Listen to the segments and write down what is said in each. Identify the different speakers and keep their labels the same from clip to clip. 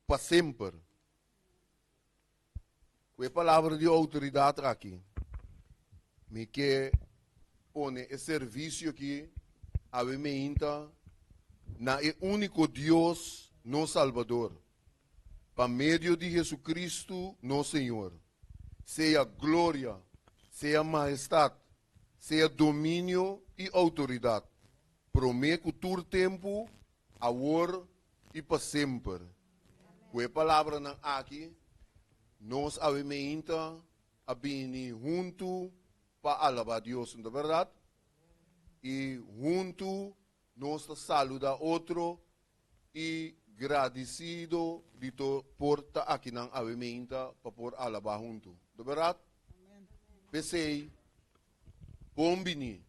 Speaker 1: para sempre. Com a palavra de autoridade aqui, me quer pôr esse serviço aqui, a mim na o único Deus, no Salvador, para meio de Jesus Cristo, no Senhor. Seja glória, seja majestade, seja domínio e autoridade. Prometo todo tempo, agora e para sempre. Com a palavra aqui, nós avementa a vir junto para alabar Deus, não é verdade? E junto nós saluda outro e agradecido de porta aqui na avementa para por alabar junto, não é verdade? Pensei, bom bini,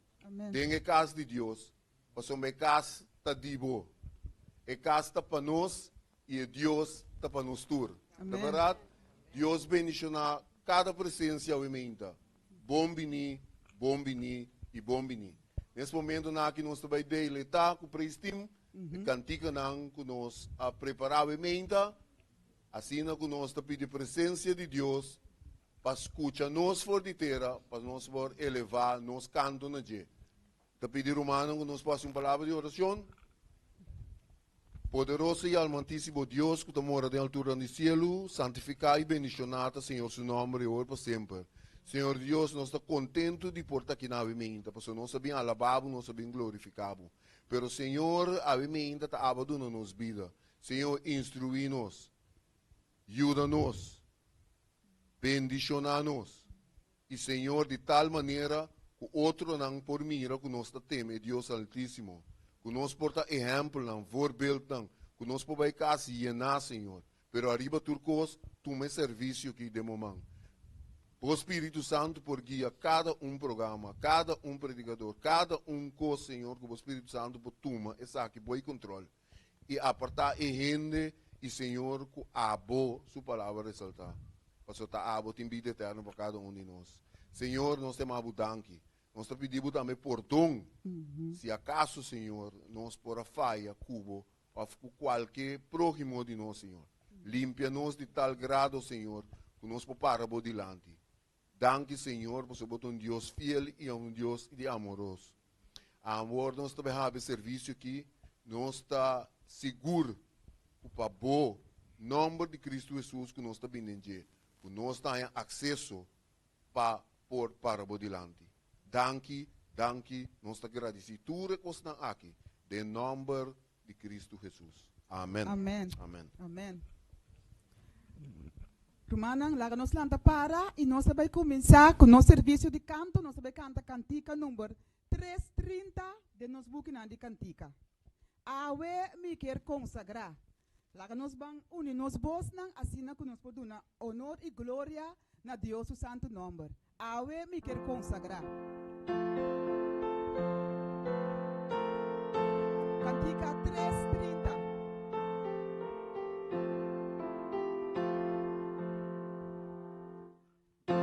Speaker 1: dengue casa de Deus, para uma casa tá dibo, é casa para nós e Deus tá para nós tur, não é verdade? Deus bendicionar cada presença avementa, bom bini e bom bini. Nesse momento, aqui nós também deitar com o prestim, e cantica que nós a preparar a menta, assim que nós pedir a presença de Deus, para escutar nós for de terra, para nós for elevar, nós canto na dia. Te pedir humano que nós possa uma palavra de oração. Poderoso e almantíssimo Deus, que mora de altura no cielo, santificado e bendicionado, Senhor, seu nome e para sempre. Senhor Deus, nós estamos contentos de portar aqui na avimenta, porque nós sabemos alabado, nós sabemos glorificado. Pero, Senhor, a avimenta está abandonando nos vida. Senhor, instrui-nos, ajuda-nos, bendicionar-nos. E, Senhor, de tal maneira que outro não por mira que nós temos, Deus Altíssimo. Que nós porta exemplo, não, voorbeeld, não. Que nós podemos casa llenar, Senhor. Pero arriba turcos, tu me serviço aqui de momento. O Espírito Santo por guia cada programa, cada predicador, cada coisa, Senhor, que o Espírito Santo por toma, essa aqui, bom controle. E apartar e rende, e Senhor, que abo sua palavra ressaltar. Porque está abo, tem vida eterna para cada de nós. Senhor, nós temos abudanque. Nós pedimos também perdão. Se acaso, Senhor, nós por a falha, cubo, para qualquer próximo de nós, Senhor. Limpia-nos de tal grado, Senhor, que nós paramos dilante. Danke, Senhor, por ser um Deus fiel e Deus de amoroso. Amor, nós também temos serviço aqui, nós está seguro para o nome de Cristo Jesus que nós está vindo, que nós temos acesso para o dilante. Danke, nós está agradecidos. Tudo que está aqui, em nome de Cristo Jesus. Amém.
Speaker 2: Amém.
Speaker 1: Amém.
Speaker 2: Amém. Rumanang, lá nós lanta para e nós vai começar com o nosso serviço de canto, nós vai cantar cantica número 330 de nos buquinan de cantica. Awe me quer consagrar. Lá nós vamos unir nos voz nang assim que nós podemos dar honor e glória na Deus o santo nome. Awe me quer consagrar. Cantica 330.
Speaker 3: Amor,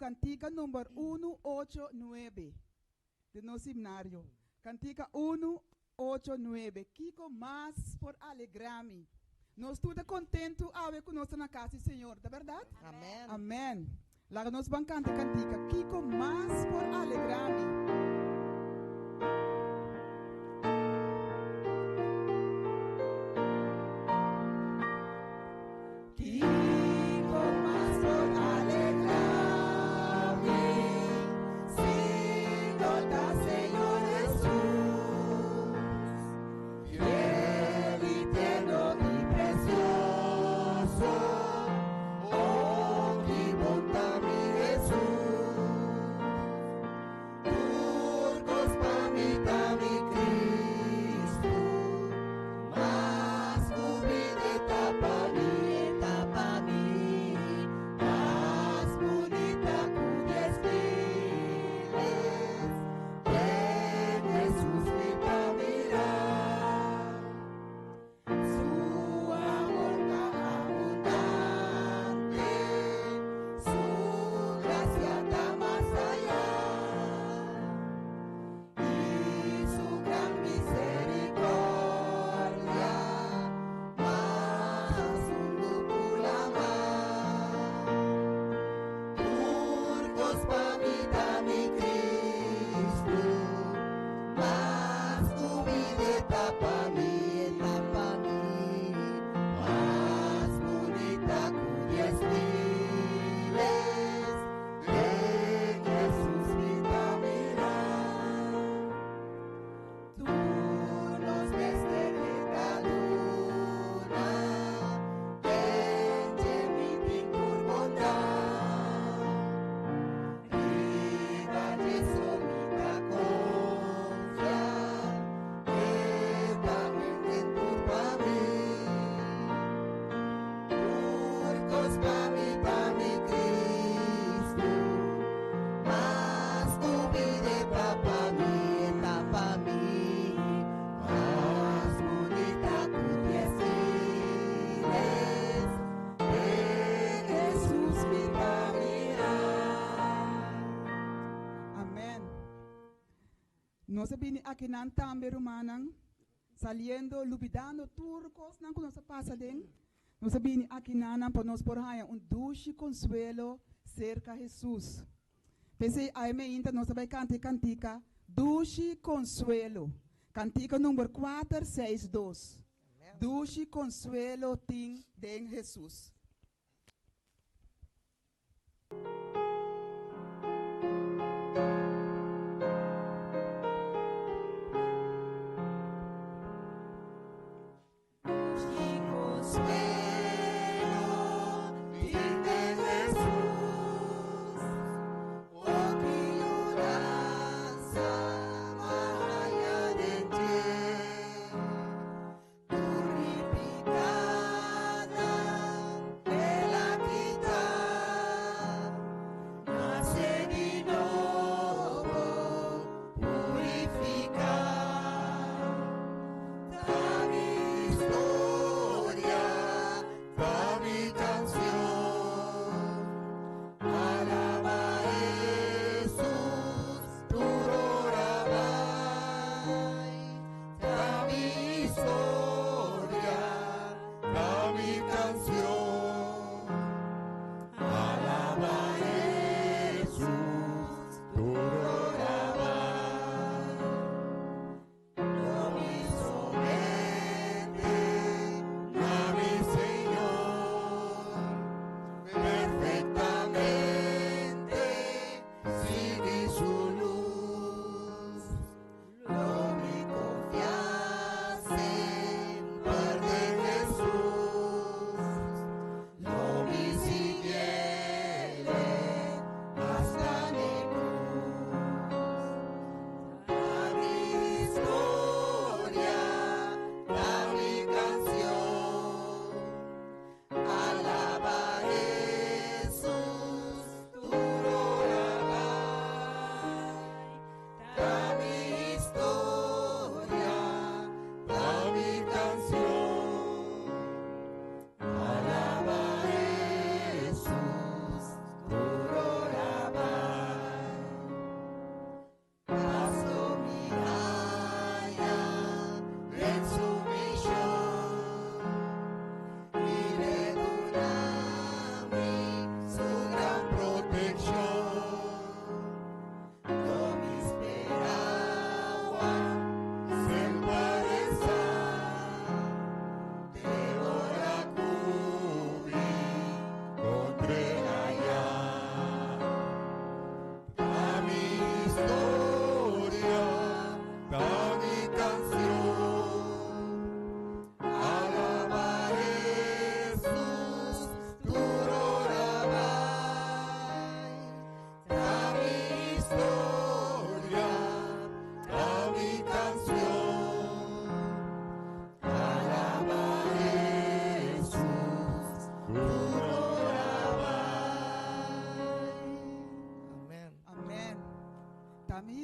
Speaker 2: cantica número 189 de nuestro seminario. Cantica 189. Kiko más por alegrarme. Nós estamos contentos a ver conosco na casa do Senhor, tá verdade?
Speaker 3: Amém.
Speaker 2: Amém. Lá nós vamos cantar cantica. Kiko mais por alegrarme. Nós vimos aqui na Tambe Romanang, saliendo, lubidando turcos, não que nós passa dentro. Nós vimos aqui na para nós por aí dulce consuelo cerca de Jesus. Pensei, aí me ainda nós vai cantar cantica, dulce consuelo. Cantica número 462. Dulce consuelo tem de Jesus.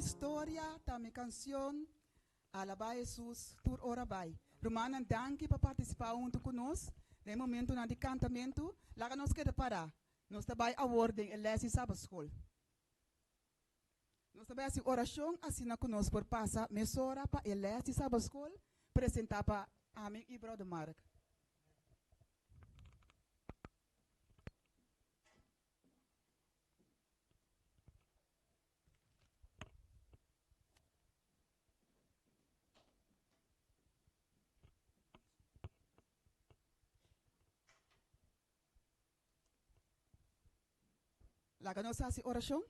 Speaker 2: história, também canção, alabar Jesus, tur orabai. Romana, danke para participar junto conosco. No momento de cantamento, lá nós queremos parar. Nós também a ordem, e lese sábado escola. Nós também assim oração, assim conosco por passar, mesora para ele lese sábado escola, apresentar para amigo e brother Mark. Laga nós assim oração.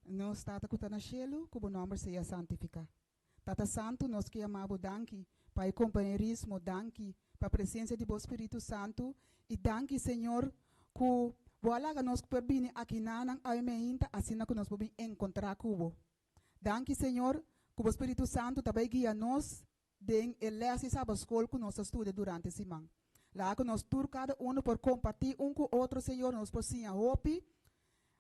Speaker 2: Nós tata kuta na shelo, cubo nome seja santificar. Tata Santo, nós que amamos danke, para o companheirismo, danke, para a presença do Espírito Santo, e danke, Senhor, que wala nós por vir aqui na aimeinta, assim que nós podemos encontrar cubo. Danke, Senhor, que o Espírito Santo também guia nós, den elesse sábado escola que nós estudamos durante a semana. Lá que nós tur cada um por compartilhar com o outro, Senhor, nós por sim a hope.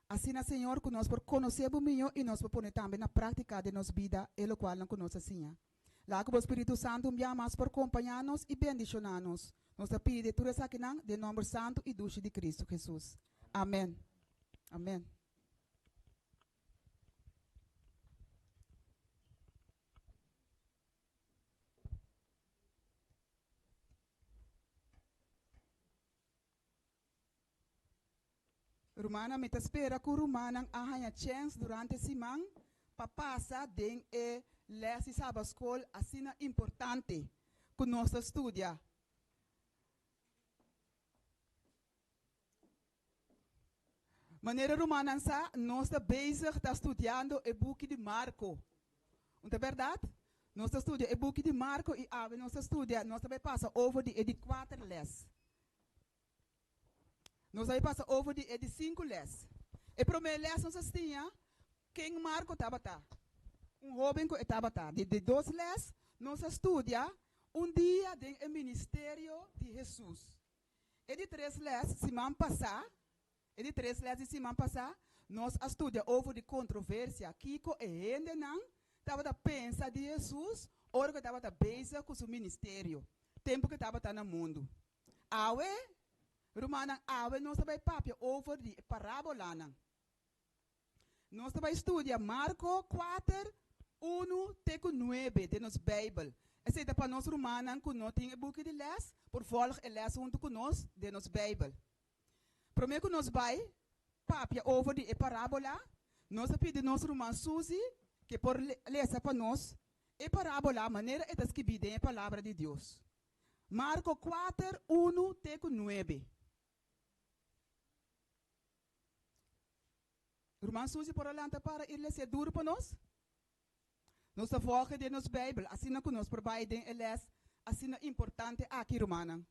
Speaker 2: Assim, Senhor, que nós por conhecer o melhor e nós por pôr também na prática de nossa vida, e o qual não conhece assim. Lá que o Espírito Santo me ama por acompanhar-nos e bendicionar-nos. Nós pedimos tudo isso aqui de nome santo e dulce de Cristo Jesus. Amém. Amém. Romana, me espera que o Romana tenha chance durante a semana para passar em a lesse sábado escola, assim é importante que nós estudamos. Maneira Romana, nós estamos bezig, estudando o book de Marco. Não é verdade? Nós estudamos o book de Marco e nós estudamos, nós também passamos over de 4 lesses. Nós aí passa over de 5 lesson. E primeira lesson nós tinha quem Marco estava tá. Jovem que estava tá. De 2 lessons nós estudia dia do ministério de Jesus. E de 3 lessons semana passada, nós estudia over de controvérsia Kiko e ainda não estava a pensar de Jesus, hora que estava a pensar com o ministério, tempo que estava no mundo. Awe Romana, nós também papia over de parábola. Nós também estudia Marco 4, 1-9 de nossa Bíblia. Essa é para nós Romana, que nós temos um book de les, por volg e les junto com nós de nossa Bíblia. Primeiro que nós vai papia over de parábola, nós pedimos nós Romana Suzy, que por ler para nós, e parábola, maneira é escrita em a palavra de Deus. Marco 4, 1-9. Irmã Suzy, por alanta para ele ser duro para nós. Nós volgamos de nossa Bíblia, assim que nós providem eles, assim é importante aqui, Romana.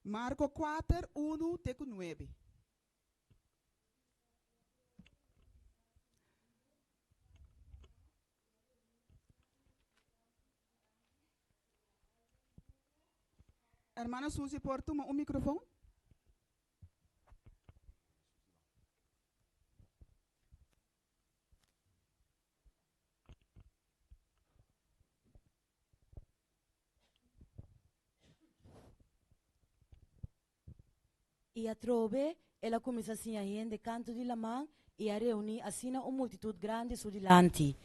Speaker 2: Marco 4, 1-9. Hermana Suzy, por tomar microfone.
Speaker 3: E a trove, ela começa assim a gente canto de la mão e a reunir assim uma multitude grande su dilante.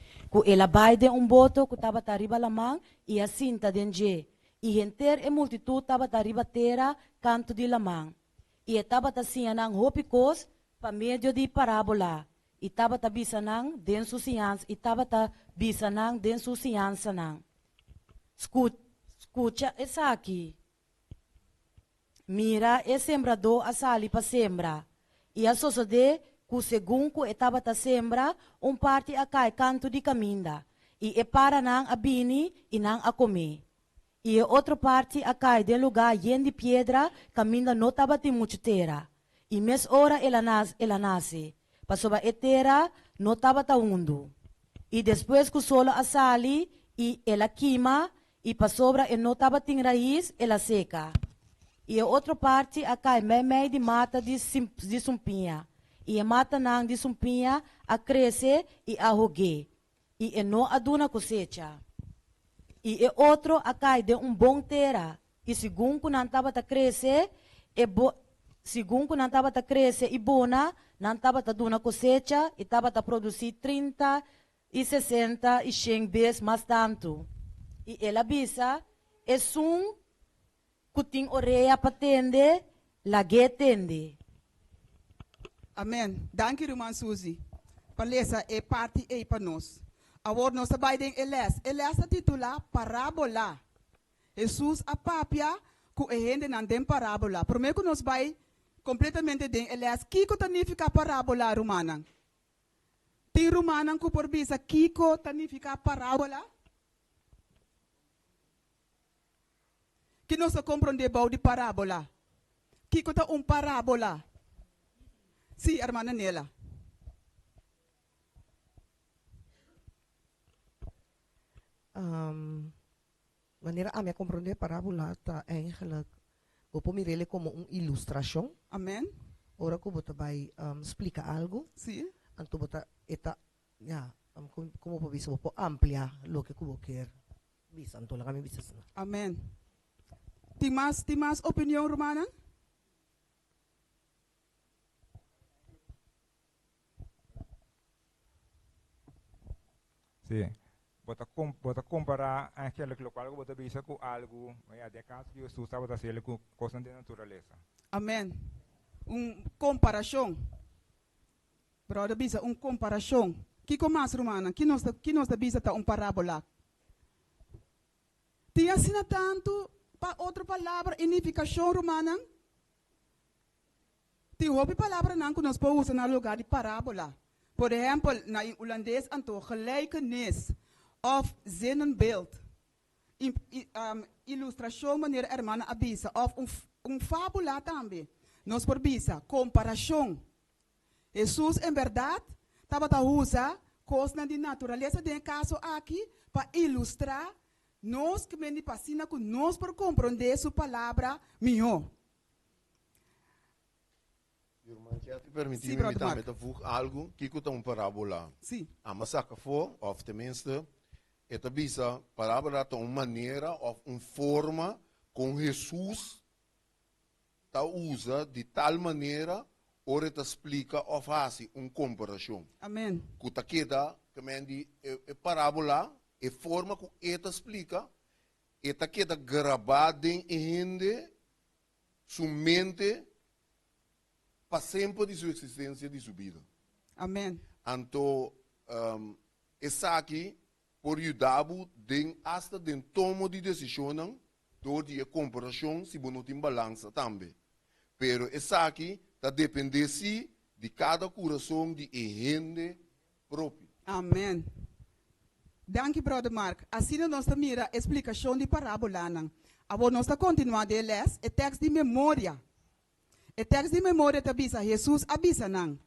Speaker 3: Ela vai de boto que estava arriba la mão e assim tá dentro. E enter e multitude estava arriba terra canto de la mão. E estava assim a nang hopicos pa medio de parábola. E estava bisa nang den su ciança e estava bisa nang den su ciança nang. Escucha essa aqui. Mira, é sembrador a sali para sembra. E a sociedade, que segundo estava a sembra, parte a cai canto de caminda. E é para não a bini e não a comer. E a outra parte a cai de lugar yen de pedra, caminda não estava de muchitera. E mes hora ela nasce. Passou a etera, não estava ta undo. E depois que o solo a sali, e ela queima, e para sobra e não estava tem raiz, ela seca. E a outra parte, a cai meio de mata de sumpinha. E a mata não de sumpinha, a cresce e a rogue. E não aduna cosecha. E o outro, a cai de bom terra. E segundo não estava a crescer, segundo não estava a crescer e bona, não estava a duna cosecha, e estava a produzir 30 e 60 e 100 vezes mais tanto. E ela bisa, é que tem orelha para tender, lage tende.
Speaker 2: Amen. Dank u, irmã Suzy. Palesa é parte e para nós. Agora nós trabalhamos em Eles titula parábola. Jesus a papia que é gente não tem parábola. Primeiro que nós vai completamente em Eles. Kiko significa parábola romana. Tem romana que por bisa Kiko significa parábola. Que nós compreendemos de parábola. Kiko tá parábola. Sim, hermana Nela.
Speaker 4: Wanneer aan mij comprende parabola ta eigenlijk bopo mirele como ilustração.
Speaker 2: Amen.
Speaker 4: Ora ko bota by explica algo.
Speaker 2: Sim.
Speaker 4: Anto bota eta ya como po bisa bopo amplia lo que kubo quer. Bisa anto lang kami bisa sana.
Speaker 2: Amen. Timas opinião romana?
Speaker 5: Sim. Bota comparar aquilo que local bota bisa com algo, mas de caso que Jesus estava fazendo com coisas de natureza.
Speaker 2: Amém. Comparação. Brother bisa comparação. Que comas romana? Que nós bisa tá parábola. Tinha sina tanto para outra palavra unificação romana. Tem outra palavra não que nós podemos usar no lugar de parábola. Por exemplo, na holandês anto gelijkenis of zinnenbeeld. Ilustração maneira hermana abisa of fábula também. Nós por bisa comparação. Jesus em verdade estava a usar coisas de natureza de caso aqui para ilustrar nós que me passina com nós por compreender sua palavra melhor.
Speaker 1: Irmã, quer te permitir
Speaker 2: Sim,
Speaker 1: me
Speaker 2: brother
Speaker 1: também
Speaker 2: Mark.
Speaker 1: te algo que conta parábola.
Speaker 2: Sim.
Speaker 1: A massacre for, of tenminste, esta bisa parábola tem uma maneira ou forma com Jesus tá usa de tal maneira ora te explica ou faz comparação.
Speaker 2: Amém.
Speaker 1: Kuta queda que mendi parábola e forma que eta explica eta queda gravada em gente sua mente para sempre de sua existência de sua vida.
Speaker 2: Amém.
Speaker 1: Então, essa aqui por ajudar hasta den tomo de decisão door die comparação se não tem balança também. Pero essa aqui está dependendo de cada coração de gente próprio.
Speaker 2: Amém. Dank u, brother Mark. Assim nós mira a explicação de parábola. Agora nós continuando a ler o texto de memória. O texto de memória avisa Jesus avisa não.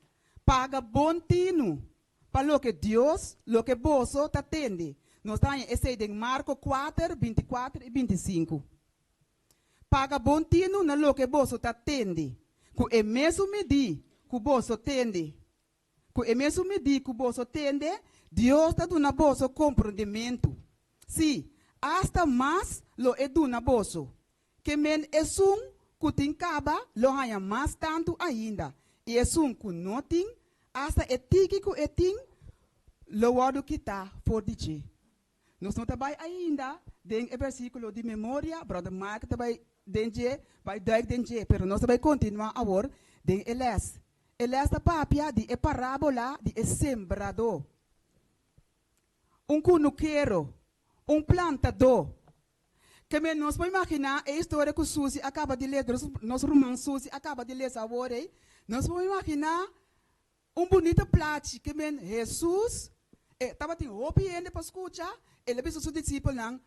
Speaker 2: Paga bom tino para o que Deus, o que bolso está tendo. Nós estamos em Marcos 4, 24 e 25. Paga bom tino na lo que bolso está tendo. Que é mesmo medir que o bolso tende. Que é mesmo medir que o bolso tende, Deus está dando bolso compreendimento. Sim, hasta mais lo é dando bolso. Que men é que tem caba, lo haya mais tanto ainda. E é que não tem, hasta é tiki que é tem, lo wado que está por dizer. Nós não trabalhamos ainda, dentro do versículo de memória, brother Mark trabalha dentro, vai dar dentro, pero nós vamos continuar agora dentro Elias. Elias da papia de parábola de sembrador. Cunuqueiro, plantador. Que nós podemos imaginar a história que o Suzy acaba de ler, nosso romance Suzy acaba de ler agora, nós podemos imaginar bonito plate que Jesus estava tendo roupa para escutar, ele viu seus discípulos não,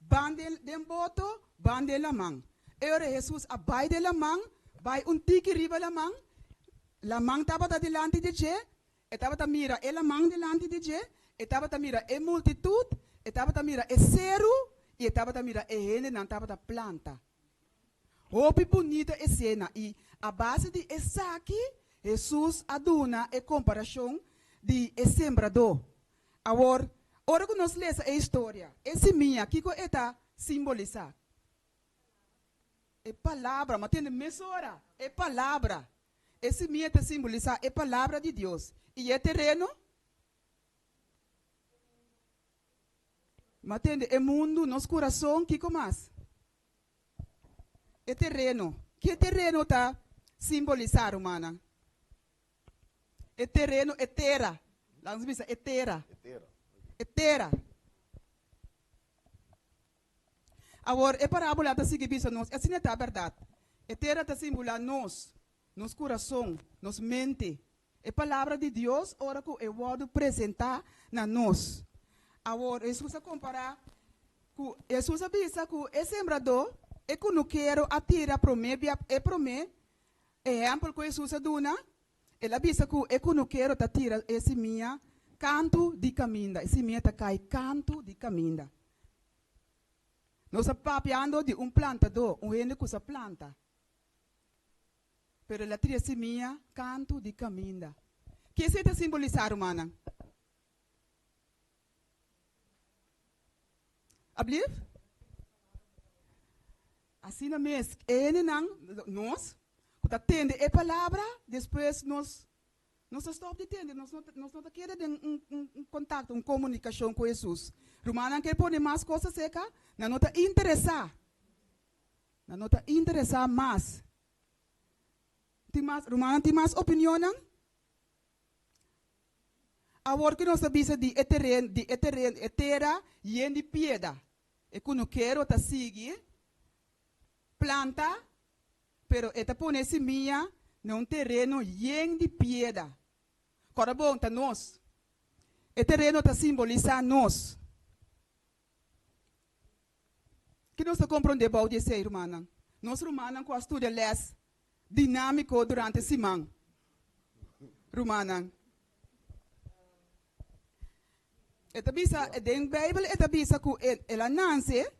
Speaker 2: bande de boto, bande la mão. Ora Jesus abai de la mão, vai tiki riba la mão estava delante de je, estava mira la mão delante de je, estava mira a multitud, Etapa ta mira é cero e etapa ta mira é rende não etapa ta planta. Hope bonita é cena e a base de essa aqui Jesus aduna é comparação de sembrador. Agora, ora que nós lemos a história, esse minha, que que está simbolizar? É palavra, mas tem mesura, é palavra. Esse minha está simbolizar é palavra de Deus. E é terreno? Mas tem é mundo, nosso coração, que mais? É terreno. Que terreno está simbolizar, humana? É terreno, é terra. Lá nos diz, é terra. É terra. Agora, é parábola está seguindo nós. Assim é a verdade. É terra está simbolizando nós, nosso coração, nossa mente. É palavra de Deus, ora que eu vou apresentar na nós. Agora, Jesus a comparar, Jesus avisa que é sembrador, é que não quero atirar para mim, exemplo que Jesus dona, ele avisa que é que não quero atirar esse minha canto de caminho, esse minha tá cai canto de caminho. Nós estamos falando de plantador, gente que usa planta. Pero la tria minha canto de caminho. Que se está simbolizar, humana? Ablief? Assim na mes, nós, que atende a palavra, depois nós stop de atender, nós não queremos contato, uma comunicação com Jesus. Romana quer pôr mais coisas seca, não está interessar. Não está interessar mais. Romana tem mais opinião, não? Agora que nós sabemos de terra e de piedra. E que não quero tá seguir planta, pero eta põe semilla num terreno yen de piedra. Agora bom, tá nós. O terreno tá simboliza nós. Que nós compreendemos ao dizer, irmã? Nós, irmã, com a história les dinâmico durante a semana. Irmã. Eta bisa den Bible eta bisa ku ela nasce,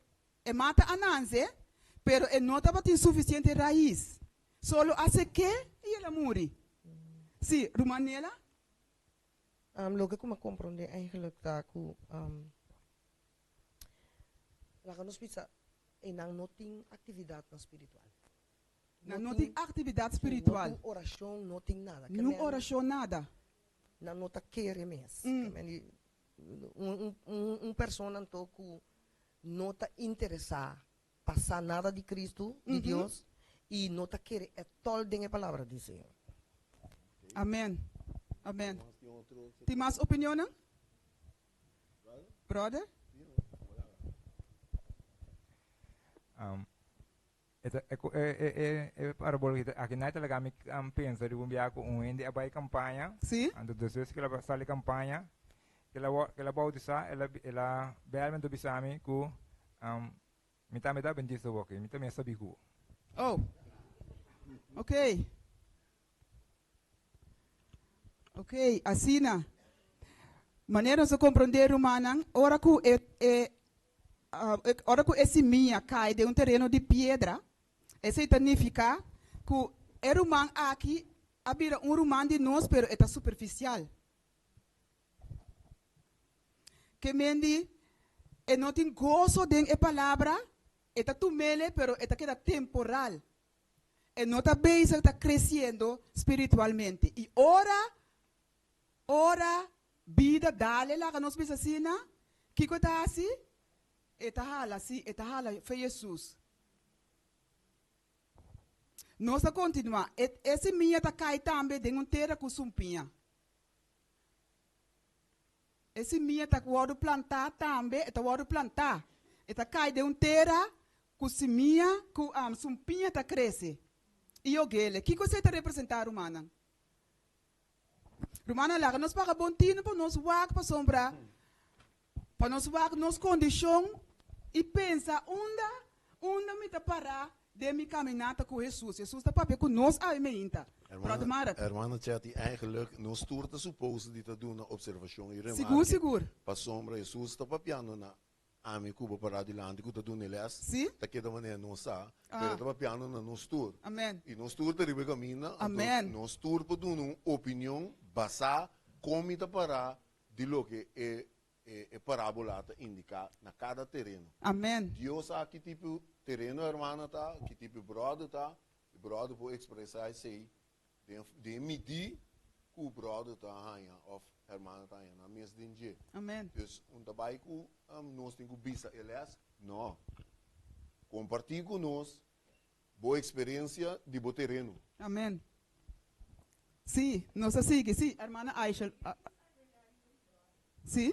Speaker 2: mata a nasce, pero não estava tem suficiente raiz. Solo hace que e ela morre. Sim, Romanela?
Speaker 4: Lo que eu compreendo eigenlijk dat ku laga nos bisa não tem atividade espiritual.
Speaker 2: Não tem atividade espiritual.
Speaker 4: Não tem oração, não tem nada.
Speaker 2: Não oração nada.
Speaker 4: Não tá querer mesmo. Pessoa que não está interessada passar nada de Cristo, de Deus, e não está querendo é todo a palavra do Senhor.
Speaker 2: Amém. Amém. Tem mais opinião, não? Brother?
Speaker 5: Parabol kita aqui na talaga kami pensa de bumbia ko hindi abay kampanya.
Speaker 2: Sim.
Speaker 5: Ando depois que ela sali kampanya, que ela bautizar, ela realmente bisami ko mita bendice woke, mita me sabi ko.
Speaker 2: Oh. Okay. Ok, assim na maneira de compreender humana, ora que esse minha cai de terreno de pedra, isso significa que o humano aqui habita humano de nós, pero é superficial. Que mendi não tem gozo de palavra, é tumele, pero é queda temporal. E não está bem, está crescendo espiritualmente. E ora, vida, dale lá, que nós pensamos assim, que está assim? Está hala, foi Jesus. Nós vamos continuar. Esse minha está cai também de terra com sumpinha. Esse minha está com plantar também, está com plantar. Está cai de terra com seminha, com sumpinha está cresce. E o gele, que você está representando, humana? Romana lá, nós paga bom tino para nós wak para sombra, para nós wak nos condição e pensa onde me tá parar de mi caminata com Jesus. Jesus está para conosco a me inta. Brother Marat.
Speaker 1: Hermano Chatty, eigenlijk, no stoort te supposen die te doen na observação e
Speaker 2: Seguro, seguro.
Speaker 1: Pa sombra, Jesus está papiano na ami kuba para di landi ku te doen eles.
Speaker 2: Sim.
Speaker 1: Ta que da maneira não sa,
Speaker 2: Ah.
Speaker 1: pero ta papiano na no stoor.
Speaker 2: Amen.
Speaker 1: E no stoor te ribe camina,
Speaker 2: Amen.
Speaker 1: no stoor pa doen opinião basa como ta para di lo que é parábola ta indica na cada terreno.
Speaker 2: Amen.
Speaker 1: Deus sabe que tipo terreno hermano tá, que tipo brother tá, e brother pode expressar sei de medir que o brother tá hanha of hermano tá na mesma dinge.
Speaker 2: Amen.
Speaker 1: Dus daarbij que nós temos que visa eles, não. Compartilhar com nós boa experiência de bo terreno.
Speaker 2: Amen. Sim, nós sigue, sim, hermana Aisha. Sim?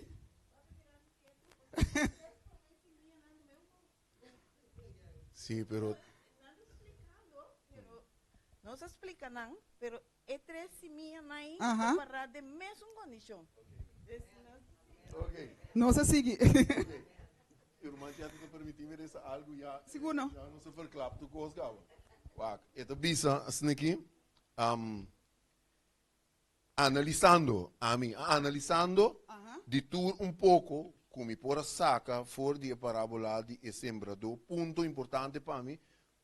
Speaker 1: Sim, pero
Speaker 6: Não se explica não, pero é 13 mil aí
Speaker 2: Aham.
Speaker 6: para de mesma condição.
Speaker 1: ok.
Speaker 2: Nós sigue.
Speaker 1: Irmã, já te permitir ver essa algo já.
Speaker 2: Seguro não?
Speaker 1: Já não se verklapt tu coisa gava. Wak, esta bisa assim aqui, analisando
Speaker 2: Aham.
Speaker 1: de tudo pouco como por saca for de parábola de sembrador. Ponto importante para mim,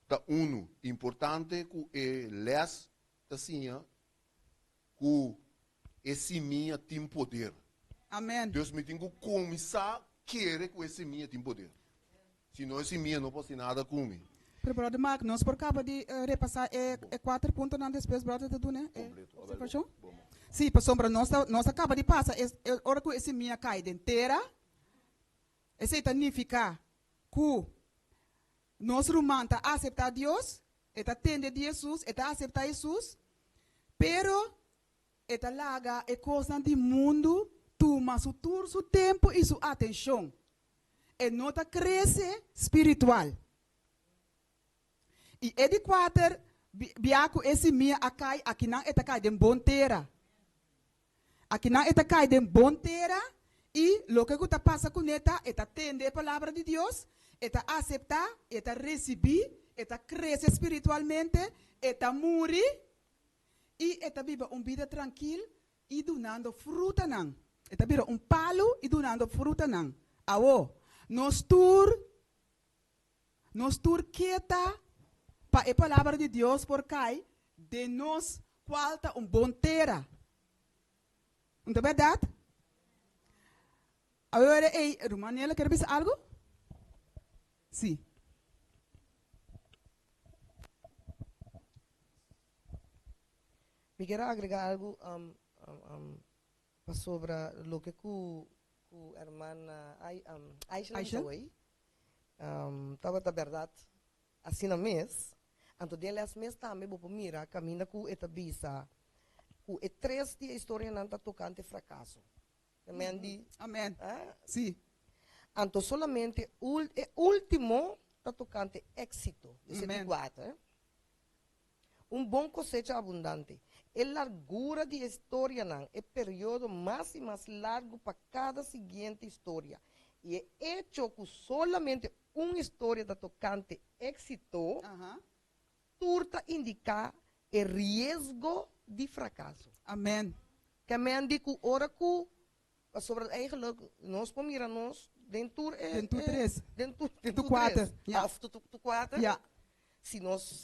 Speaker 1: tá importante que é les assim, que esse minha tem poder.
Speaker 2: Amen.
Speaker 1: Deus me tem que começar a querer que esse minha tem poder. Senão esse minha não pode nada comigo.
Speaker 2: Pero brother Mark, nós por causa de repassar 4 pontos não depois brother te dune. Observação? Sim, por sombra nós acaba de passar hora que esse minha cai inteira. Esse significa que nós rumanta aceitar Deus, eta tende de Jesus, eta aceitar Jesus, pero eta laga e coisa do mundo, toma su tur, su tempo e sua atenção. E nota cresce espiritual. E é de quatro, biaco esse minha acai, aqui não eta cai de bonteira. Aqui não eta cai de bonteira, e lo que está passa com eta, eta tende a palavra de Deus, eta aceitar, eta receber, eta cresce espiritualmente, eta muri, e eta vive vida tranquila e donando fruta não. Eta vive palo e donando fruta não. Awo, nos tur quieta para a palavra de Deus por cai, de nos falta bom terra. Não é verdade? Agora, Romaniela, quer dizer algo? Sim.
Speaker 4: Me quero agregar algo sobre o que a irmã Aisha disse aí. Estava a verdade assim na mês. Então, delas mês também vou mirar caminha com esta bisa. Com é 3 de história não está tocando fracasso. Amém.
Speaker 2: Amém.
Speaker 4: Ah?
Speaker 2: Sim.
Speaker 4: Então, solamente o último está tocando êxito.
Speaker 2: Amém.
Speaker 4: Bom cosecha abundante. A largura de história não é período mais e mais largo para cada seguinte história. E é hecho que solamente uma história está tocante êxito, turta indicar o risco de fracasso.
Speaker 2: Amém.
Speaker 4: Que me digo ora que sobre eigenlijk nós pomos dentro
Speaker 2: Dentro 3.
Speaker 4: dentro
Speaker 2: 4.
Speaker 4: Ja. Of tu 4.
Speaker 2: Ja.
Speaker 4: Se nós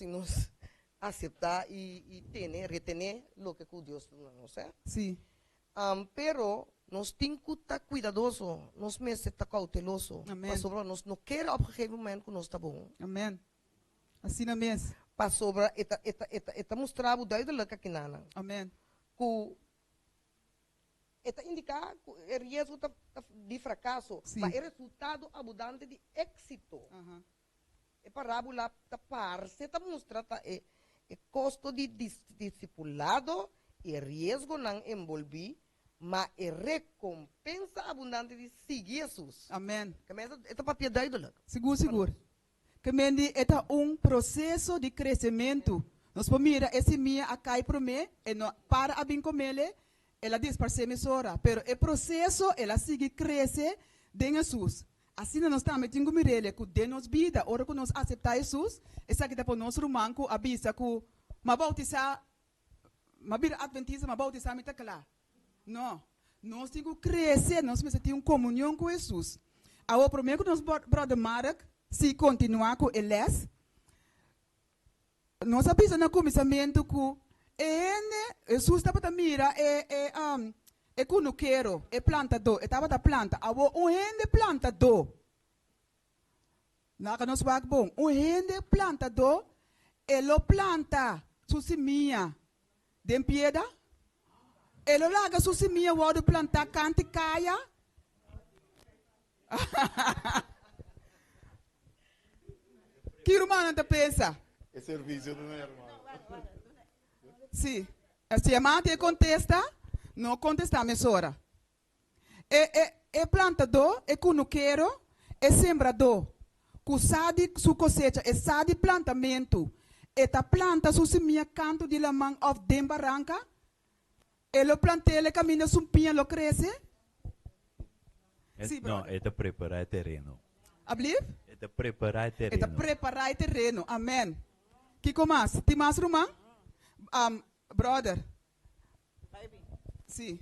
Speaker 4: aceitar e retener o que Deus nos é.
Speaker 2: Sim.
Speaker 4: Pero nós temos que estar cuidadoso, nós mesmos estar cauteloso.
Speaker 2: Amém.
Speaker 4: Para sobre nós não quer op een gegeven moment que nós está bom.
Speaker 2: Amém. Assim na mesma.
Speaker 4: Para sobre eta mostrar o duidelijk aqui nana.
Speaker 2: Amém.
Speaker 4: Que eta indicar o risco de fracasso,
Speaker 2: Sim.
Speaker 4: mas é resultado abundante de êxito. É parábola da parte, está mostrando o custo de discipulado e risco não envolvi, mas é recompensa abundante de seguir Jesus.
Speaker 2: Amém.
Speaker 4: Esta papel duidelijk.
Speaker 2: Seguro, seguro. Que mendi é processo de crescimento. Nós pomira esse minha acai para mim, e não para a bem com ele, ela diz para ser emissora, pero o processo ela sigue crescer de Jesus. Assim nós estamos tinha mirele que de nos vida, ora que nós aceitar Jesus, essa que depois nós rumang que avisa que ma bautizar, ma bir adventista, ma bautizar me tá claro. Não, nós temos que crescer, nós precisamos ter uma comunhão com Jesus. Agora primeiro que nós brother Mark, se continuar com eles, nós avisa no começamento que Jesus estava a mira é cunuqueiro, é plantador, estava da planta. Agora o plantador. Lá que nós vamos bom, o plantador, ele planta sua seminha de piedra, ele larga sua seminha, o plantar cante caia. Que irmã não pensa?
Speaker 1: É serviço do meu irmão.
Speaker 2: Sim. Se a mãe contesta, não contesta a mesora. É plantador, é cunuqueiro, é sembrador. Kusadi su cosecha, é sadi plantamento. Eta planta su seminha canto de la mão of dem barranca. Ele planta, ele caminha sumpinha, lo cresce. Sim,
Speaker 7: no, é preparar terreno.
Speaker 2: Abliv?
Speaker 7: É preparar terreno.
Speaker 2: É preparar terreno. Amém. Kiko mais? Tem mais, irmão? Brother. Sim.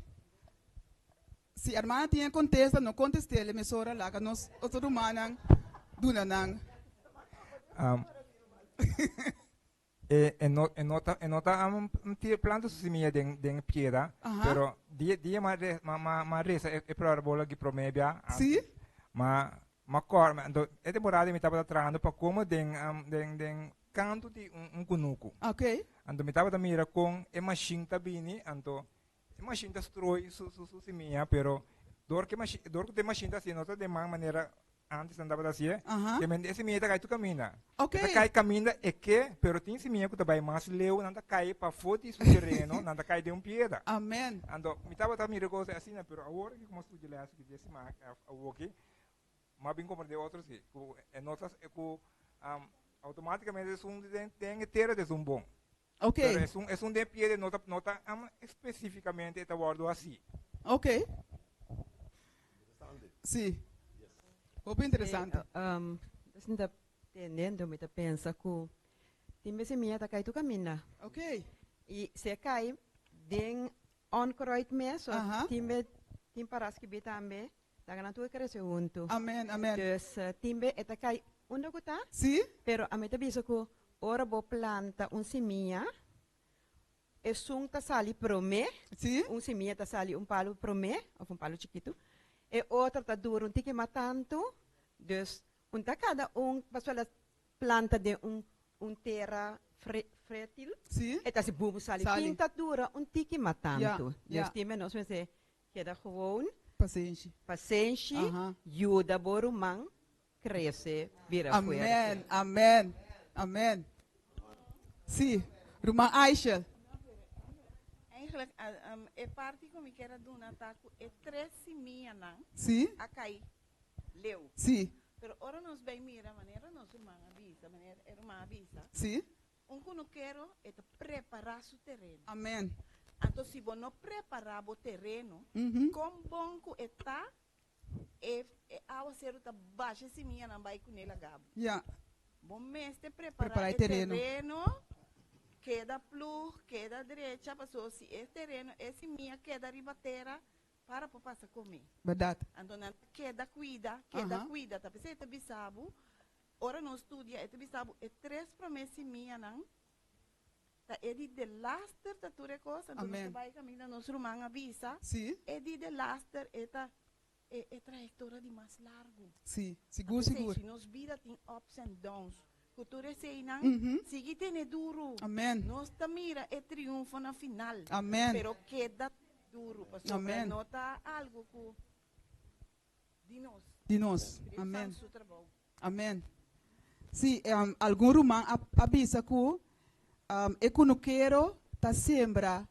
Speaker 2: Se a irmã tinha contesta, não contestei, ele me sora lá, que nós, os humanos, dunanang.
Speaker 5: Nota planta su semilla de piedra, pero dia ma resa é para bola que promebia.
Speaker 2: Sim.
Speaker 5: Ma cor, é temporada me estava trazendo para como den canto de cunuco.
Speaker 2: Ok.
Speaker 5: Ando me estava mira com a machine tabini, ando a machine destrói su semilla, pero dor que machine assim, nota de uma maneira antes andava assim, que esse semilla cai tu camina.
Speaker 2: Ok.
Speaker 5: Cai camina é que, pero tem semilla que também mais leu, nada cai para fora do terreno, nada cai de piedra.
Speaker 2: Amém.
Speaker 5: Ando me estava mira coisa assim, pero agora que como tu dilas que desse ma aqui, mas bem como de outros que notas é que automaticamente tem terra de bom.
Speaker 2: Ok.
Speaker 5: Pero es un de pie de nota especificamente este guardo así.
Speaker 2: Ok. Sim. Muito interessante.
Speaker 8: Assim, entendendo, me pensa que tem semilla tá cai tu camina.
Speaker 2: Ok.
Speaker 8: E se cai den onkruid mes, tem paras que be também, da gana tu cresce junto.
Speaker 2: Amém, amém.
Speaker 8: Dus timbe eta cai onde que tá?
Speaker 2: Sim.
Speaker 8: Pero a mim te biso que ora bo planta semilla, e tá sali promé,
Speaker 2: Sim.
Speaker 8: Semilla tá sali palo promé, ou palo chiquito, e outra tá duro tique tanto, dus tá cada passou a planta de terra fértil,
Speaker 2: Sim.
Speaker 8: e tá se bubu sali, tá dura tique tanto. Dus time nós vamos dizer, queda gewoon, paciência, ajuda borumang, cresce, vira
Speaker 2: Amém, amém, amém. Sim, irmã Aisha.
Speaker 6: Eigenlijk, é parte como que era do Nataco, é 3 semillas, não?
Speaker 2: Sim.
Speaker 6: A cair, leu.
Speaker 2: Sim.
Speaker 6: Pero ora nós bem mira, maneira nós irmã avisa, maneira irmã avisa.
Speaker 2: Sim.
Speaker 6: Cunuqueiro é preparar o terreno.
Speaker 2: Amém.
Speaker 6: Então, se você não preparar o terreno, com bom que está, ao ser o baixa seminha não vai com ele gabo. Bom mês de preparar o terreno, queda plug, queda direita, passou se esse terreno, esse seminha queda ribateira para passar comer.
Speaker 2: Verdade.
Speaker 6: Então, queda cuida, tá pensando que bisabo, ora não estudia, esse bisabo é 3 promessas minha não. Tá de laster tá tudo coisa, então você vai caminhar nos rumang avisa.
Speaker 2: Sim.
Speaker 6: De laster é trajetória de mais largo.
Speaker 2: Sim, seguro, seguro.
Speaker 6: Nos vida tem ups and downs. Cultura sei não, sigue tendo duro.
Speaker 2: Amém.
Speaker 6: Nós mira é triunfo na final.
Speaker 2: Amém.
Speaker 6: Pero queda duro, pastor.
Speaker 2: Amém.
Speaker 6: Nota algo
Speaker 2: de nós. Amém. Amém. Sim, algum rumang avisa que e cunuqueiro tá sembra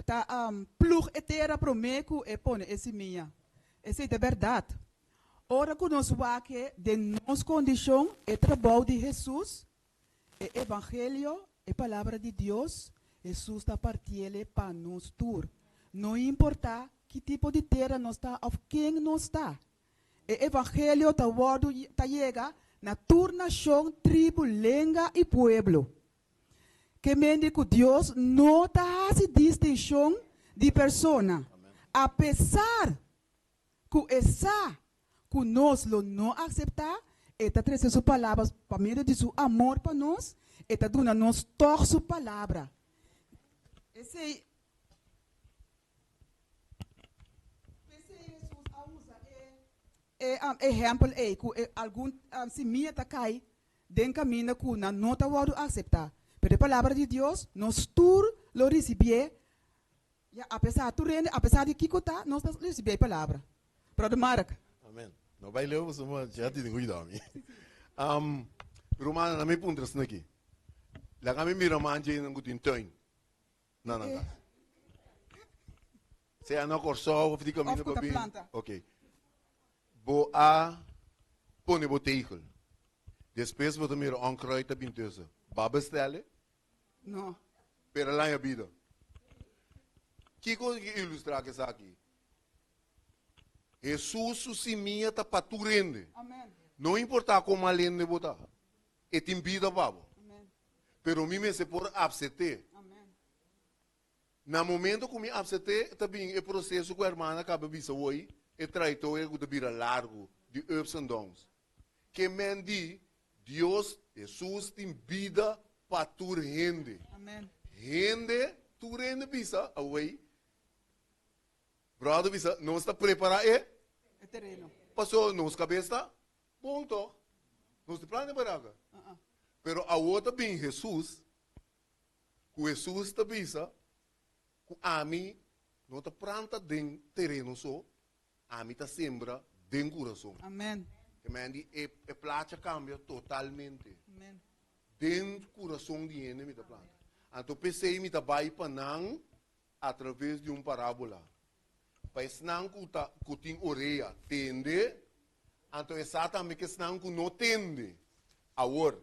Speaker 2: tá plug etera promeco e pone esse minha esse é verdade ora que nós vaque de nos condição e trabalho de Jesus e evangelho e palavra de Deus Jesus está partindo para nós tur não importa que tipo de terra nós está ou quem nós está evangelio ta word ta llega na toda nación, tribu, lengua y pueblo. Que mende que Dios no ta hace distinción de persona. A pesar que esa que nos lo no acepta, esta trae sus palabras para medio de su amor para nos, esta dona nos toda su palabra. Esse Jesus usa exemplo aí que algum se minha tá cai den caminho que na nota vou aceitar. Pero a palavra de Deus nos tur lo receber. Ya apesar de que tá, nós receber a palavra. Brother Mark.
Speaker 1: Amen. Nou bij Leeuwen ze maar ja die goeie dame. Romana na me puntas aqui. La kami mi romanje in gutin tuin. Não. Se é no corso of die caminho para bem. Ok. Boa pone botegel. Depois vou tomar onkruid bem tussen. Babestelle?
Speaker 2: Não.
Speaker 1: Pero lá é vida. Que coisa que ilustrar que está aqui? Jesus se minha tá paturende.
Speaker 2: Amém.
Speaker 1: Não importa como além de botar. É tem vida babo.
Speaker 2: Amém.
Speaker 1: Pero mim se por absete.
Speaker 2: Amém.
Speaker 1: Na momento que me absete, também é processo que a irmã acaba de hoje, é traito é que vira largo de ups and downs. Que mendi Deus, Jesus tem vida paturende.
Speaker 2: Amém.
Speaker 1: Rende, tu rende bisa away. Brother bisa, não está preparado é?
Speaker 2: É terreno.
Speaker 1: Passou nos cabeça, ponto. Não se plane baraga. Pero a outra bem Jesus, que Jesus está bisa, que a mim não está planta den terreno só, a mim está sembra den coração.
Speaker 2: Amém.
Speaker 1: Que mandi a plata cambia totalmente.
Speaker 2: Amém.
Speaker 1: Den coração de ele me está planta. Então pensei me está vai panang através de parábola. Mas não que tem orelha, tende. Então exatamente que não que não tende. Agora,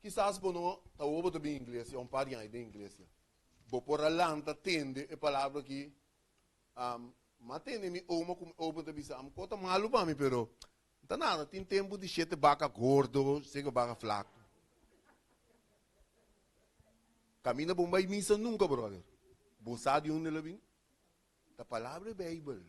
Speaker 1: quizás não está ouvindo bem inglês, é par de inglês. Vou por a lanta tende é palavra que mas tende me uma como ouve de bisa, conta malu para mim, pero não tá nada, tem tempo de sete baca gordo, chega baca flaco. Camina bomba e missa nunca, brother. Você de onde ele vem? A palavra é Bíblia.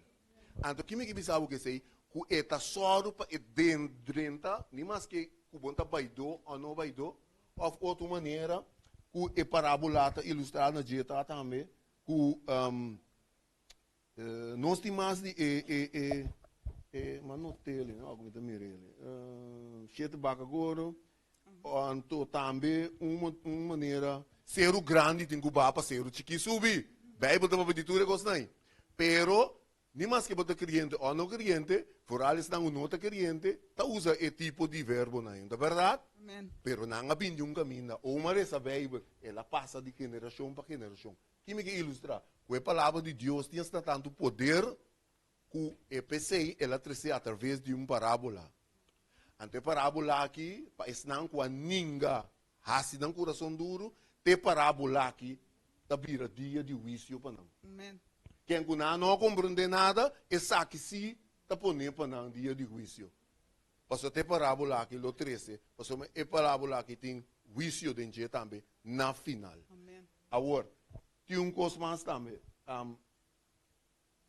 Speaker 1: Então, que me que pensava que sei, que é só para dentro, nem mais que o bom tá baido ou não baido, ou outra maneira, que é parábola ilustrada na dieta também, que nós temos mais de mas não tem, não algum da mirele. Sete baca agora, então também uma maneira ser o grande tem que para ser o chiqui subir. Bíblia tá para dizer coisa não. Pero nem mais que botar cliente ou não cliente, por eles não nota cliente, tá usa esse tipo de verbo não, é verdade?
Speaker 2: Amém.
Speaker 1: Pero não há bem um caminho, ou uma essa Bíblia, ela passa de geração para geração. Que me ilustrar? Com a palavra de Deus tem tanto poder que a PC ela traz através de parábola. Ante parábola aqui, para não com a ninga, hasi não coração duro, te parábola aqui, tá vira dia de juízo para não.
Speaker 2: Amém.
Speaker 1: Quem não compreende nada, essa que se tá pondo para não dia de juízo. Passou te parábola aqui, lo 13, passou a parábola aqui tem juízo dentro também na final.
Speaker 2: Amém.
Speaker 1: Agora, tem coisa mais também.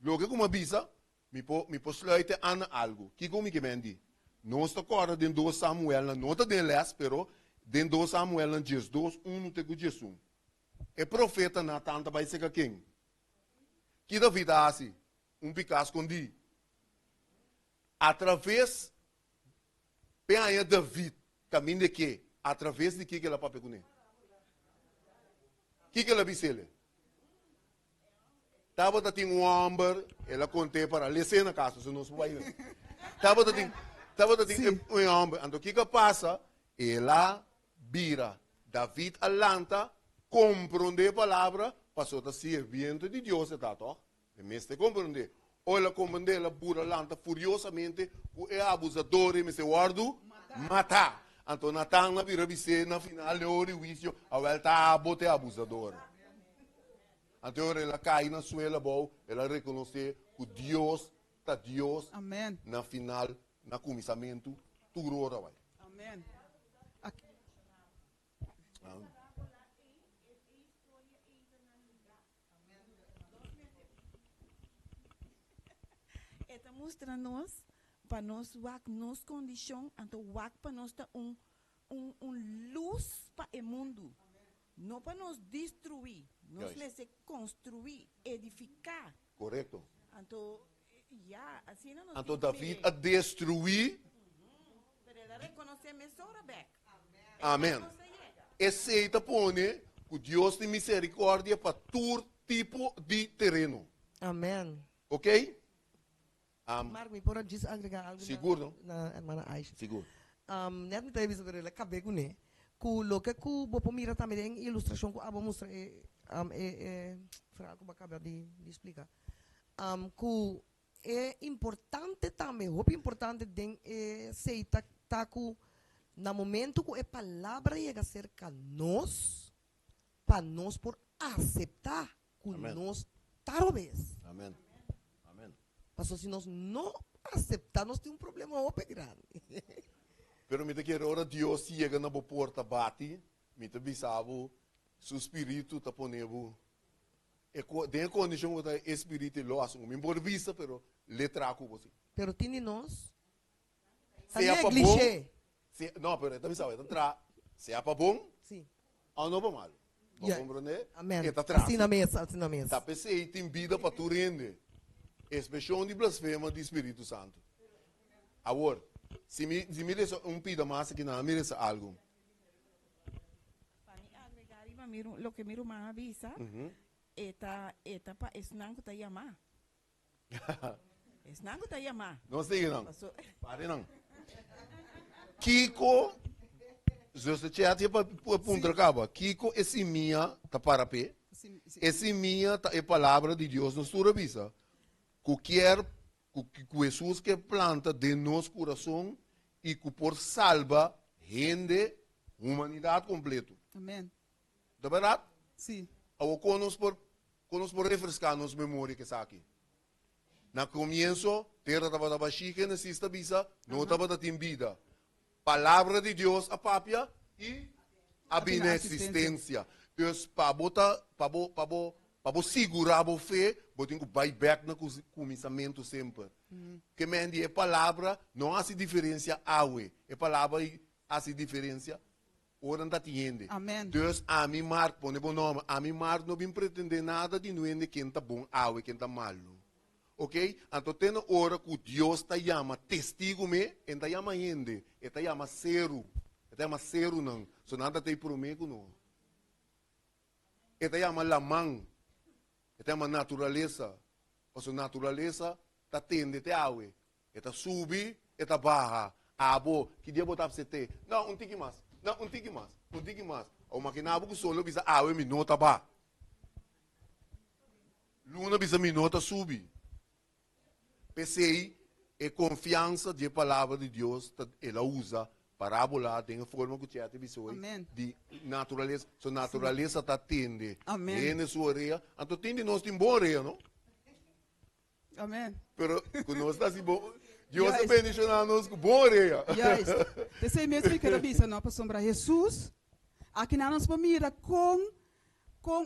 Speaker 1: Logo como avisa, me posluite an algo. Que como que mendi? Não está agora dentro do Samuel, não está dentro les, pero dentro do Samuel, diz 2, 1 te com Jesus. É profeta na tanta vai ser quem? Que David assim, picas escondi. Através de David, caminho de quê? Através de que ela papai com ele? Que ela disse? Tava da tem homem, ela contei para ler na casa, se não se vai. Tava da tem um homem, então que passa? Ela vira David alanta, compreende a palavra, passou a ser serviente de Deus, tá toh? Mestre compreende. Ou ela compreende, ela pura alanta furiosamente, o é abusador, e me se guardo matar. Então Natan na vira vice na final de hora e juízo, a volta a bote abusador. Então ela cai na suela boa, ela reconhece que Deus tá Deus
Speaker 2: Amém.
Speaker 1: na final, na começamento, tudo ora vai.
Speaker 2: Amém.
Speaker 6: Está mostrando nós, para nós, nos condição, então, para nós, tá luz para o mundo. Não para nos destruir, nós yes. Construir, edificar.
Speaker 1: Correto.
Speaker 6: Então, assim não.
Speaker 1: Então, David a destruir. Amém. Esse está pondo que Deus tem misericórdia para todo tipo de terreno.
Speaker 4: Amém.
Speaker 1: Ok?
Speaker 4: Mark, me pode agregar algo?
Speaker 1: Seguro.
Speaker 4: Na irmã Aisha.
Speaker 1: Seguro.
Speaker 4: Net me visto ver acabei com né. Ku lo que ku bo mira também em ilustração ku abo mostra fraco ba acaba de explicar. Ku é importante também, muito importante den seita taku na momento que a palavra chega a ser nós, para nós por aceitar que nós talvez.
Speaker 1: Amém. Amém.
Speaker 4: Mas se nós não aceitar, nós temos problema muito grande.
Speaker 1: Pero me quero ora Deus chega na porta bate, me te bisavo, seu espírito tá ponendo tem condição da espírito loss, me por vista, pero le trago você.
Speaker 4: Pero tiene nós.
Speaker 1: Se é para bom. Não, pero tá bisavo, tá tra. Se é para bom?
Speaker 4: Sim.
Speaker 1: Ou não para mal. Vamos compreender?
Speaker 4: Amém.
Speaker 1: Tá tra.
Speaker 4: Assim na mesa, assim na mesa.
Speaker 1: Tá pensei tem vida para tu rende. Expressão de blasfema do Espírito Santo. Agora, se me diz pida mais que não, me diz algo.
Speaker 6: Lo que mi hermana avisa, eta pa esnango ta yama. Esnango ta yama.
Speaker 1: Não sei não. Pare não. Kiko, você tinha para ponto acaba. Kiko esse minha tá para pé. Esse minha tá é palavra de Deus na sua avisa. Qualquer Jesus que planta de nosso coração e que por salva rende humanidade completa.
Speaker 2: Amém.
Speaker 1: De verdade?
Speaker 2: Sim.
Speaker 1: Agora conosco refrescar nossa memória que está aqui. Na começo, terra estava da chica, na sexta bisa, não estava da vida. Palavra de Deus a papia e a beneficência. Então, para segurar a fé, você tem que back no começamento sempre. Que mendi a palavra não há diferença awe. A palavra há diferença ora não entende.
Speaker 2: Amém.
Speaker 1: Deus a mim marco, põe bom nome. A mim marco não vem pretender nada de não é quem está bom, awe quem está malo. Ok? Então tem hora que Deus está chama testigo me, está chama gente, está chama seru, está chama seru não. So nada tem prometo não. Está chama lamang. Esta é uma natureza. A sua natureza está tende até água. Esta sube, esta barra. Abo, que dia botar para você ter? Não, um tique mais. Não, um tique mais. Um tique mais. O maquinado que solo bisa água me nota ba. Luna bisa me nota sube. Pensei, é confiança de palavra de Deus, ela usa parábola tem a forma que tinha de natureza. Sua natureza está tende.
Speaker 2: Amém.
Speaker 1: Na sua orelha. Então tende nós tem boa orelha, não?
Speaker 2: Amém.
Speaker 1: Pero com nós está assim bom. Deus é bendicionar nós com boa orelha.
Speaker 2: Yes. Desse mesmo que quero dizer não para sombra Jesus. Aqui na nós mira com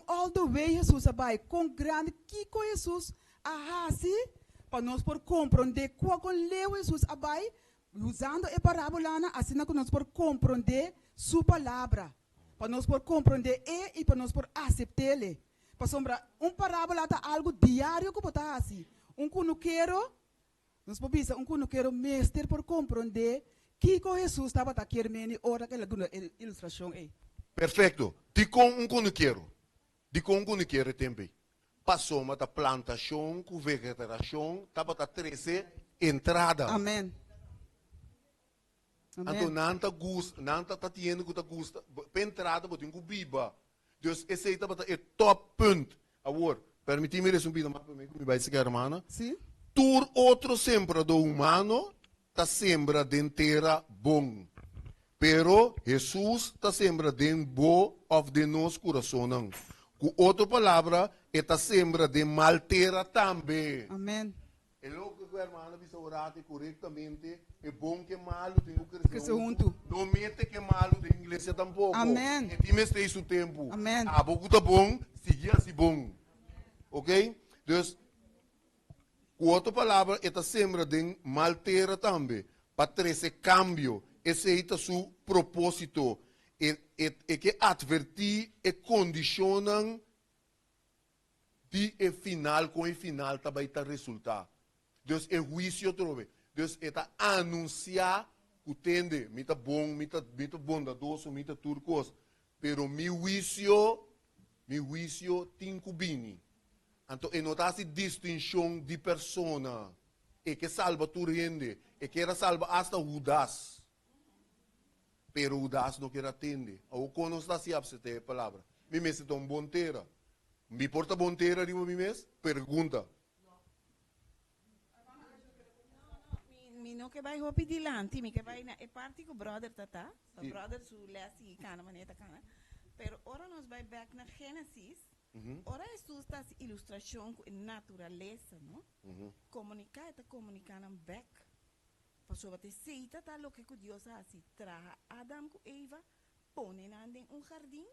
Speaker 2: all the way Jesus abai, com grande que com Jesus a para nós por compreender qual leu Jesus abai. Usando a parábola, assim que nós podemos compreender sua palavra. Para nós poder compreender e para nós poder aceitar ele. Para sombra, parábola é algo diário que pode assim. Cunuqueiro, nós podemos dizer, cunuqueiro mestre por compreender que Jesus estava querendo hora que ele deu a ilustração.
Speaker 1: Perfeito. De com cunuqueiro. De com cunuqueiro também. Passou uma plantação com vegetação, estava a 13 entrada.
Speaker 2: Amém.
Speaker 1: Então, não está tendo que gusta. Para entrada, você tem que biba. Então, esse é o top ponto. Agora, permite-me resumir mais para mim, que me vai seguir, irmã.
Speaker 2: Sim.
Speaker 1: Tur outro sembra do humano, está sembra de terra bom. Pero, Jesus está sembra de bom of de nosso coração. Com outra palavra, está sembra de mal terra também.
Speaker 2: Amém.
Speaker 1: E logo que o hermano bisa orate corretamente, é bom que malo tem que crescer
Speaker 2: junto.
Speaker 1: Não mete que malo tem igreja tampouco.
Speaker 2: Amém.
Speaker 1: E time tem seu tempo.
Speaker 2: Amém.
Speaker 1: A pouco tá bom, seguir assim bom. Ok? Então, com outra palavra, esta sembra de maltera também, para trazer cambio, esse é o seu propósito, é que advertir e condicionam de e final com o final também está resultado. Deus é juízo trove. Deus está anunciar que tende, mita bom, mita bondadoso, mita turcos, pero mi juízo tem cubini. Então, não está essa distinção de persona, é que salva tu rende, é que era salva hasta Judas. Pero Judas não quer atender. Ou quando está se absente a palavra. Me messe tão bonteira. Me porta bonteira de mi mes? Pergunta.
Speaker 6: Mi no que vai hopi dilante, mi que vai na e parte com o brother tata, o brother su lesi kana maneta kana. Pero ora nos vai back na Gênesis. Ora Jesus está ilustração com natureza, não? Comunicar está comunicando back. Passou a ter seita tá lo que Deus assim traga Adam com Eva, põe na jardim.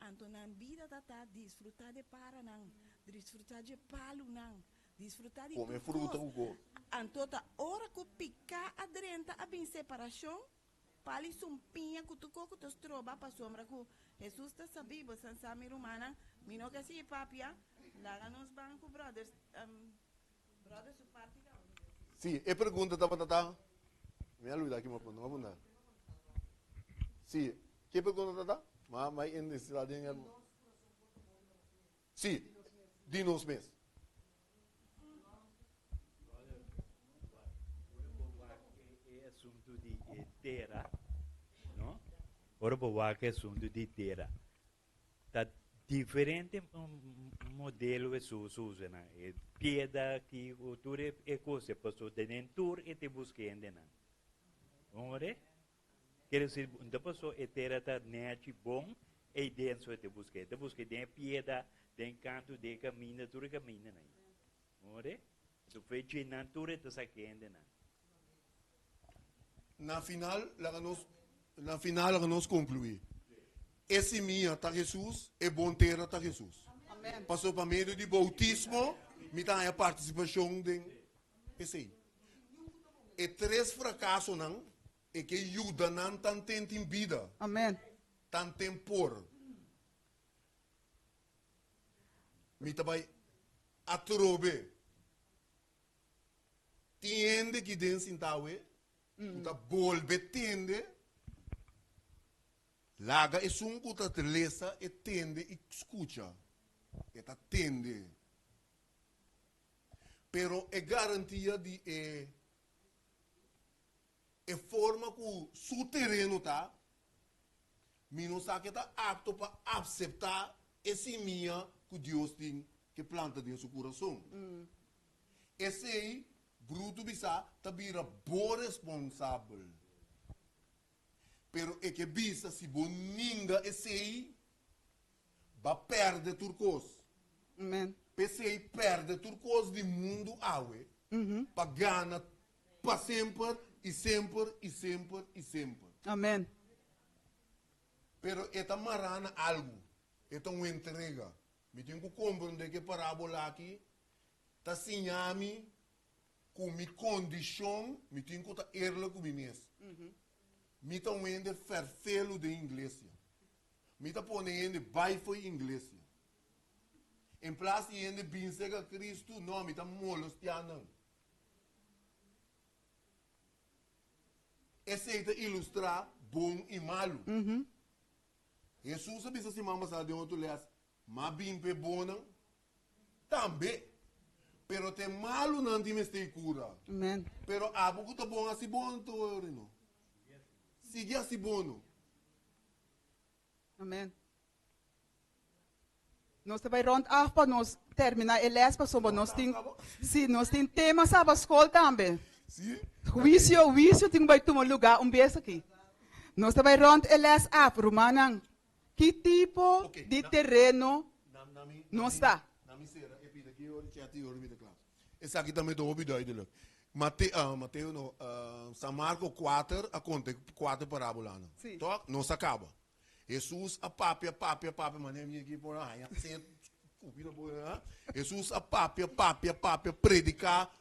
Speaker 6: Anto na vida tata desfrutar de para não, desfrutar de palo não, desfrutar de
Speaker 1: come fruta ugo.
Speaker 6: Anto ta ora que picar a drenta a bem separação, pali sumpinha que tu coco tu stroba para sombra que Jesus está sabendo san sami romana, mino que se papia, lá nos banco brothers, brothers su parte da.
Speaker 1: Sim, e pergunta tata. Me ajuda aqui uma pergunta, não abunda. Sim, que pergunta tata? Mas em necessidade de sim, dinos mesmo.
Speaker 7: É assunto de terra, não? Ora, boa que é assunto de terra. Tá diferente modelo é usa, né? É pieda que o tour é coisa, passou dentro e te busquei ainda não. Vamos ver? Quer dizer, a pessoa é terra tá net bom e dentro te busquei de pieda, de canto de caminho, tudo caminho né. Ora, tu fez de natura te saquende né.
Speaker 1: Na final, lá nós concluir. Esse minha tá Jesus, é bom terra tá Jesus.
Speaker 2: Amém.
Speaker 1: Passou para meio de bautismo, me dá a participação de esse aí. E três fracassos não é que ajuda não tan tempo em vida.
Speaker 2: Amém.
Speaker 1: Tan tempor. Me também atrobe. Tiende que den sintawe, tá bolbe tende. Laga é um que tá lesa e tende e escuta. E tá tende. Pero é garantia de é forma que o seu terreno tá, não sabe que está apto para aceitar esse minha que Deus tem que planta dentro do seu coração. Esse aí, bruto bisa, tá vira bom responsável. Pero é que bisa, se bom ninga esse aí, vai perder turcos.
Speaker 2: Amém.
Speaker 1: Esse aí perde turcos do mundo aue, para ganhar para sempre. E sempre, e sempre, e sempre.
Speaker 2: Amém.
Speaker 1: Pero esta marana algo. Esta uma entrega. Me tenho que compreender que parábola aqui está sinhami com minha condição, me tenho que estar erla com mim mesmo. Me está vendo ferfelo de igreja. Me está ponendo baifo de igreja. Em place de ende binsega Cristo, não, me está molestiando. Esse é ilustrar bom e malo. Jesus sabe se mama sabe de outro lado, mas bem pe bona também. Pero te malo não tem mais cura.
Speaker 2: Amém.
Speaker 1: Pero a pouco tá bom assim bom todo, não. Sigue assim bom.
Speaker 2: Amém. Nós vai rond af para nós terminar e les para somos nós tem sim nós tem tema sabe escola também.
Speaker 1: Sim.
Speaker 2: Juízo tem vai tomar lugar beijo aqui. Nós vai rond e les af Romanang. Que tipo de terreno não está?
Speaker 1: Essa aqui também dou duidelijk. Mateus no, São Marcos 4, a conta 4 parábolas. Toch? Não se acaba. Jesus a papia, mané minha aqui por aí, Jesus a papia, predicar,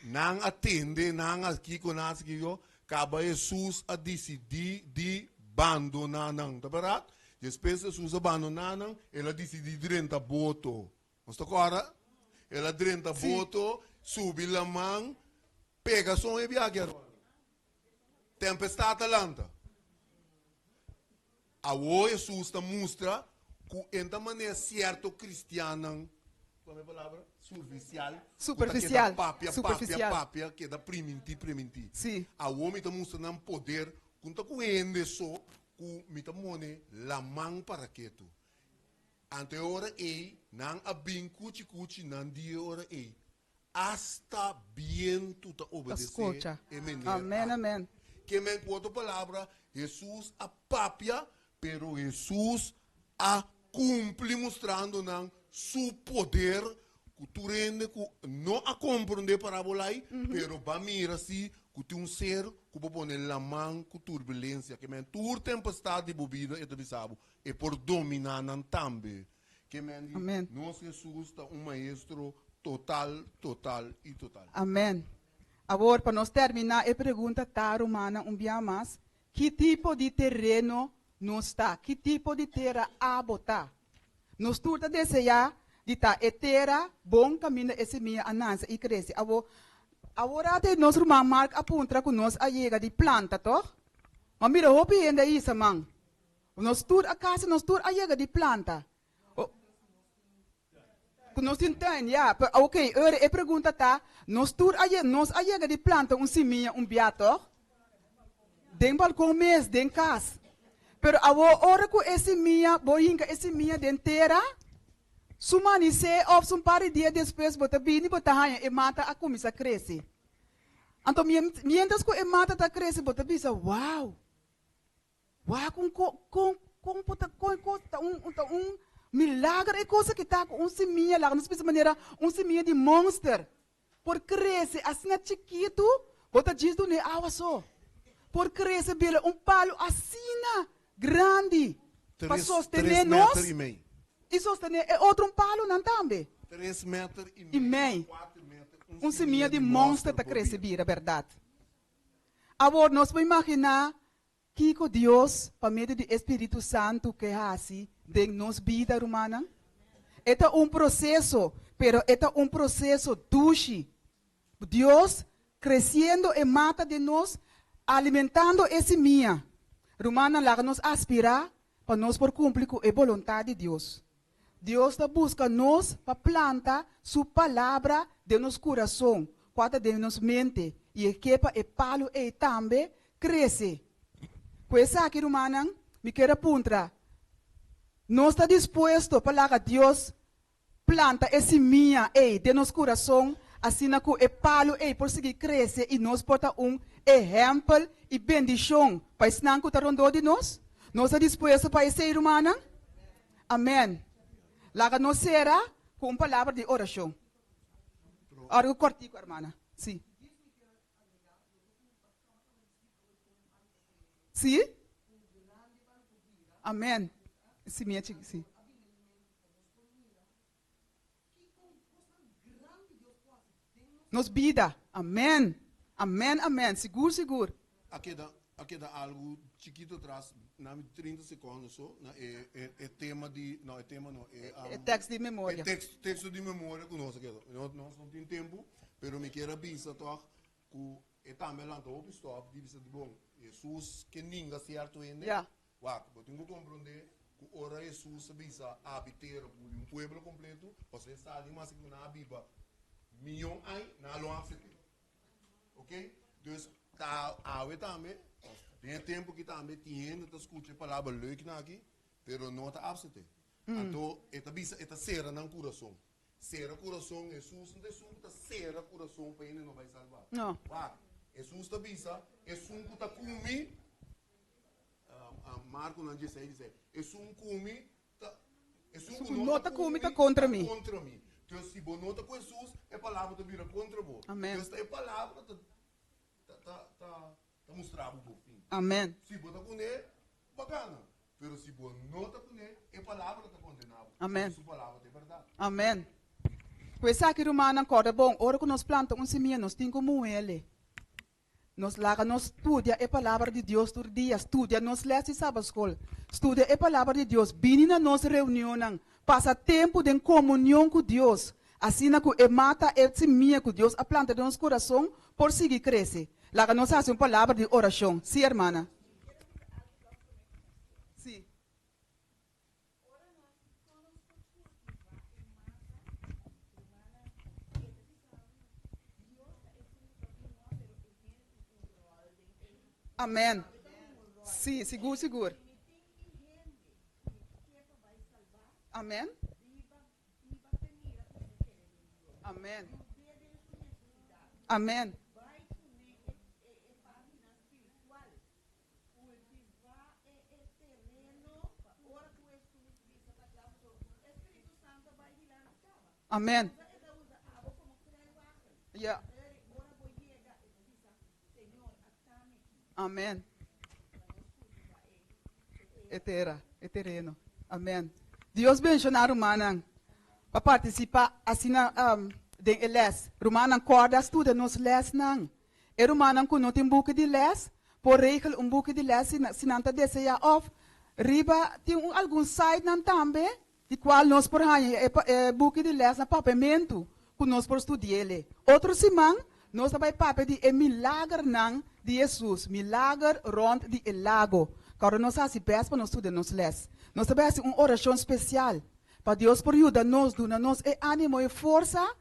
Speaker 1: não atende, não aqui com nós aqui, acaba Jesus a decidir de abandonar, não, tá verdade? Depois Jesus abandonar, não, ela decide de voto. Não está agora? Ela drenta voto, sube a mão, pega som e viaja. Tempestade lanta. A Jesus mostra que enta maneira certa cristiana, qual é a palavra? Superficial. Papia, que é da primiti.
Speaker 2: Sim.
Speaker 1: A homem está mostrando poder, quando com ele só, que me está mone la mão para quieto. Ante hora não abin cuchi, não dia hora hasta bien tu te obedecer.
Speaker 2: Amém.
Speaker 1: Que me outra palavra, Jesus a papia, pero Jesus a cumpre mostrando não su poder, que tu rende, que não a compreender parábola aí, pero va mira assim, que tu ser, que pode pôr la mão com turbulência, que men tur tempestade de bebida e de sabe, e por dominar não também. Que men nosso Jesus é maestro total.
Speaker 2: Amém. Agora, para nós terminar, a pergunta está romana dia mais. Que tipo de terreno nós está? Que tipo de terra abota? Nós turta desejar de estar terra bom caminho esse minha anança e cresce. Agora até nós irmã Mark aponta com nós a chega de planta, toh? Mas mira, hopi ainda isso, man. Nós tur a casa, nós tur a chega de planta. Nós entendemos, ja. Ok, a pergunta tá, nós a chega de planta seminha, biato, den balcão mês, den casa. Pero a hora que esse minha, boinga esse minha dentera, sumani se of sum pare dia depois bota bini bota hanha e mata a começa a crescer. Então mientras que e mata tá crescer bota bisa, wow, com milagre é coisa que está com seminha lá, não sei maneira, seminha de monster. Por crescer assim chiquito, bota diz do ne água só. Por crescer bela palo assim grande. Para sostener nós. E sostener é outro palo não também.
Speaker 1: 3 metros
Speaker 2: e meio.
Speaker 1: 4 metros.
Speaker 2: Seminha de monster está crescer bira, verdade. Agora nós vamos imaginar que Deus, por meio do Espírito Santo que é assim, de nossa vida humana. É processo, pero é processo dulce. Deus crescendo e mata de nós, alimentando esse minha. Romana lá nos aspirar para nós por cumprir com a vontade de Deus. Deus busca nós para plantar sua palavra de nosso coração, quando de nossa mente, e que para o palo e também cresce. Com essa aqui, Romana, me quero apontar. Não está disposto para que Deus planta esse minha de nosso coração, assim que o palo por seguir crescer e nós porta exemplo e bendição para ensinar que está rondando de nós. Não está disposto para isso, irmã? Amém. Lá nós será com uma palavra de oração. Algo cortico, irmã. Sim. Sim? Amém. Sim. Nos vida. Amém. Seguro.
Speaker 1: Aqui dá algo chiquito atrás, na 30 segundos só, é tema é
Speaker 2: texto de memória.
Speaker 1: Texto de memória que nós não temos tempo, mas me quero avisar que é também lá do stop, de bom, Jesus que ninguém certo ainda.
Speaker 2: Yeah.
Speaker 1: Eu tenho que compreender que ora Jesus avisa habitar um povo completo, você está ali mas que na Bíblia milhão aí na longe. Ok? Então, também, tem tempo que também tem que escutar a palavra leuk aqui, mas não está absente. Então, é cera no coração. Cera coração, Jesus não está cera coração para ele não vai salvar.
Speaker 2: Não.
Speaker 1: Jesus está bisa, Jesus está comigo. Marco não diz, Jesus come,
Speaker 2: não está comigo, está contra mim.
Speaker 1: Então, se você nota com Jesus, a palavra te vira contra você.
Speaker 2: Amém.
Speaker 1: Então, a palavra está mostrando o fim.
Speaker 2: Amém.
Speaker 1: Se você está com ele, bacana. Mas se você não está com ele, a palavra está condenada.
Speaker 2: Amém.
Speaker 1: Sua palavra é verdade.
Speaker 2: Amém. Pois aqui, Romana, acorda bom. Ora que nós plantamos semente, nós temos como ele. Nós laga, nós estudia a palavra de Deus todo dia, estudia, nós lemos em sábado escola, estudia a palavra de Deus, vem na nossa reunião, passa tempo de comunhão com Deus, assim que mata a semente com Deus, a planta de nosso coração, por seguir crescer. Laga, nós fazemos uma palavra de oração, sim, irmã? Sim. Amém. Sim, seguro, seguro. Amém. Amém. Amém. Amém. Yeah. Amém. Eterno. Amém. Deus bendiga a Romana para participar assim de les. Romana acorda estuda nos les não. E Romana com não tem book de les, por regel book de les se não está deseja off. Riba tem algum site não também, de qual nós por aí book de les na papamento, que nós por estudar ele. Outro semana nós vai papel de milagre não de Jesus, milagre rond de lago. Agora nós fazemos best para nós estudar nos les. Nós também fazemos uma oração especial para Deus por ajudar-nos, dar-nos ânimo e força,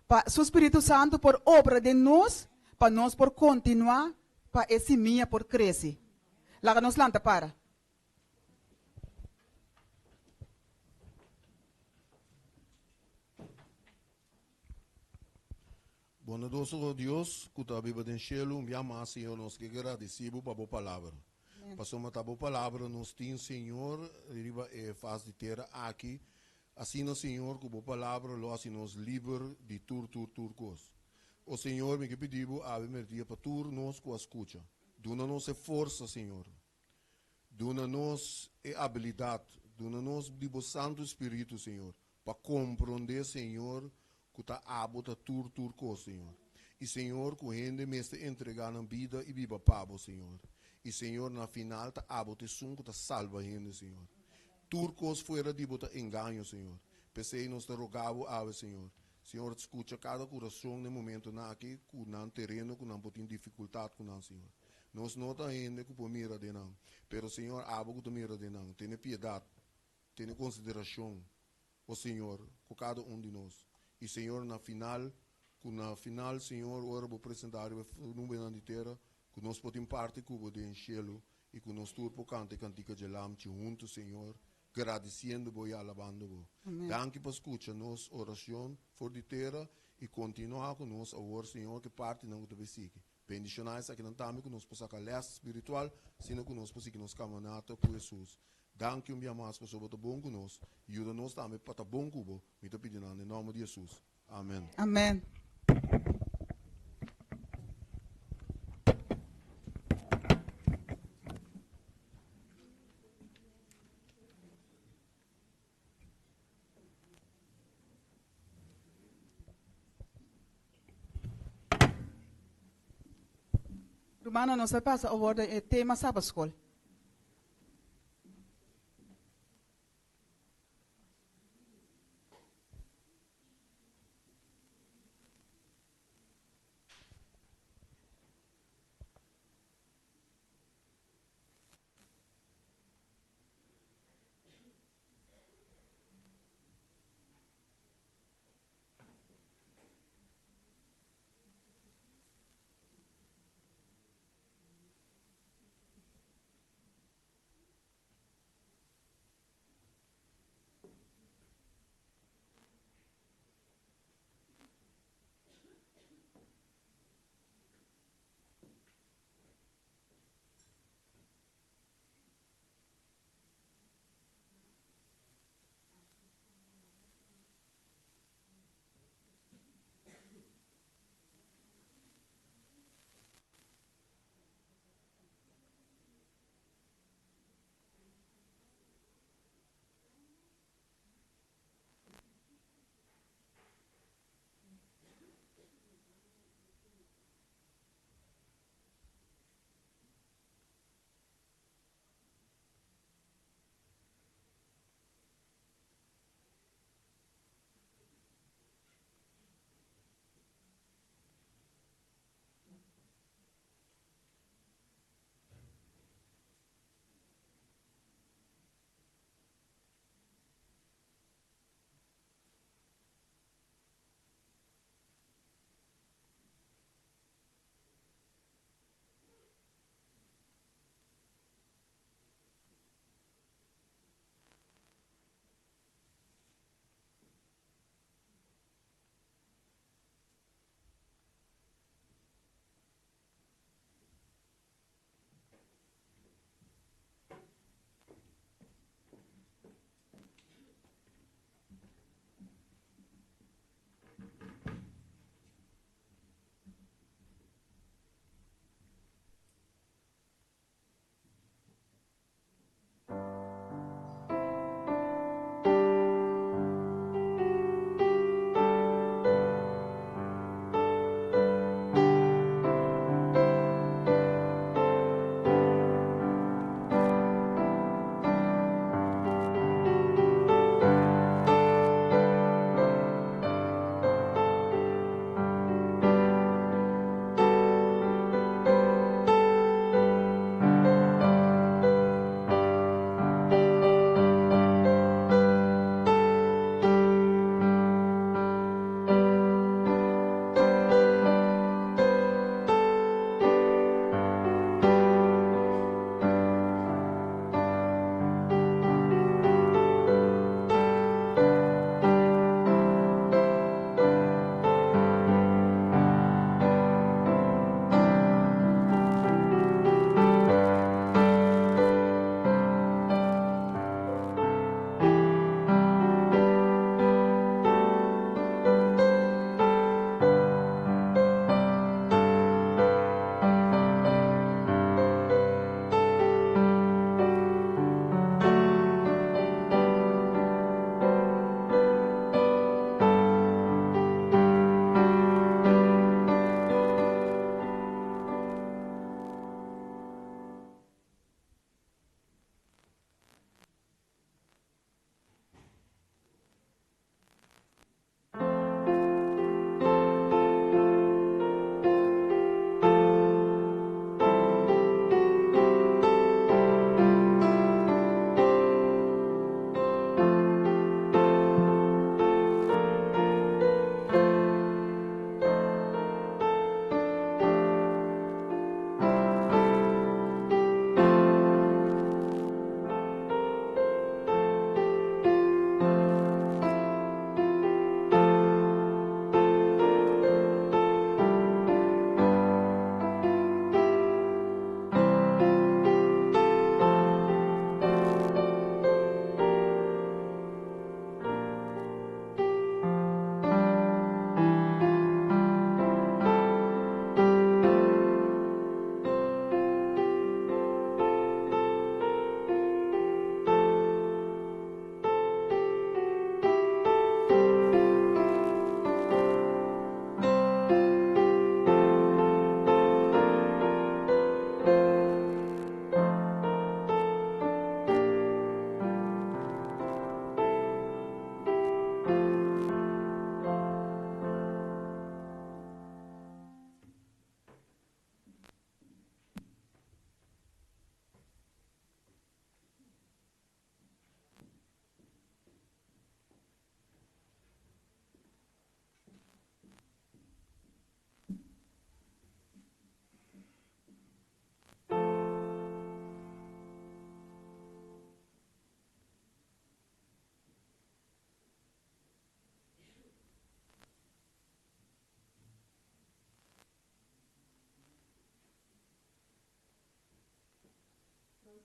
Speaker 2: para o Espírito Santo por obra de nós, para nós por continuar, para esse minha por crescer. Lá nos lanta para.
Speaker 1: Bondoso Deus, que está vivo no céu, me ama, Senhor, nós que agradecemos para a boa palavra. Passamos a boa palavra, nós temos, Senhor, riba faz de terra aqui. Assim, Senhor, com a boa palavra, nós nos livre de turcos. O Senhor, me pedimos, ave Maria, para nós com a escuta. Dona-nos força, Senhor. Dona-nos habilidade. Dona-nos o Santo Espírito, Senhor, para compreender, Senhor, que está abota turco, Senhor. E, Senhor, que a gente me está entregando a vida e viva pavo, Senhor. E, Senhor, na final, está abota que está salva a gente, Senhor. Turcos fora de bota engano, Senhor. Pensei, nós te rogamos, ave, Senhor. Senhor, escuta cada coração no momento aqui, com não terreno, com não tem dificuldade com não, Senhor. Nós não está ainda com mira de não. Pero, Senhor, abo com mira de não. Tenha piedade, tenha consideração, o Senhor, com cada de nós. E, Senhor, na final, Senhor, ora vou apresentar o número de terra, que nós podemos parte com o de cielo, e que nós turpo cante cantica de lamte junto, Senhor, agradecendo e alabando. Danke por escutar nossa oração for de terra e continuar com nós a orar, Senhor, que parte não te besigue. Bendicionais aqui não também que nós possamos leste espiritual, sino que nós possamos nos caminhar por Jesus. Danke minha mais para sobre o bom conosco. E ajuda-nos também para o bom cubo. Me estou pedindo em nome de Jesus. Amém.
Speaker 2: Amém. Romana, nós vamos a ordem o tema sábado escola.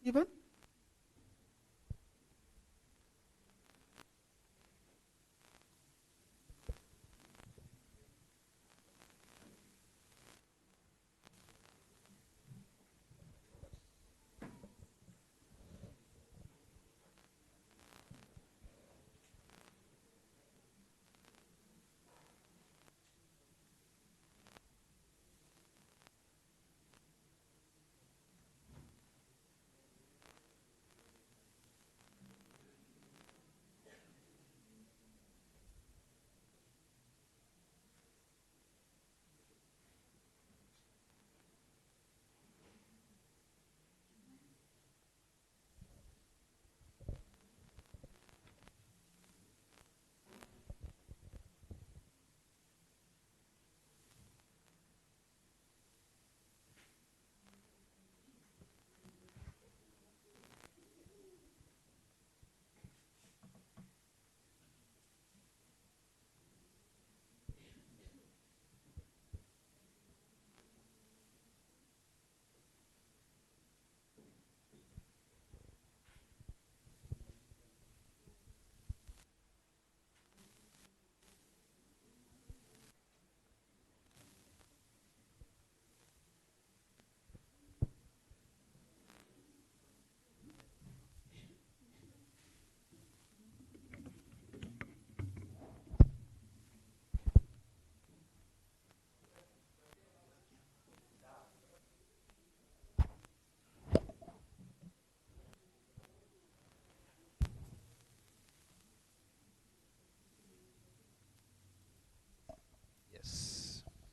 Speaker 2: Steven?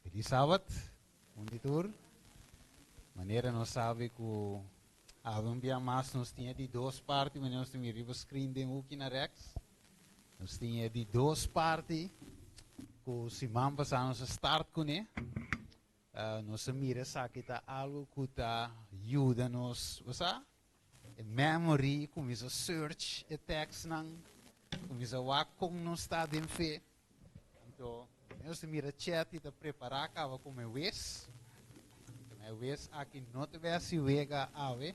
Speaker 9: Feliz sábado, monitor. Maneira nós sabe que a Lumbia mais nós tinha de duas partes, mas nós temos riba screen de aqui na Rex. Nós tinha de duas partes, que se mamba sa nós start com né. Nós mira sa que tá algo que tá ajuda nós, você? Memory, começa search e text nang, começa a com nós está dentro fé. Então nós mira chat e tá preparar cava como é wes. É wes aqui não te vê se vega ave.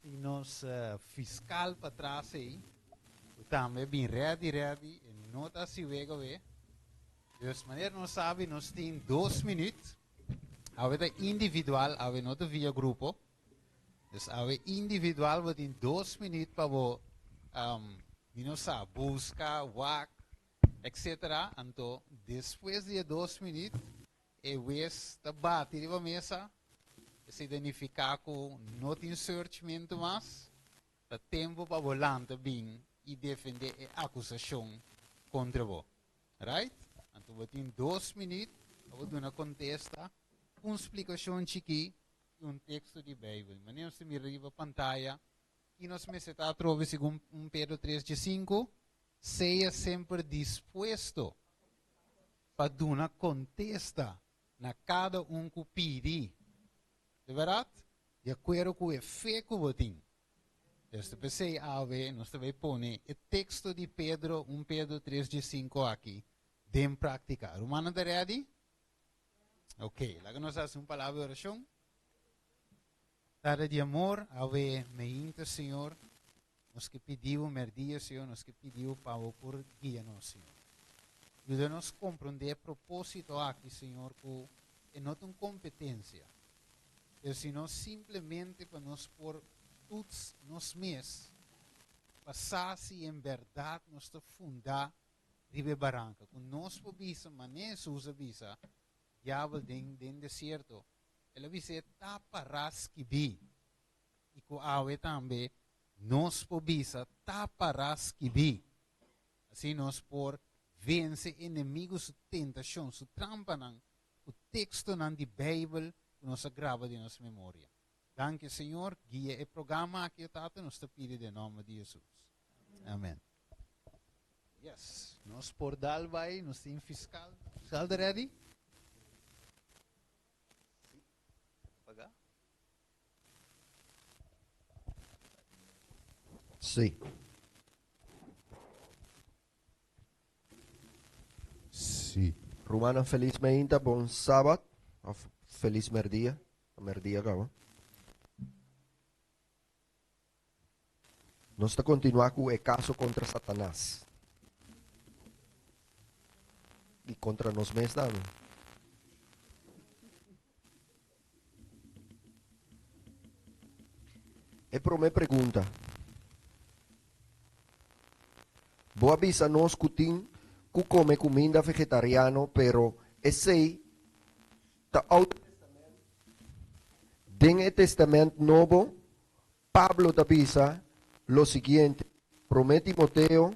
Speaker 9: Nós fiscal para trás aí. Também bem ready e não tá se vega we. Dus maneira não sabe nós tem 2 minutos. Ave da individual, ave não via grupo. Dus ave individual wat in 2 minutos para vo não sabe busca, walk etc. Então, depois de 2 minutos, eu está batendo a mesa, se identificar com não tem searchmento mais, dá tempo para volante bem e defender a acusação contra você. Right? Então, você tem 2 minutos, eu vou dar contesta, uma explicação chiqui e um texto de Bíblia. Mas nós me arriba a pantalla, e nós me está a trovar segundo 1 Pedro 3:5. Seja sempre disposto para dar uma contesta na cada que pede. De verdade? De acordo com o fé que você tem. Então, pensei, nós também pôr o texto de Pedro, 1 Pedro 3:5 aqui. Dem praticar. Romano, está ready? Ok, lá que nós fazemos uma palavra de oração. Dada de amor, ave me Senhor. Nós que pedimos merdia, Senhor, nós que pedimos para por guia-nos, Senhor. Ajuda-nos a compreender o propósito aqui, Senhor, que é não uma competência. É senão simplesmente para nós pôr todos nós mesmos, passar-se em verdade, nós fundar Ribe Barranca. Com nós por visa, mas usa visa, diabo dentro deserto, ela visa taparás que vi. E com a ave também, nós por visa taparás que vi. Assim nós por vencer inimigos, sua tentação, sua trampa, o texto da Bíblia, que nós grava de nossa memória. Danke, Senhor, guia o programa aqui, Tata, nós te pedimos em nome de Jesus. Amém. Yes, nós por dar vai, nós temos fiscal. Fiscal, ready? Pagar?
Speaker 10: Sim. Sim. Romana, felizmente, bom sábado. Feliz merdia. Merdia, calma. nós está continuar com o caso contra Satanás. E contra nós mesmos também. É para minha pergunta. Vou avisar nós que tem que come comida vegetariana, pero esse está Alto Testamento. En el Testamento Novo, Pablo avisa lo siguiente. Promete Timoteo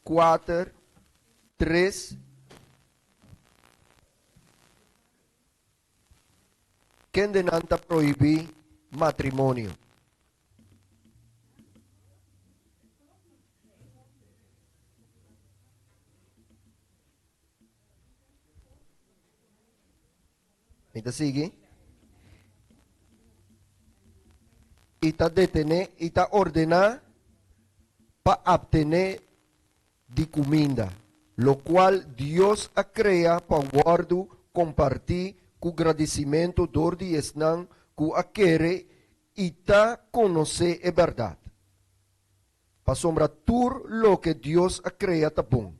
Speaker 10: 4, 3. Quem denanta prohibir matrimonio. Então sigue. E está detener, e está ordenar para obtener de comida, lo qual Deus a crea para guardo compartir com agradecimento dor de esnan que a querer e está conhecer a verdade. Para sombra tur lo que Deus a crea tá bom.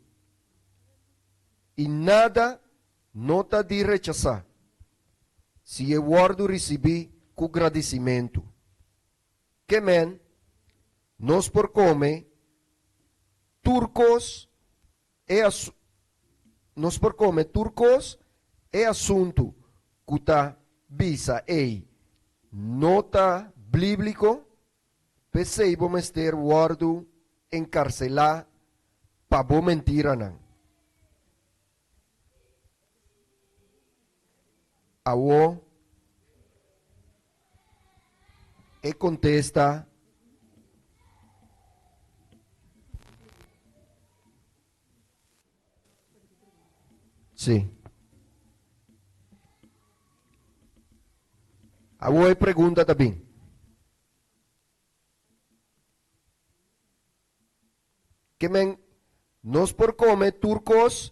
Speaker 10: E nada nota de rechazar. Se eu guardo receber com agradecimento. Que men, nós por comer, turcos é assunto que está visa ei nota bíblico, pensei vamos ter guardo encarcelar para bom mentira não. Awo e contesta sim. Awo e pergunta também. Que men nós por comer turcos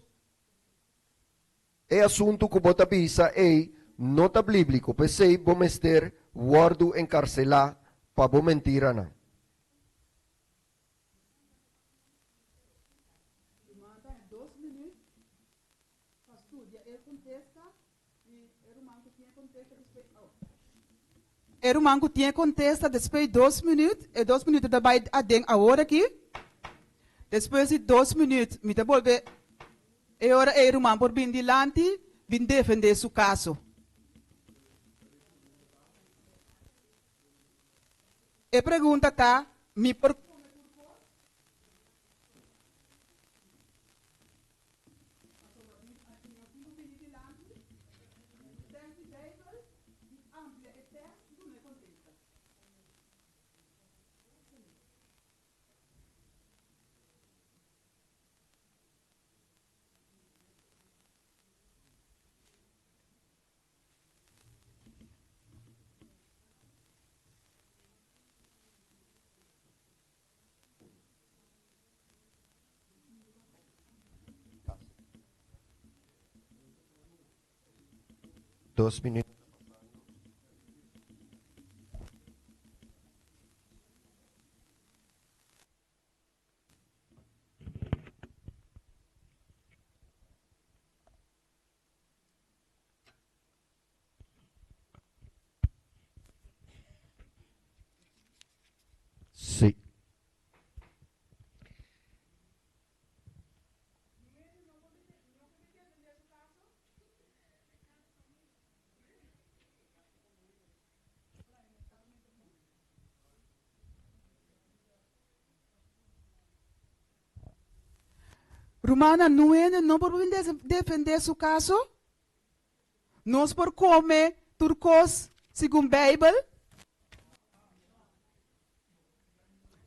Speaker 10: é assunto que bota visa e nota bíblico, pensei vamos ter guardo encarcelar para bom mentira não.
Speaker 2: Erumango tinha contesta depois de 2 minutos, e 2 minutos da vai a hora aqui. Depois de 2 minutos, me devolve. E ora Erumango por vir dilante, vir defender seu caso. E pergunta tá, me por
Speaker 10: Dos minutos. Sí.
Speaker 2: Romana não por defender seu caso. Nós por comer turcos segundo a Bíblia.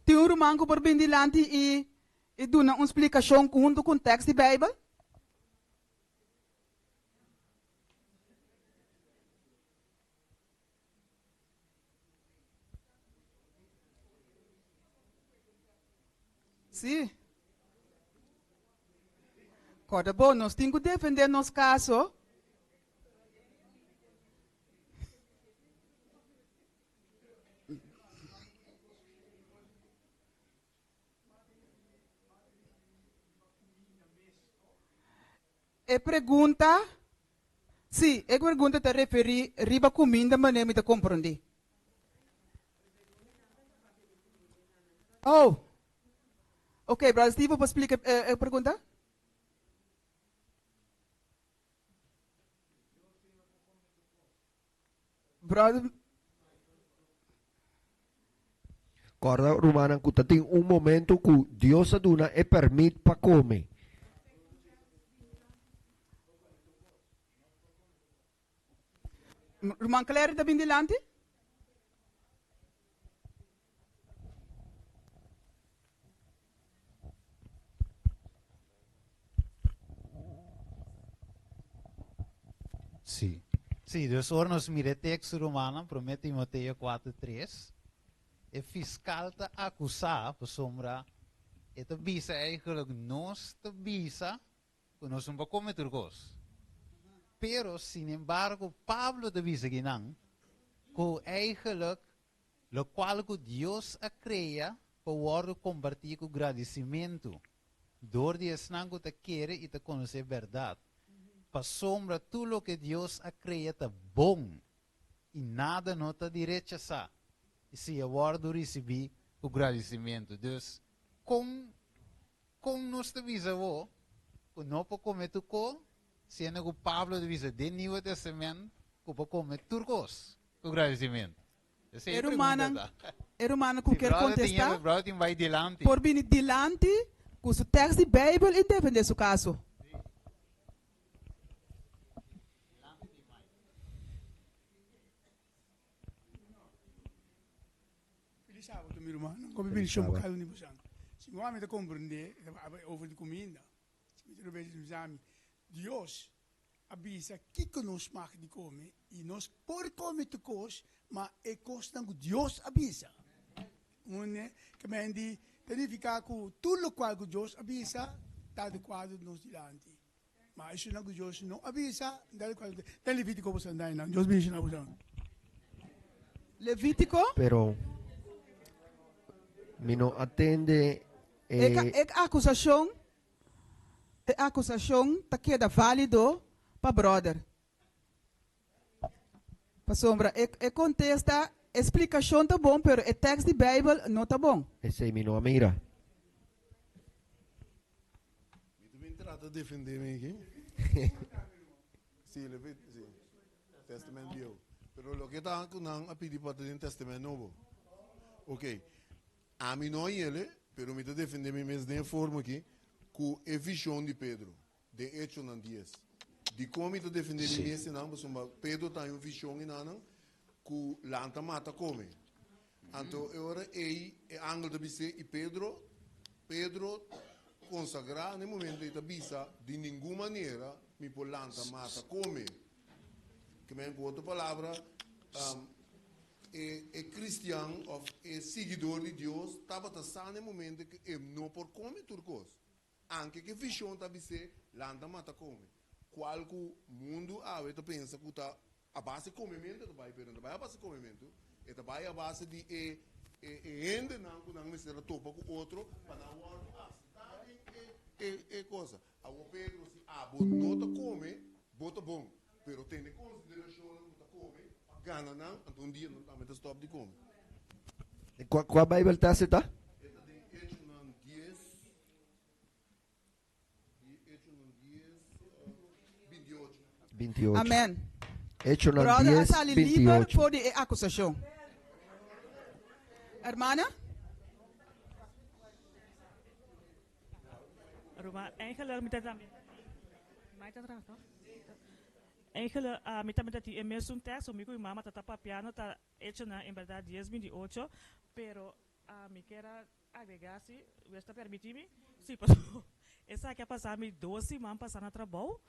Speaker 2: Tem um romango por vir dilante e dar uma explicação junto com o texto da Bíblia. Sim. Corda bom, nós temos que defender nosso caso. E pergunta, sim, e pergunta te referi riba comida, mas nem me te compreende. Oh, ok, brother Steve, pode explicar a pergunta? Brother,
Speaker 10: Corda romana que tem momento que Deus aduna e permite para comer.
Speaker 2: Irmã Claire, está bem delante?
Speaker 9: Sim. Sim, dus hoor nos mire texto romana, promete Timoteo 4:3. E fiscal te acusar, por sombra, e te bisa eigenlijk nos te bisa, que nós não vamos turcos. Pero, sin embargo, Pablo te bisa ginang, que eigenlijk, lo qual que Deus a crea, para worden convertido com agradecimento. Door die snango te querer e te conhecer a verdade. Para sombra, tudo lo que Deus a crea te bom. E nada não te de rechazar. E se a word receber o agradecimento. Dus, com nós te visavo, que não para comer tu co, sendo que o Pablo te visa de Novo Testamento, que para comer turcos, o agradecimento.
Speaker 2: Era humana que quer contestar,
Speaker 9: vai delante.
Speaker 2: por vir delante, com o texto de Bíblia e defender seu caso.
Speaker 11: Sábado, meu irmão, como bem chamo cada um de se o homem está compreender over de comida, se me trouxe de exame, Deus avisa que nós mag de comer e nós por comer tu cos, mas é costa que Deus avisa. Né? Que me andi verificar que tudo o qual Deus avisa está adequado nos diante. Mas isso não que Deus não avisa, está adequado. Tem Levítico você andar não, Deus me ensina você.
Speaker 2: Levítico?
Speaker 10: Pero me não atende.
Speaker 2: A acusação tá queda válido para brother. Para sombra, contesta, explicação tá bom, pero o texto de Bíblia não tá bom.
Speaker 10: Esse me não mira.
Speaker 1: Eu também trato de defender-me aqui. Sim, sim. Testamento Deus. Pero lo que está não a pedir para ter um testamento novo. Ok. A mim não é ele, pero me defender-me mesmo de forma aqui, com a visão de Pedro, de Hechos 10. De como me defender-me mesmo, não, Pedro tem uma visão em não, que lanta mata come. Então, agora é ângulo de bise e Pedro consagrar no momento de bisa de nenhuma maneira me por lanta mata come. Que me com outra palavra, é cristiano ou é seguidor de Deus, estava passando no momento que ele não por comer turcos. Anche que visão está bise lanta mata come. Qual que o mundo tu pensa que está a base de comimento, vai a base de comimento, e vai a base de ainda não me será topa com outro para não é coisa. A o Pedro se não está come, bota bom, pero tem consideração não está come, gana não, então dia não está me stop de come.
Speaker 10: Qual Bíblia está se tá? 28.
Speaker 2: Amém.
Speaker 10: Hechos
Speaker 2: Brother,
Speaker 10: 10,
Speaker 2: está livre
Speaker 10: 28.
Speaker 2: por de acusação. Hermana?
Speaker 12: Eigenlijk met die mesmo texto, amigo e mama tá papiano tá hecho na em verdade 10:28, pero me quero agregar se você permite-me, sim, passou. Essa que é passar me 12 man passar na trabalho,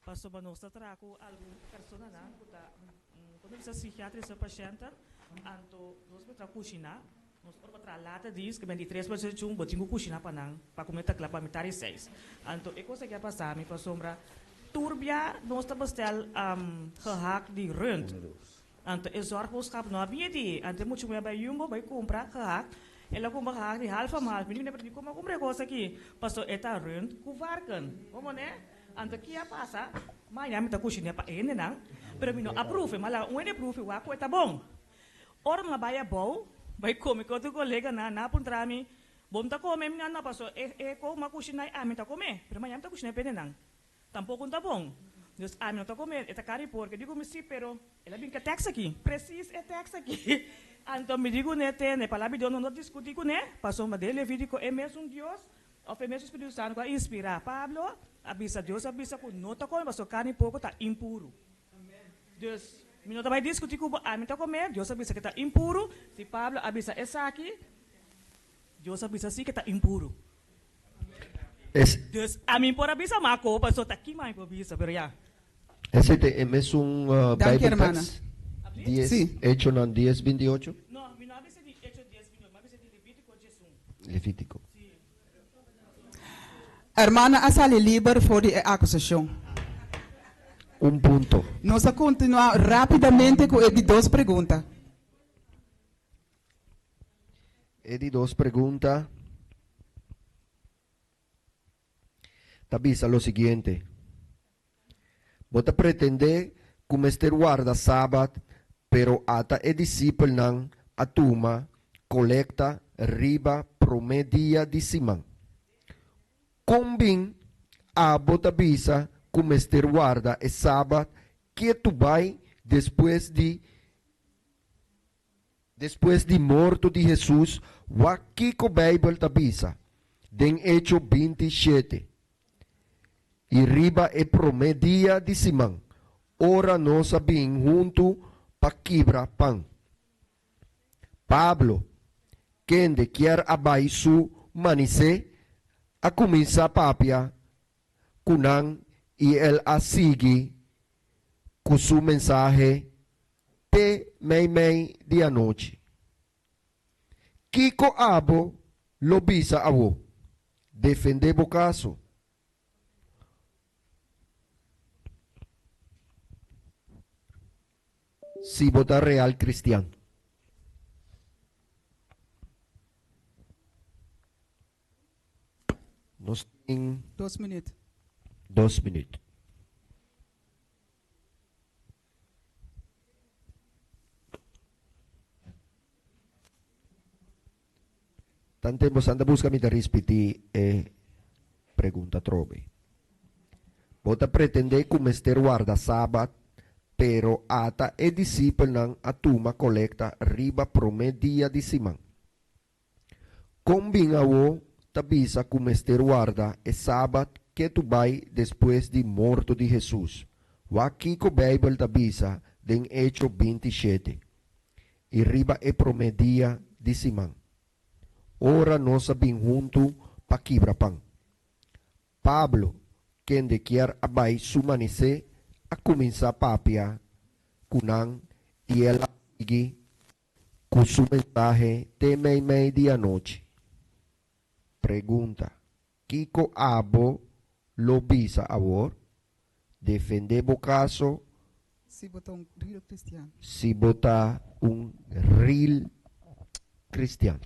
Speaker 12: passou para nós tratar com alguma pessoa na quando você psiquiatra paciente, anto nós para cozinhar, nós para lata diz que 23% de botinho cozinhar para comer tá para metade 6. Anto é coisa que é passar me passou para turbia, nós estamos bestel gehakt die rund. Ante é zorgboodschap não havia die. Ante moet je meer bij Jumbo bij comprar gehakt. Ela compra gehakt die halve maal. Menino para die comprar coisa aqui. Passou eta rund com varken. Como né? Anto kia pasa, maya mi ta kushine pa ene nang, pero mi no approve, mala uene approve wa ko eta bom. Ora mga baya bow, bay come ko tu kolega na puntrami, bom ta come mi na paso ko makushinay amin ta come, pero maya ta kushine pene nang. Tampoco ta bom. Dus amin ta come eta cari porque digo mi si pero ela bin ka tax aqui, precis é tax aqui. Anto mi digo nete ne palabi dono no discuti com ne, paso ma dele vidico é mesmo Deus, of é mesmo Espírito Santo que inspira Pablo. Abisa Deus, abisa ko nota ko, mas o carne pouco tá impuro. Deus, mi nota vai discutir com a mim tá comer, Deus abisa que tá impuro. Se Pablo abisa essa aqui, Deus abisa sim que tá impuro. Deus, a mim por abisa maco, mas só tá aqui mais por abisa, pero ya.
Speaker 10: Ese es un
Speaker 2: Danke,
Speaker 10: Bible
Speaker 2: hermana.
Speaker 10: text. 10, Hecho 10:28.
Speaker 12: No, mi no abisa de Hecho 10:28, me abisa de Levítico 10:1.
Speaker 10: Levítico.
Speaker 2: Hermana, asali liber voor die acusação.
Speaker 10: Un punto.
Speaker 2: Nós vamos continuar rapidamente com as duas perguntas.
Speaker 10: Eddie, dos preguntas. Tabisa lo siguiente. Bota pretende como este guarda sábado, pero ata e discípulo nan atuma, colecta, riba, promedia di simang. Combin a bota bisa como este guarda e sábado que tu vai depois de morto de Jesus, o aqui com a Bíblia tabisa, den Hecho 27. E riba e promedia de Simão, ora nós sabem junto pa quebra pão. Pablo, quem de quer abai su manice, a começar papia, kunang e el a sigue com su mensagem te mei de a noite. Kiko abo lo bisa abo, defender o caso. Si votar real cristiano. Nos tem
Speaker 2: 2 minutos.
Speaker 10: 2 minutos. Tante vos anda busca mi rispiti e pregunta trove. Bota pretende come ester guarda sabat, pero ata e discípulo nan atuma colecta riba promedia di Simão. Combina o tabisa como ester guarda e sabat que tu vai depois de morto de Jesus. O aqui com Bíblia tabisa den Hecho 27. E riba e promedia di Simão. Ora nós sabem junto pa quebra pão. Pablo, quem de quer abai sumanice, a começar papia, kunang, e ela sigue com su mensaje de mei dia noite. Pergunta, Kiko abo lo bisa avor? Defender o caso?
Speaker 2: Se botar real cristiano.
Speaker 10: Se botar real cristiano.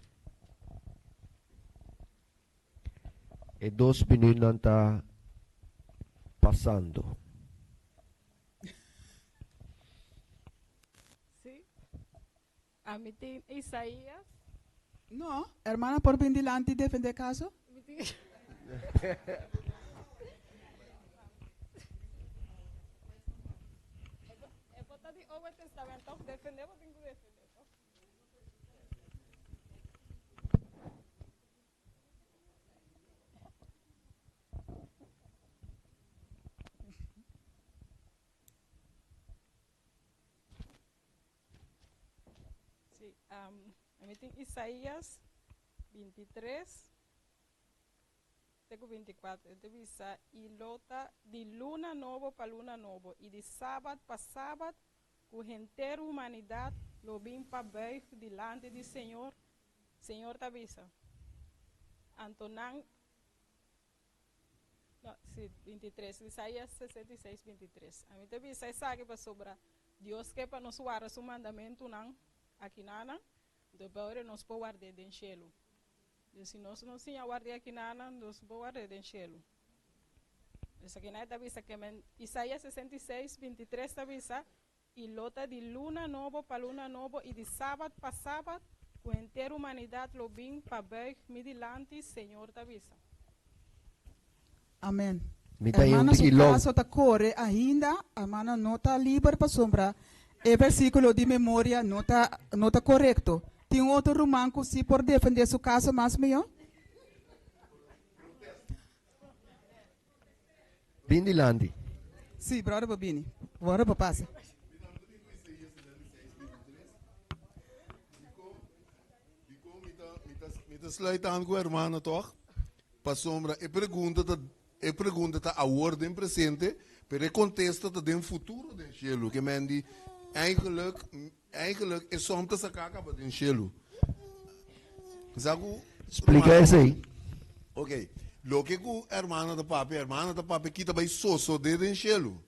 Speaker 10: E 2 minutos não está passando.
Speaker 6: Sí. A mí tem Isaías.
Speaker 2: No, hermana, por bien delante defender caso.
Speaker 6: É botar de Novo Testamento, defender, eu tenho que defender. A mí tem Isaías 23, tengo 24, eu visa e lota de luna novo para luna novo e de sábado para sábado, com a inteira humanidade lo vim para ver delante do Senhor. Senhor tá visa. Antonan, no, sí, 23, Isaías 66, 23. A mí te visa essa que para sobrar. Deus quer para nos guardar su mandamento não aqui nana, depois nós podemos guardar dentro do cielo. Se nós não tínhamos guardar aqui nana, nós podemos guardar dentro do cielo.
Speaker 13: Isso aqui está visa que Isaías 66, 23 está visa e lota de luna novo para luna novo e de sábado para sábado com a inteira humanidade lo bem para ver midilante Senhor está visa.
Speaker 2: Amém.
Speaker 10: Hermana,
Speaker 2: su caso ta corre ainda, hermana não está livre para sombra. O versículo de memória não está correto. Tem outro romanco se por defender seu caso mais melhor?
Speaker 10: Bindi Landi.
Speaker 2: Sim, brother Babini. Bora para passa.
Speaker 1: Me sluit aan com a irmã, toch? Para sombra, e pergunta a ordem presente, pero e contesta do futuro do cielo, que mendi eigenlijk is soms te sacar para o cielo.
Speaker 10: Explica isso aí.
Speaker 1: Ok. Lo que o hermano da papi que também soso de cielo.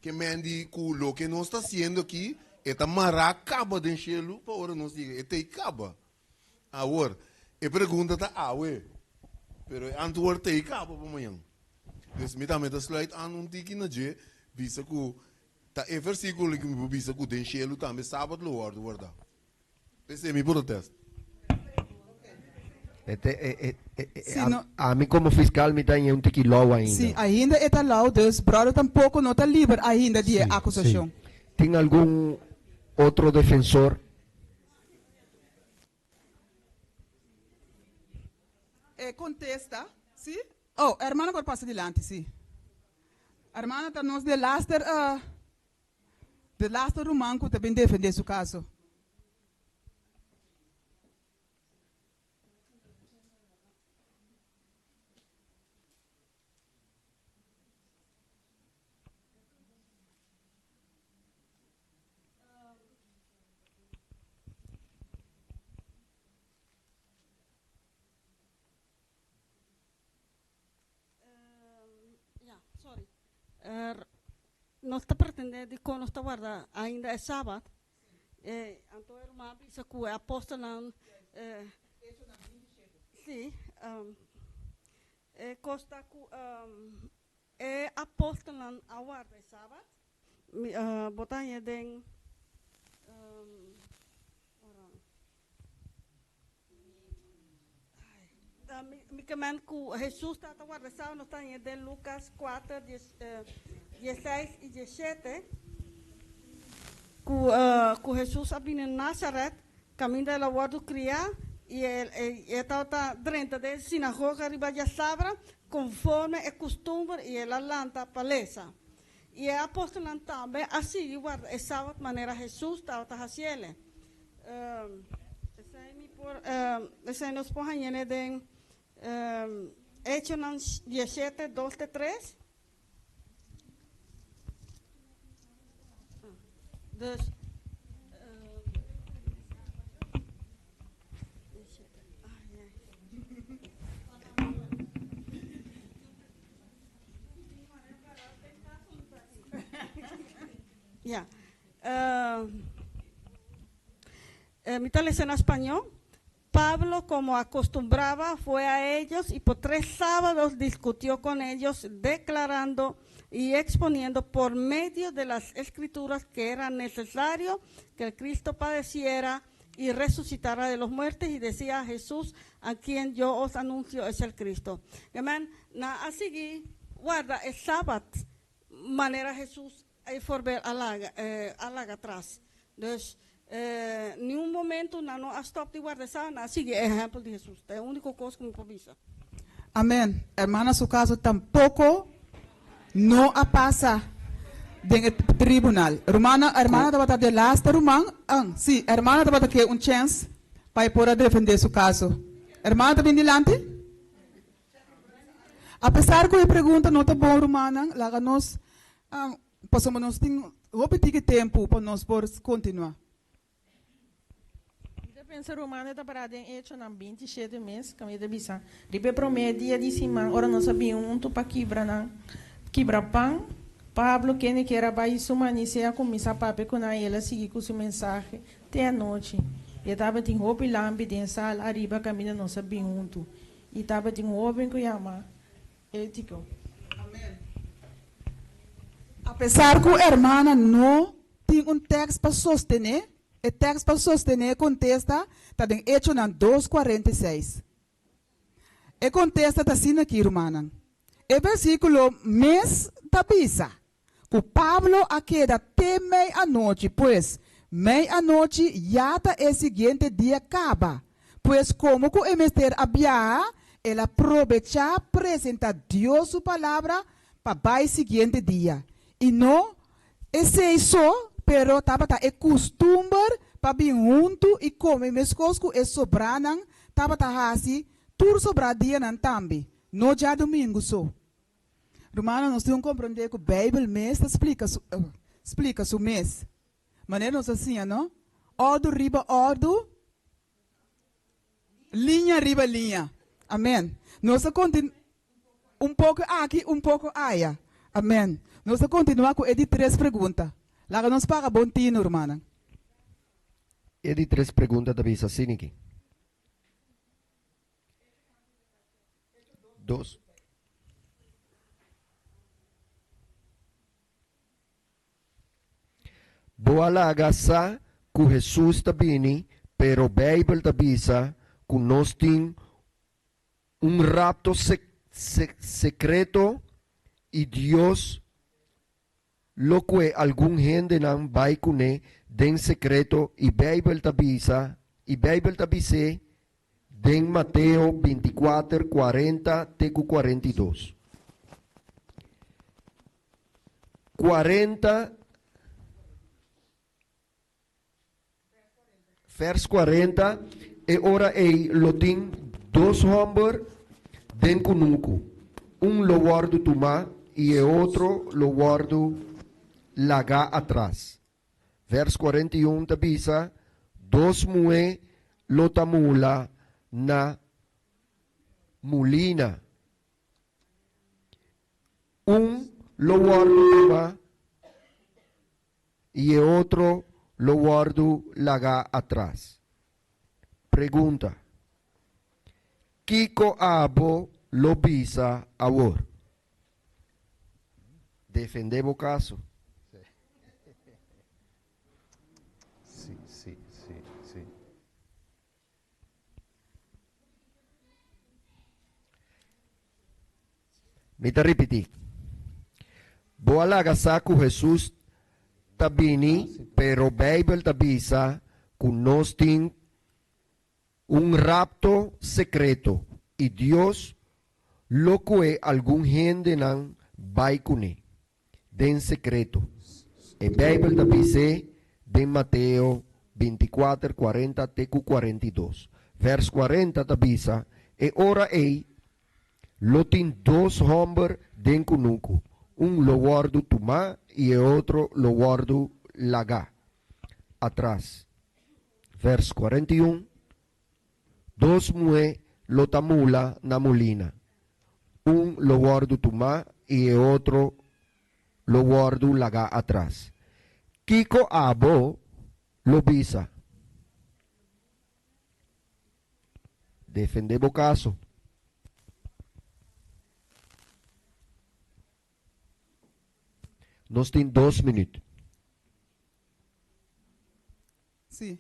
Speaker 1: Que mendi que lo que nós está fazendo aqui é maracaba do cielo, para ora nós diga, é te caba. Agora, e pergunta tá pero antwoord te caba para amanhã. Dus me também sluit aan tiki na je, visa que tá e versículo que me visa que den cielo também sábado lo guarda. Esse é meu protesto.
Speaker 10: A mim como fiscal me tem tiki law ainda.
Speaker 2: Sim, ainda está lá, dus brother tampouco não está livre ainda de acusação.
Speaker 10: Tem algum outro defensor?
Speaker 2: Contesta, sim? Oh, a hermana pode passar adiante, sim. A hermana está nos de laster romanco também defender seu caso.
Speaker 14: Nós está pretendendo que nós está guardando ainda é sábado. Então a irmã disse que é apóstolo sim, costa que é apóstolo a guarda é sábado. Botar em den me comando que Jesus está a guardar sábado, nós está em den Lucas 4, 16 e 17, que Jesus abriu em Nazaré, caminho da guarda criar, e ele estava dentro da sinagoga, arriba de sábado, conforme é costume, e ele lanta palestra. E o apóstolo também, assim, guarda, é sábado, de maneira Jesus estava fazendo. Esse aí nos põe em Hechos 17, 2, 3. Dus, mi tal en español. Pablo, como acostumbraba, fue a ellos y por 3 sábados discutió con ellos, declarando y exponiendo por medio de las escrituras que era necesario que el Cristo padeciera y resucitara de los muertos, y decía a Jesús, a quien yo os anuncio es el Cristo. Amén. Así, guarda, el sábado, manera Jesús volver a atrás. Entonces, nenhum momento não a stop de guardar sábado, assim é exemplo de Jesus. É a única coisa que me provisa.
Speaker 2: Amém. Hermana, seu caso tampouco não a passa em tribunal. Hermana estava de lasta romano. Sim, hermana estava aqui chance para poder defender seu caso. Hermana está bem dilante? Apesar que a pergunta não está boa, romana, lá nós passamos nós tem repetir tempo para nós por continuar.
Speaker 12: Pensa romana está parada em Hechos na 27 meses, como ele disse. Ribe promete dia de semana, ora não sabia para quebrar pão. Pablo, quem que era para isso, a começar a papai com ela, seguir com seu mensagem até a noite. E estava em roupa e lâmpada, em sala, arriba, caminho, não sabia E estava em roupa que chama. Ele disse,
Speaker 2: Apesar que a hermana não tem texto para sostener, o texto para sostener contesta, está em Hecho 2:46. E contesta está assim aqui, irmã. O versículo mês da bisa. Que Pablo a queda até meia-noite, pois meia-noite já está o seguinte dia acaba. Pois como que o emester había, ele aprovecha apresentar Deus sua palavra para o seguinte dia. E não, esse isso, pero estava é costume para vir junto e comer mescosco e sobranan, estava assim, tudo sobrar dia não também. Não já domingo só. Romano, nós temos que compreender que a Bíblia mesmo explica o mês. Maneira nós assim, não? Ordo, riba, ordo. Linha, riba, linha. Amém. Nós continuamos pouco aqui, pouco aí. Amém. Nós continuamos com as 3 perguntas. Lá nós para bom tino, irmã.
Speaker 10: As 3 perguntas da bisa assim aqui. 2. Boa laga sa que Jesus está vindo, pero a Bíblia está bisa que nós temos rapto secreto e Deus lo que algum gente não vai conhecer den secreto e Bíblia está bisa den Mateo 24, 40 até 42. 40 Vers 40, e ora lo tem 2 homens den conuco. Lo guardo Tomá e outro lo guardo laga atrás. Vers 41 tabisa, 2 mulheres lo tamula na mulina. Lo guardo Tomá e outro lo guardo laga atrás. Pregunta. Kiko abo lo bisa ahora? Defendemos caso.
Speaker 9: Sí, sí, sí, sí.
Speaker 10: Me te repeti. Boa laga saco Jesus tabini, pero Bíblia tabisa que nós tem rapto secreto e Deus lo que algum gente não vai conhecer den secreto. E Bíblia tabisa de Mateo 24, 40 até 42. Vers 40 tabisa e ora lo tem 2 homens den conuco. Lo guardo Tomá e outro lo guardo laga atrás. Vers 41. 2 mulheres lo tamula na molina. Lo guardo Tomá e outro lo guardo laga atrás. Kiko abo lo bisa. Defendemos caso. Nós temos 2 minutos.
Speaker 2: Sim.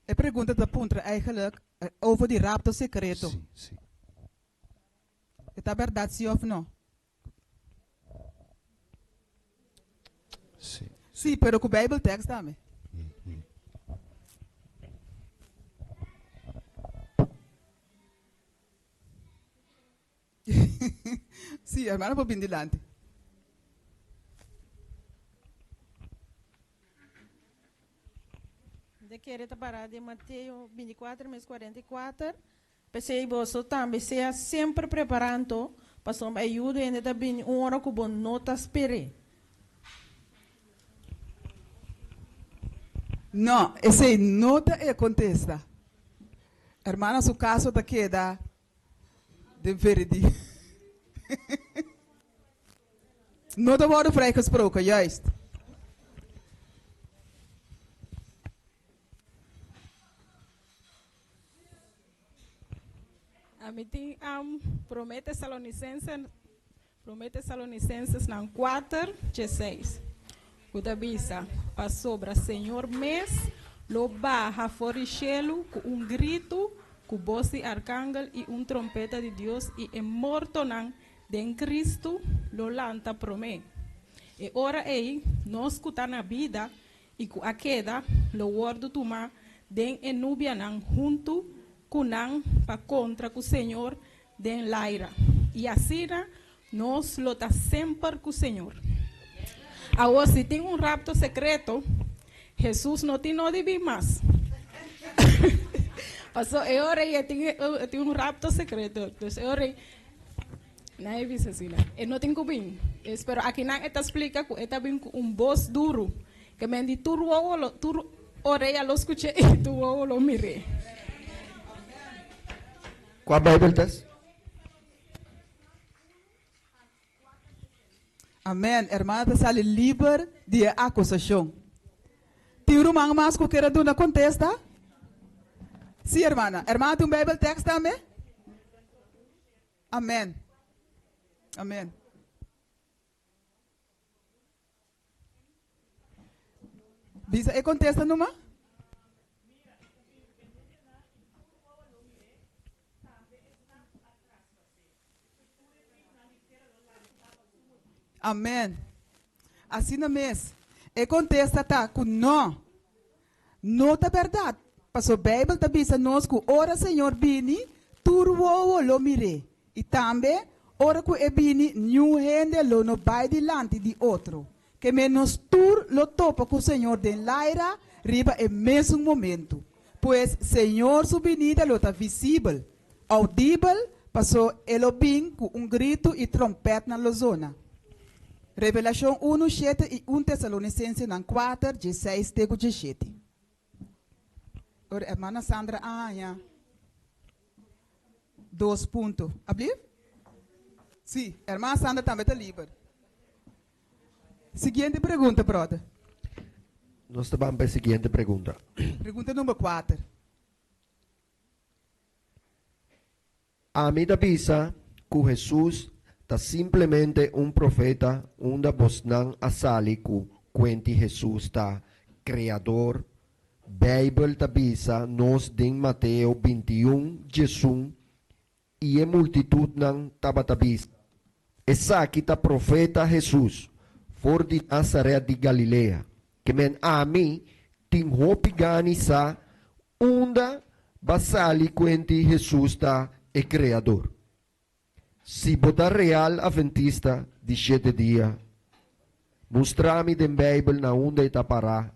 Speaker 2: A pergunta da Puntra eigenlijk over die rapto secreto.
Speaker 9: Sim, sim.
Speaker 2: É verdade, sim ou não?
Speaker 9: Sim.
Speaker 2: Sim, pero com o Bible text também. Sim, hermano, por bem dilante.
Speaker 6: De querer parar de Mateus 24, mês 44. Pensei você também seja sempre preparando para somar ajuda e também hora que bom nota espere.
Speaker 2: Não, esse nota é contesta. Hermana, seu caso da queda de verdi. Nota worden vrijgesproken, juist.
Speaker 13: A mim tem promete Salonicenses não 4:16. O da bisa passou para Senhor mês, lo barra forichelo com grito, com voz de arcángel e trompeta de Deus e morto não de Cristo lo lanta promete. E ora ei nós escutar na vida e com a queda lo guardo tomar den enubia não junto com não para contra com o Senhor den laira. E assim nós lo tá sempre com o Senhor. Agora, se tem rapto secreto, Jesus não tem nada de vir mais. Passou, eu orei, eu tenho rapto secreto. Então, eu orei. Não é isso assim, eu não tenho bem. Espero aqui não está explica que está bem com voz duro. Que me diz, tu orei, lo escutei e tu lo mirei.
Speaker 10: Qual Bible test?
Speaker 2: Amém. Hermana, sale livre de acusação. Tiro mang mas que queira do na contesta? Sim, hermana. Hermana, tem um Bible text também? Amém. Amém. Bisa, e contesta numa? Amém. Assim na mês. E contesta tá com não. Não tá verdade. Passou a Bíblia tá bisa nós que ora Senhor bini, turwo lo mire. E também ora que e bini, new hende lo no vai dilante di outro. Que menos tur lo topa com o Senhor den laira, riba e mesmo momento. Pois Senhor sua venida lo tá visível, audível, passou elo bem com grito e trompeta na zona. Revelação 1:7 e 1 Tessalonicenses 4:16-17. Ora, hermana Sandra, ja. 2 pontos. Abrir? Sim, hermana Sandra também está livre. Seguinte pergunta, brother.
Speaker 10: Nós vamos para a seguinte pergunta.
Speaker 2: Pergunta número 4.
Speaker 10: A mim da bisa que Jesus está simplesmente profeta, onde vos não asali que quente Jesus está criador. Bíblia da bisa nos em Mateus 21:11 e a multitud não estava da bisa. Essa aqui está profeta Jesus, for de Nazaré de Galileia, que men a mim tem hope ganisa, onde basali quente Jesus está é criador. Se botar real adventista de 7 dias, mostrar-me da Bíblia na onde está parar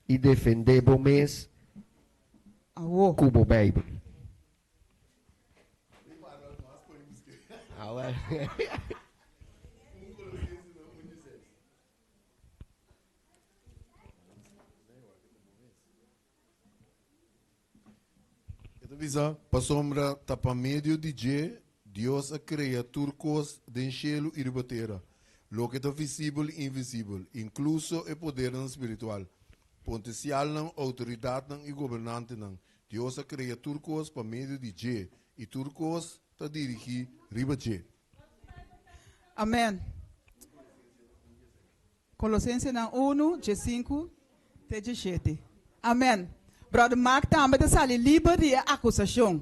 Speaker 10: e defender o mês como Bíblia.
Speaker 1: Para sombra, para meio de dia, Deus a cria turcos de cielo e de terra, lo que é visível e invisível, incluso o poder espiritual, potencial, autoridade e governante. Deus a cria turcos para meio de dia, e turcos está dirigido riba dia.
Speaker 2: Amém. Colossenses 1:5-17. Amém. Brother Mark também está livre de acusação.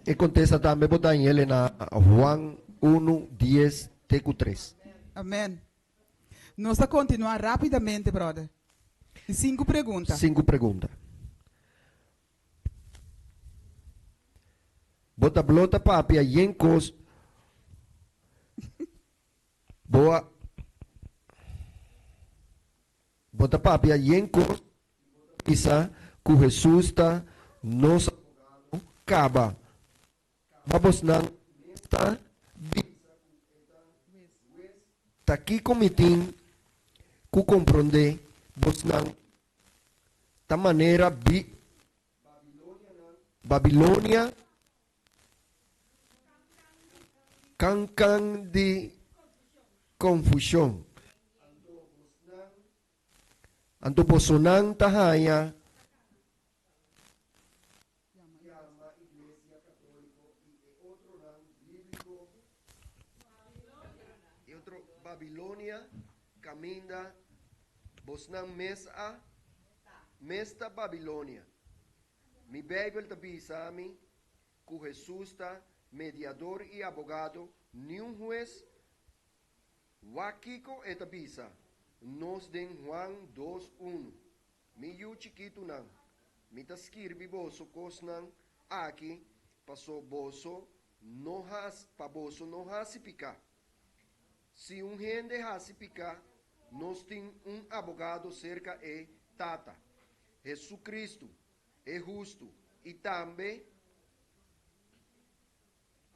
Speaker 10: E contesta também para Daniel na Juan 1:10-3.
Speaker 2: Amém. Nós vamos continuar rapidamente, brother. 5 perguntas.
Speaker 10: 5 perguntas. Bota blota papia yenkos. Boa. Bota papia yenkos. Isa que Jesus está nos acaba. Vamos não está aqui comitim que compreender vos não da maneira Babilônia cancan de confusão. Anto posunang tahaya Babilonia, caminda, bosnang mesta Babilonia. Mi Bijbel te bisami, que Jesús está mediador y abogado, ni un juez, wakiko et bisa, nos den Juan 2:1. Mi yu chiquito nan, mi ta skirbi boso kosnan, aqui, paso boso, boso no hasipica. Se gente hasipica, nos tem abogado cerca Tata. Jesucristo é justo e também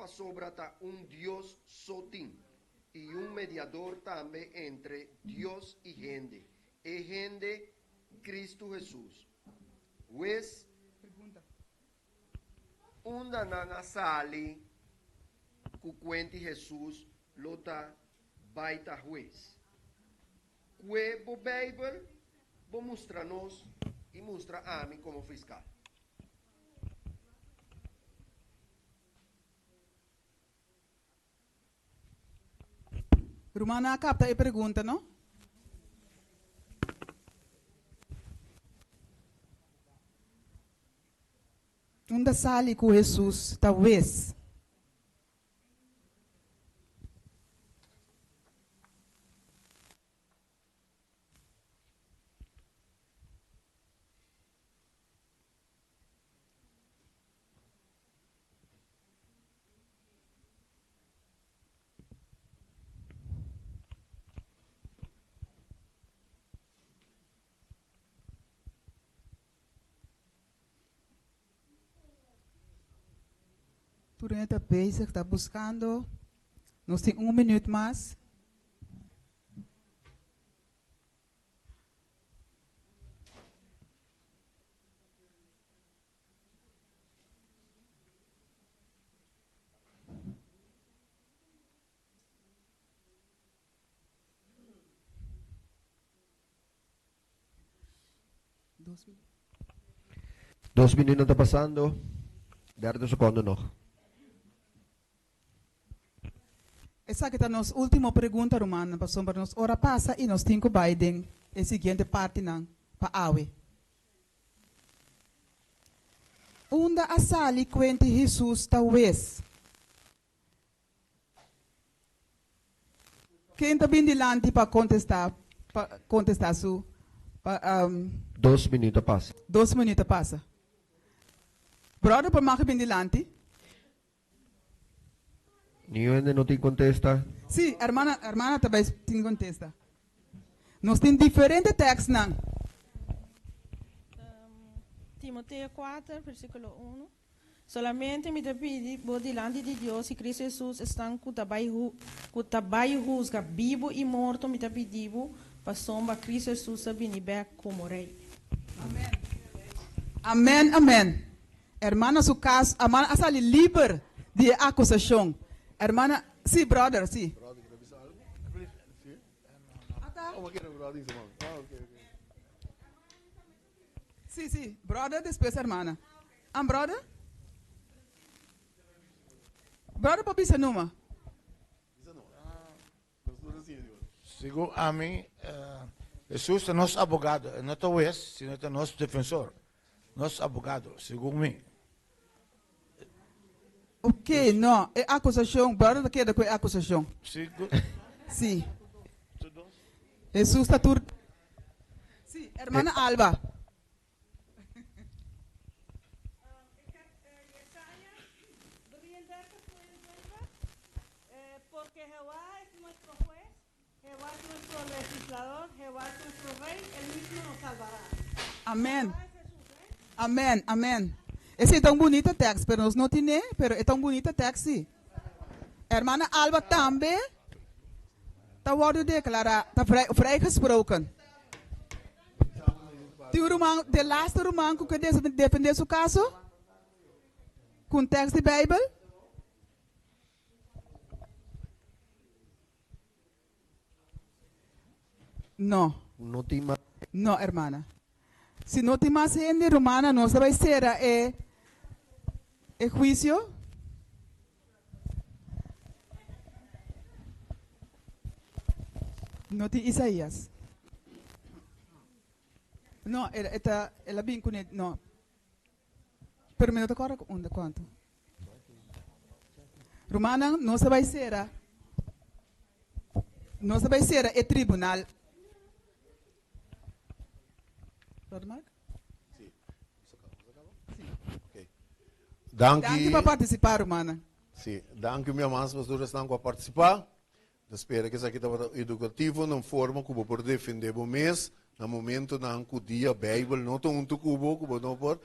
Speaker 10: sobrata Dios sotin e mediador também entre Dios e gente. E gente Cristo Jesús. Pues, unda nanga sali ku cuenti Jesús lota baita juez. Que bo Bible bo mostra-nos e mostra a mim como fiscal.
Speaker 2: Romana capta e pergunta, não? Onde sali com Jesus, talvez. Turenta bezig, está buscando. Nós temos minuto mais.
Speaker 10: Dos minutos está passando. 30 segundos nog.
Speaker 2: Essa que está nossa última pergunta, Romana, pastor, para nós hora passa e nós temos que Biden, a seguinte parte não, para awe. Onde a sali quente Jesus talvez. Quem está bem dilante para contestar su?
Speaker 10: 2 minutos passa.
Speaker 2: 2 minutos passa. Brother, para mais bem dilante.
Speaker 10: Ninguém não te contesta?
Speaker 2: Sim, hermana também te contesta. Nós temos diferentes textos, não?
Speaker 15: Timoteo 4, versículo 1. Solamente me pedi por delante de Deus e Cristo Jesus estão com o trabalho juzga vivo e morto me pediu para sombra Cristo Jesus a vir como rei.
Speaker 2: Amém. Amém, amém. Hermana, su caso, hermana, asali livre de acusação. Hermana, sim, brother, sim. Sim, sim, brother, depois hermana. Brother? Brother, papi, se numa.
Speaker 16: Segundo a mim, Jesus é nosso advogado, não é o juez, sino é nosso defensor, nosso advogado, segundo mim.
Speaker 2: Ok, não, é acusação, brother, que é acusação? Sim. Jesus está tur. Sim, hermana Alba.
Speaker 14: Porque Jehová es nuestro juez, Jehová es nuestro legislador, Jehová es nuestro rey, él mismo nos salvará.
Speaker 2: Amém. Amém, amém. Esse é tão bonito texto, pero nós não temos, pero é tão bonito texto, sim. Hermana Alba também está worden declarado, está vrijgesproken. De laatste roman que defende seu caso? Com texto da Bíblia? Não. Não, hermana. Se não tem mais gente romana, não vai ser juízo. Sim, No te Isaías. No, ela bem com no. Pero me nota agora onde quanto. Romana não se vai ser é tribunal.
Speaker 1: Dank
Speaker 2: u para participar, Romana.
Speaker 1: Sim, dank u, minha irmã, pastoras, para participar. Espero que isso aqui está educativo, na forma que você defender o mês, no momento na que o dia Bíblia não está um cubo, que não por,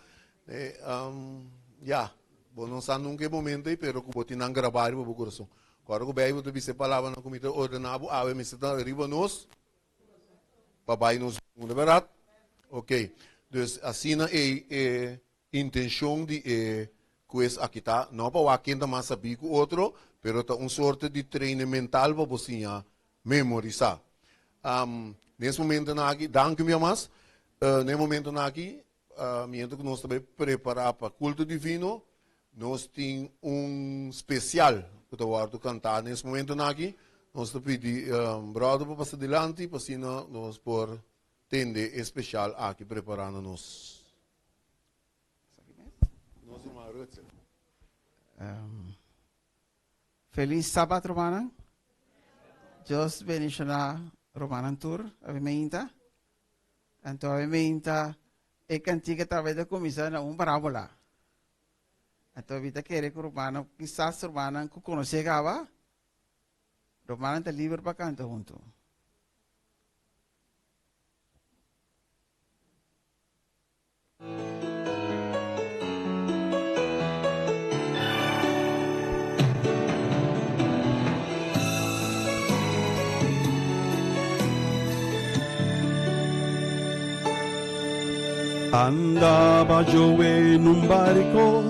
Speaker 1: não sabe nunca momento, pero que você não gravar o coração. Agora que o Bíblia deve ser palavra na comida ordenada, a mim está arriba nós, papai nos, não é verdade? Ok, então assim é intenção de que aqui está, não para o que ainda mais saber que o outro, pero está sorte de treino mental para você memorizar. Nesse momento aqui, danke minha mas, nesse momento aqui, mientras que nós estamos preparados para o culto divino, nós temos especial que nós vamos cantar nesse momento aqui. Nós pedimos brother para passar adiante, para assim nós por tender especial aqui preparando-nos.
Speaker 17: Feliz sábado, Romana. Deus bendicionar Romana Tour, avimenta. Então, avimenta é cantiga através da comissão na parábola. Então, a vida quer que Romana, quizás Romana, que conheceva, Romana está livre para cantar junto.
Speaker 18: Andaba yo en un barco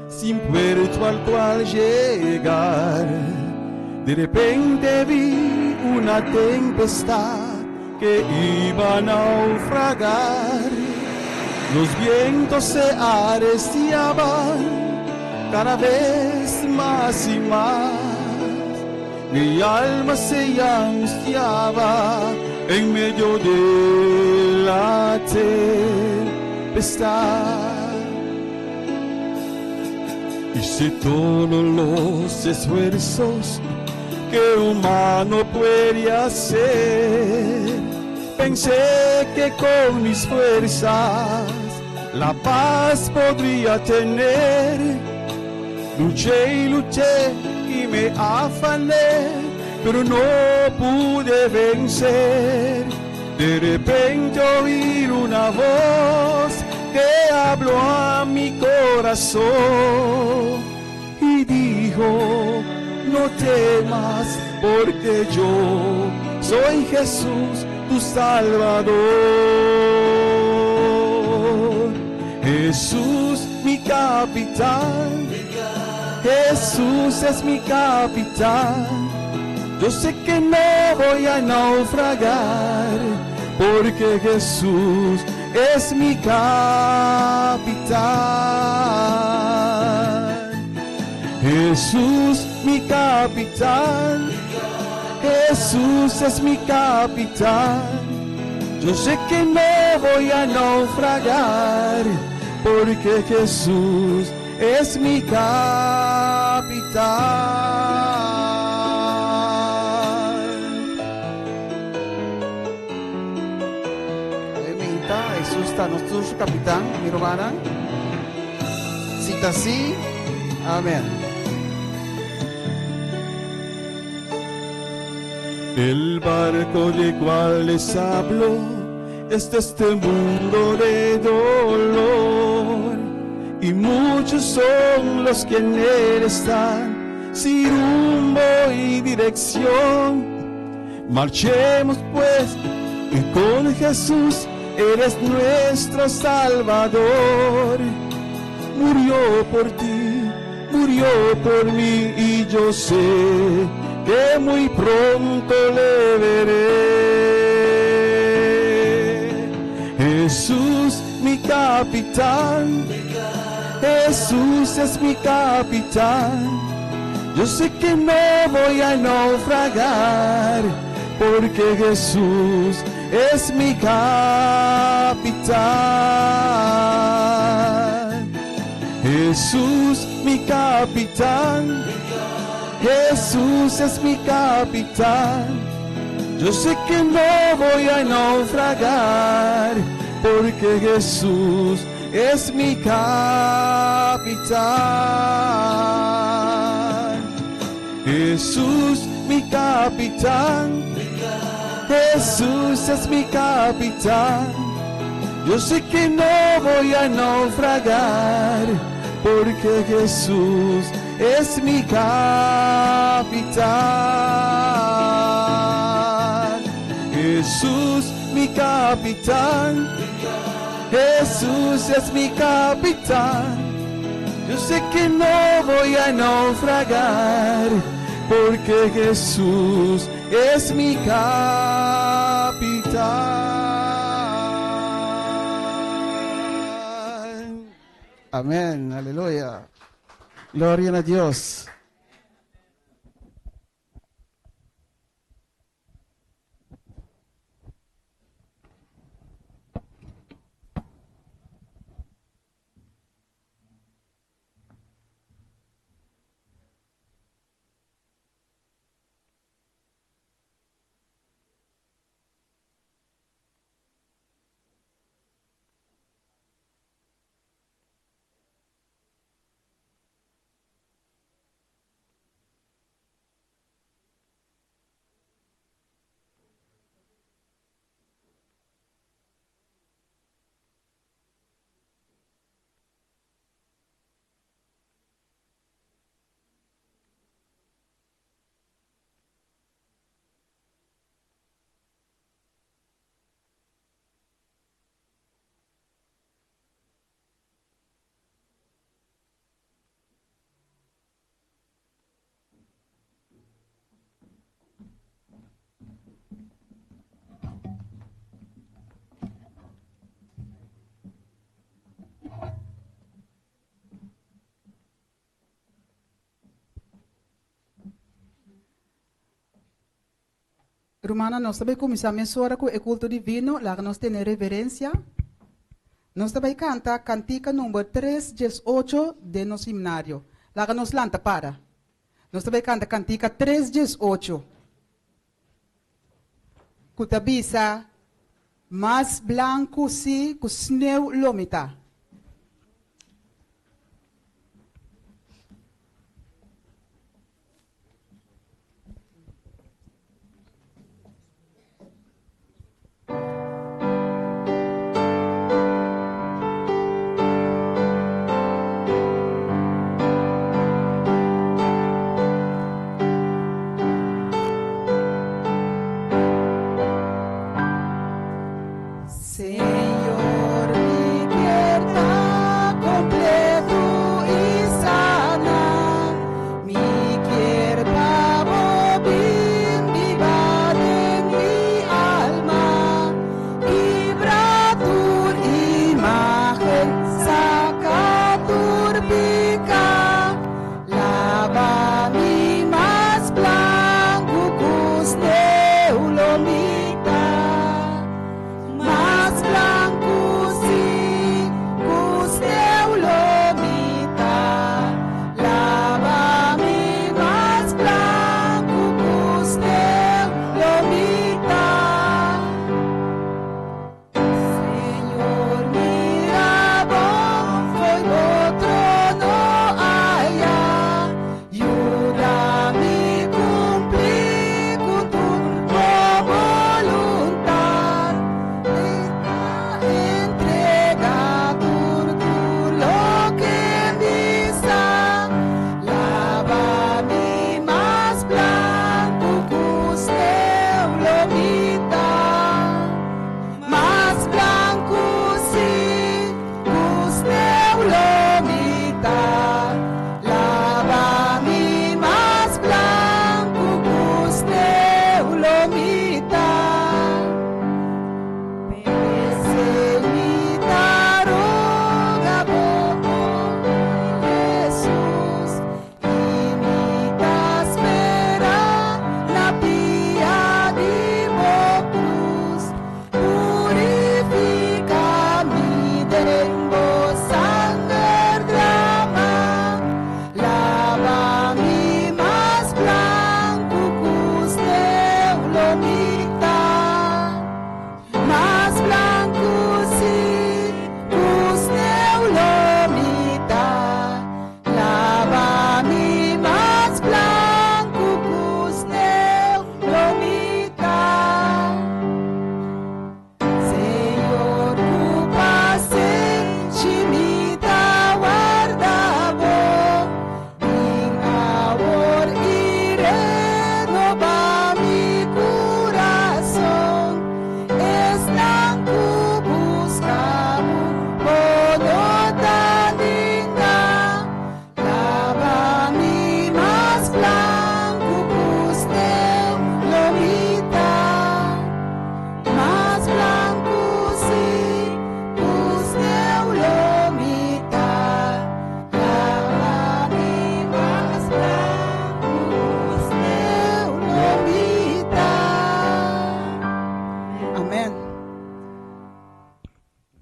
Speaker 18: sin puerto al cual llegar. De repente vi una tempestad que iba a naufragar. Los vientos se arreciaban cada vez más y más. Mi alma se angustiaba en medio de la tempestad. Hice todos los esfuerzos que humano puede hacer. Pensé que con mis fuerzas la paz podría tener. Luché y luché y me afané, pero no pude vencer. De repente oí una voz que habló a mi corazón y dijo: no temas, porque yo soy Jesús, tu Salvador. Jesús, mi capitán, Jesús es mi capitán. Yo sé que no voy a naufragar, porque Jesús es mi capitán. Jesús, mi capitán, Jesús es mi capitán. Yo sé que no voy a naufragar, porque Jesús es mi capitán.
Speaker 17: Jesús está nuestro capitán, mi hermana. Cita así. Amén.
Speaker 18: El barco de cual les hablo es de este mundo de dolor, y muchos son los que en él están, sin rumbo y dirección. Marchemos pues, y con Jesús eres nuestro Salvador. Murió por ti, murió por mí, y yo sé que muy pronto le veré. Jesús, mi capitán, Jesús es mi capitán. Yo sé que no voy a naufragar, porque Jesús es mi capitán. Jesús mi capitán, Jesús es mi capitán. Yo sé que no voy a naufragar, porque Jesús es mi capitán. Jesús mi capitán, Jesús es mi capitán. Yo sé que no voy a naufragar, porque Jesús es mi capitán. Jesús mi capitán, Jesús es mi capitán. Yo sé que no voy a naufragar, porque Jesús es mi capitán.
Speaker 17: Amén, aleluya. Gloria a Dios.
Speaker 2: Romana, nós também começamos a com o culto divino, lá nós temos reverência. Nós também canta cantica número 318 de nosso seminário. Lá nós lanta para. Nós também canta cantica 318. Cutabisa, mais branco si, com sneu lomita.
Speaker 19: Señor, mi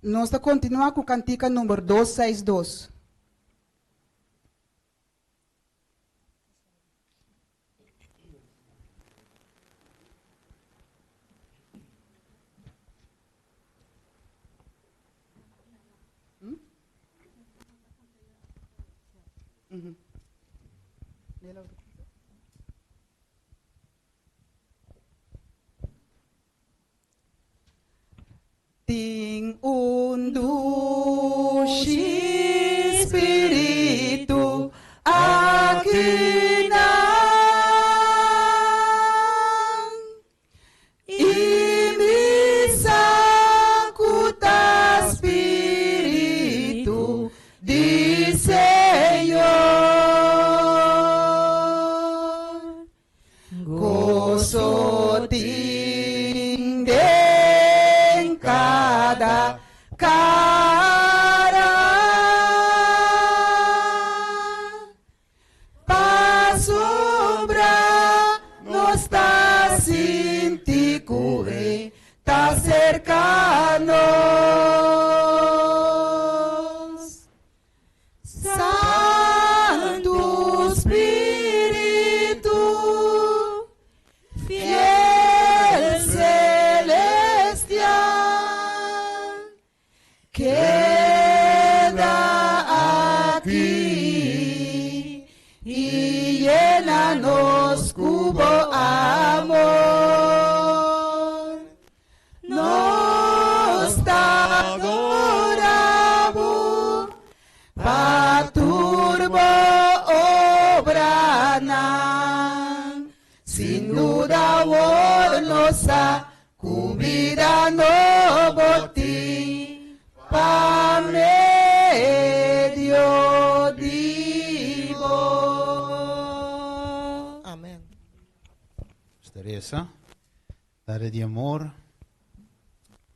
Speaker 2: Nós continuamos com a cantiga número 262. Ting undushi Espiritu akinang imisakuta Espiritu di Señor gozo ting den cada cara pa sombra no está sin ti cure está cercanos Santo Espíritu fiel celestial queda aquí y llénanos cubo amor nos adoramos pa turbo obranan sin duda vos nos ha cubida no botín pa medio divo.
Speaker 4: Amén.
Speaker 9: Teresa, dar de amor,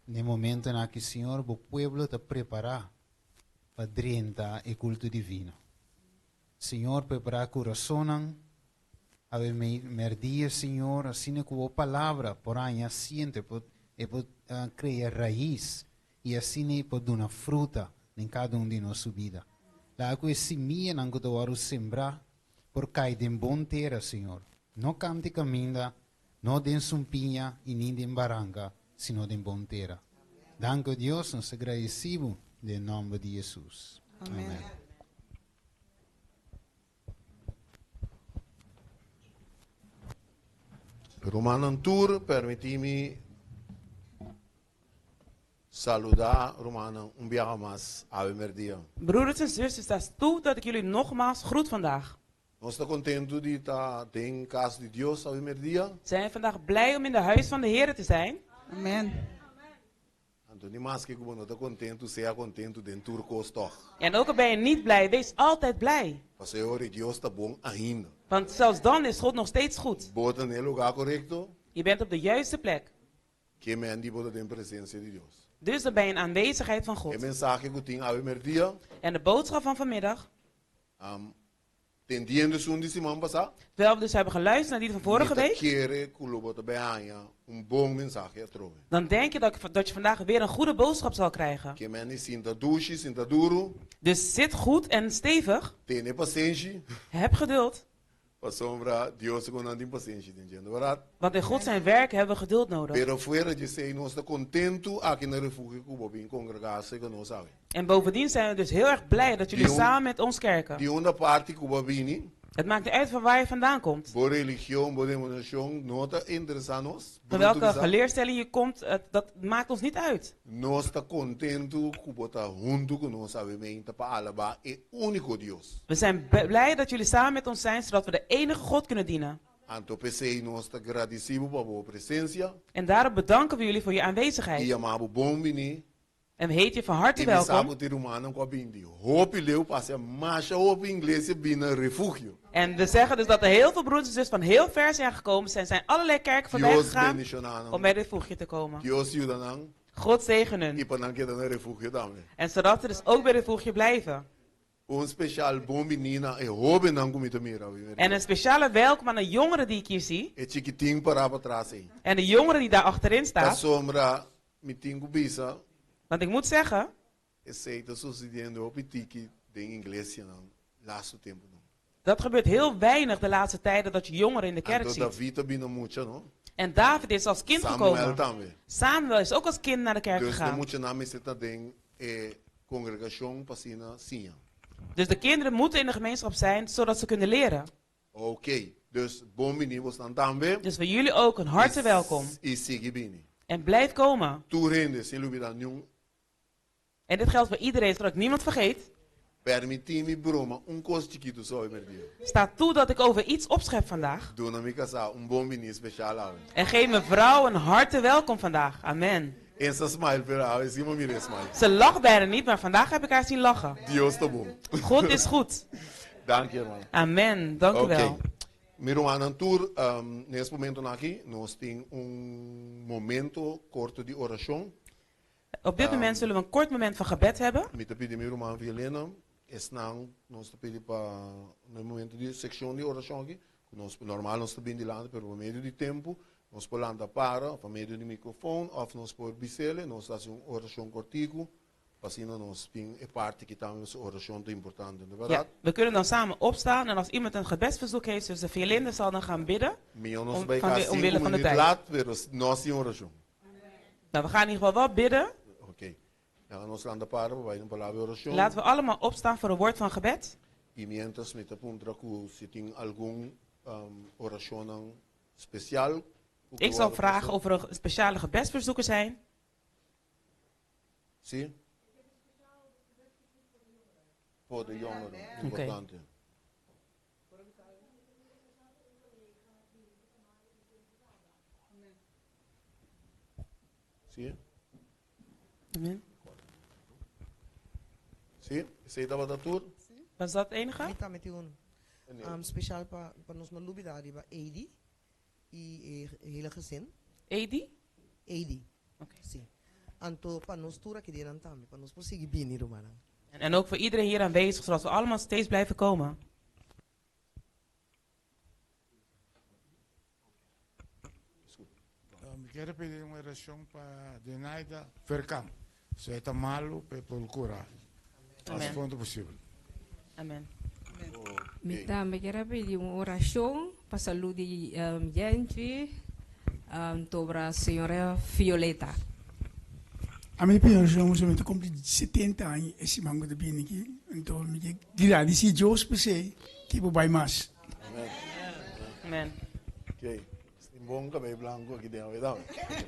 Speaker 9: no momento em que o Senhor, o pueblo, te prepara para 30 e culto divino. Senhor, prepara o coração, a merdia, Senhor, assim como a palavra, por aí, asiente, e pode criar raiz, e assim pode dar fruta em cada de nossa vida. Lá que esse semia não que tu sembrar, por cair em bom terra, Senhor. Não cante caminha, não den sumpinha e nem den barranca, sino den bom terra. Danke Deus, nos agradecemos em nome de Jesus. Amém.
Speaker 1: Romanan Tour, permiti-me saludar Romanan dia mais, Ave Maria.
Speaker 19: Broeders en zusters, het is toe dat ik jullie nogmaals groet vandaag.
Speaker 1: Nós estamos contentes de estar em casa de Deus, Ave Maria.
Speaker 19: Zijn vandaag blij om in de huis van de Heer te zijn.
Speaker 2: Amen.
Speaker 1: Antônio, mas que como não está contente, seja contente dentro do curso toch.
Speaker 19: En ook al ben je niet blij, wees altijd blij.
Speaker 1: Parce que hoje Deus está bom ainda.
Speaker 19: Want zelfs dan is God nog steeds goed.
Speaker 1: Bota no lugar correto.
Speaker 19: Je bent op de juiste plek.
Speaker 1: Que men die bota in presença de Deus.
Speaker 19: Dus dan ben je in aanwezigheid van God.
Speaker 1: En mensagem que tem Ave Maria.
Speaker 19: En de boodschap van vanmiddag.
Speaker 1: Terwijl
Speaker 19: we dus hebben geluisterd naar die van vorige week. Dan denk je dat je vandaag weer een goede boodschap zal krijgen. Dus zit goed en stevig. Heb geduld. Want in God zijn werk hebben we geduld nodig. En bovendien zijn we dus heel erg blij dat jullie samen met ons kerken. Het maakt niet uit van waar je vandaan komt. Van welke geleerstelling je komt, dat maakt ons niet uit. We zijn blij dat jullie samen met ons zijn, zodat we de enige God kunnen dienen. En daarom bedanken we jullie voor je aanwezigheid. En we heten je van harte welkom. En we zeggen dus dat er heel veel broers en zussen van heel ver zijn gekomen. Zijn allerlei kerken voorbij gegaan om bij het refugio te komen. God zegen hun. En zodat ze dus ook bij het refugio blijven. En een speciale welkom aan de jongeren die ik hier zie. En de jongeren die daar achterin staan. Want ik moet zeggen, dat gebeurt heel weinig de laatste tijden dat je jongeren in de kerk ziet. En David is als kind gekomen. Samuel is ook als kind naar de kerk gegaan. Dus de kinderen moeten in de gemeenschap zijn, zodat ze kunnen leren.
Speaker 1: Dus
Speaker 19: voor jullie ook een harte welkom. En blijf komen. En dit geldt voor iedereen, zodat ik niemand vergeet. Sta toe dat ik over iets opschep vandaag. En geef mijn vrouw een harte welkom vandaag. Amen. Ze lacht bijna niet, maar vandaag heb ik haar zien lachen. God is goed.
Speaker 1: Dank je, man.
Speaker 19: Amen. Dank u wel.
Speaker 1: Miro aan een tour, nesse momento aqui, nós tem momento corto de oração.
Speaker 19: Op dit moment zullen we een kort moment van gebed hebben.
Speaker 1: Me te pedir meu irmão Vilena, nós te pedir para no momento de secção de oração aqui, nós normal nós te bem lá, pero meio de tempo, nós podemos para, por meio do microfone, of nós por bicele, nós fazemos oração cortico.
Speaker 19: Ja, we kunnen dan samen opstaan en als iemand een gebedsverzoek heeft, dus de violinde zal dan gaan bidden omwille van de tijd. Nou, we gaan in ieder geval wel bidden. Laten we allemaal opstaan voor een woord van gebed. Ik zal vragen of er een speciale gebedsverzoeken zijn.
Speaker 1: Zie? Voor de jongeren, importante. Zie je?
Speaker 19: Amen.
Speaker 1: Zie je? Zie je dat wat dat?
Speaker 19: Was dat het enige?
Speaker 4: Speciaal para nos malubidade ba Edi e hele gezin.
Speaker 19: Edi?
Speaker 4: Edi.
Speaker 19: Oké.
Speaker 4: Sim. Anto para nos tura que deram também, para nos conseguir bem Romana.
Speaker 19: En ook voor iedereen hier aanwezig, zodat we allemaal steeds blijven komen.
Speaker 16: Ik quero pedir uma oração para Denaida Vercam. Ze está malo para procurar. Als fonte possível.
Speaker 19: Amen.
Speaker 20: Me quero pedir uma oração para a saúde de gente, sobre a senhora Violeta.
Speaker 11: A minha opinião, eu cumpri 70 anos esse mango de bem aqui, então me dirá se Deus pensei que vou vai mais.
Speaker 19: Amen.
Speaker 1: Oké, bom cabelo blanco aqui dentro, verdade?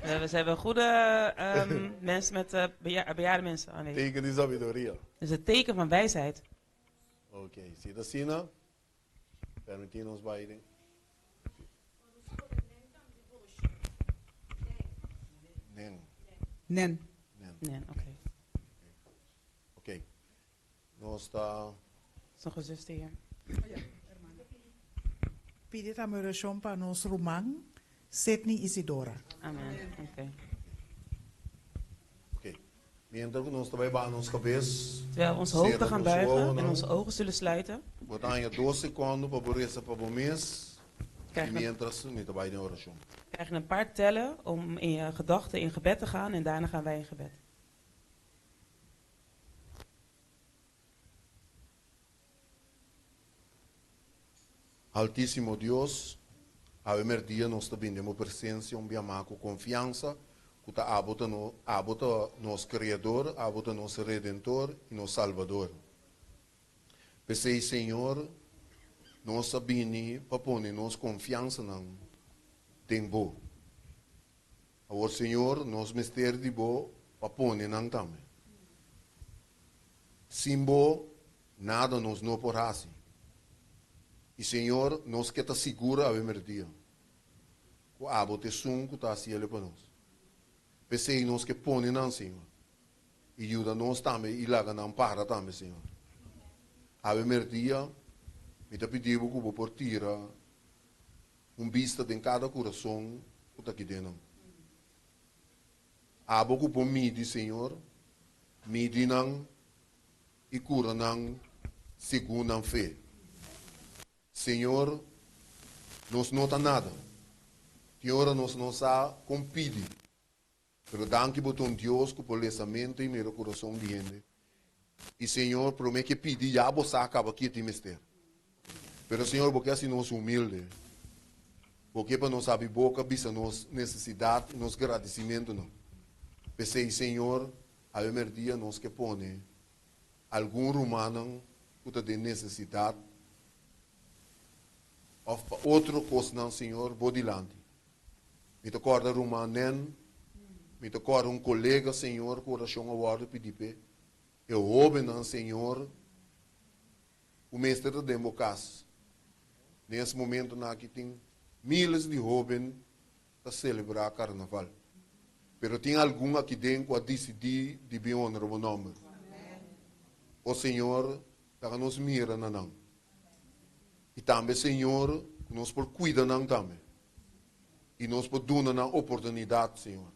Speaker 19: We hebben goede mensen met bejaarde mensen aanwezig.
Speaker 1: Teken de sabedoria.
Speaker 19: Dat is het teken van wijsheid.
Speaker 1: Oké, zie dat zien nou? Permitir ons beiden.
Speaker 2: Nen.
Speaker 19: Nee, oké.
Speaker 1: Oké. Nós está.
Speaker 19: Nog een zuster hier.
Speaker 21: Pedir a minha oração para nos Roman, Sidney Isidora.
Speaker 19: Amen. Oké.
Speaker 1: Oké. Mientras nós também vamos nos cabeças.
Speaker 19: Terwijl we ons hoofden gaan buigen en onze ogen zullen sluiten.
Speaker 1: Wat aan je 2 seconden para borreza para bomes. Mientras niet erbij de oração.
Speaker 19: Krijg je een paar tellen om in je gedachten in gebed te gaan en daarna gaan wij in gebed.
Speaker 1: Altíssimo Deus, a ver dia nós também temos presença, com confiança, que está abota nosso Criador, abota nosso Redentor e nosso Salvador. Pensei, Senhor, nós sabemos para pôr nossa confiança não tem bom. O Senhor, nós mistério de bom para pôr não também. Sem bom, nada nos não porrasse. E Senhor, nós que está segura a ver dia. O abo te sunco está assim ele para nós. Pensei nós que põe não, Senhor. E ajuda nós também e lá não para também, Senhor. A ver dia, me te pediu que vou portira vista de cada coração que está aqui dentro. Abo que por mim, Senhor, midi não e cura não segundo a fé. Senhor, nós não está nada. Que hora nós não está com pedi. Pero danke boton Dios que por esa mente y mi corazón viene. Y Señor, promete que pidi ya vos acaba aquí este mister. Pero Señor, porque assim nos humilde. Porque para nós abrir boca, visa nos necessidade, nos agradecimento não. Pensei, Senhor, a dia nos que pone algum romano que tem necessidade ou outro coisa não, Senhor, bodilante. Me acorda romano, me acorda colega, Senhor, coração agora pedir. Eu ouve não, Senhor, o mestre da democracia. Nesse momento, aqui tem milhares de jovens a celebrar carnaval. Pero tem algum aqui dentro a decidir de bem honrar o nome. O Senhor, está nos mira não. E também, Senhor, nos por cuidar não também. E nos por dar uma oportunidade, Senhor.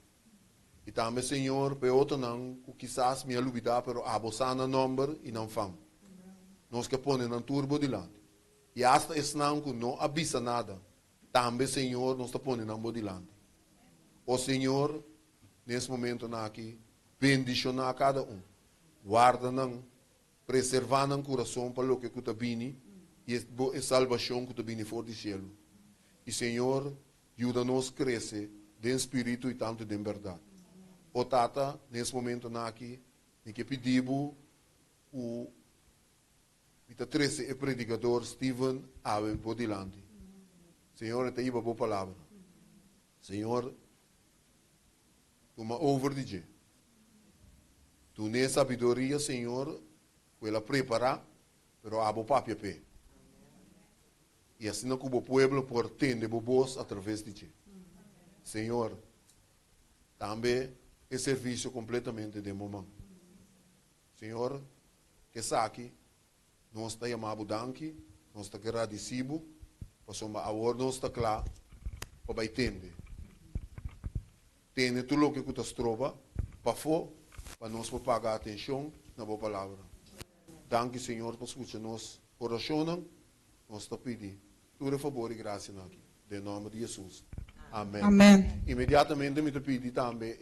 Speaker 1: E também, Senhor, para outro não, que quizás me alubidar, pero abusar no nome e não fam. Nos que põe na turbo de lado. E hasta esse não que não avisa nada. Também, Senhor, nos está pondo na de lado. O Senhor, nesse momento aqui, bendicionar cada um. Guarda não, preservar no coração para o que está vindo e a salvação que está vindo fora do céu. E Senhor, ajuda-nos a crescer de espírito e tanto de verdade. O Tata, nesse momento aqui, que pedimos o 13 predicador Stephen Aben Bodilante. Senhor, te iba boa palavra. Senhor, tu me over de je. Tu nem sabedoria, Senhor, que ela prepara, pero abo papia pe. E assim não que o povo por tende bobos através de je. Senhor, também é serviço completamente de momento. Senhor, que saque, nós está chamado danke, nós está agradecido, para agora nós está claro, para entender. Tende tudo o que você trova, para nós pagar atenção na boa palavra. Danke, Senhor, por escutar nós oração, nós está pedindo. Tudo favor e graça aqui, em nome de Jesus. Amém.
Speaker 2: Amém.
Speaker 1: Imediatamente me pedi também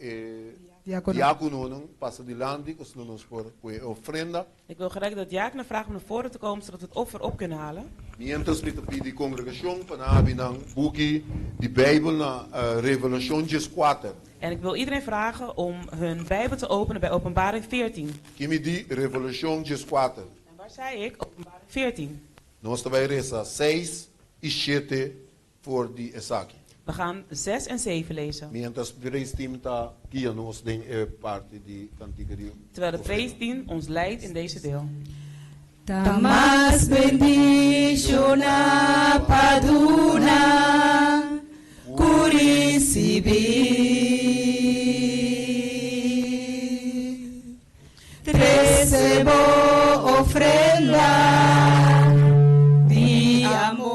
Speaker 1: diacono passa adiante, que nós voor ofrenda.
Speaker 19: Ik wil graag de diaconen vragen om naar voren te komen zodat we het offer op kunnen halen.
Speaker 1: Mientras me pedi de congregação para nang boekje die Bijbel na Revelación 4.
Speaker 19: En ik wil iedereen vragen om hun Bijbel te openen bij Openbaring 14.
Speaker 1: Kimi di Revelación 4.
Speaker 19: En waar zei ik? Openbaring 14.
Speaker 1: Nós vai rezar 6 e 7 voor die esaki.
Speaker 19: We gaan 6 en 7 lezen. Terwijl de praise ons leidt in deze deel.
Speaker 3: Tamas bendiciona paduna curisibi Recebo ofrenda de amor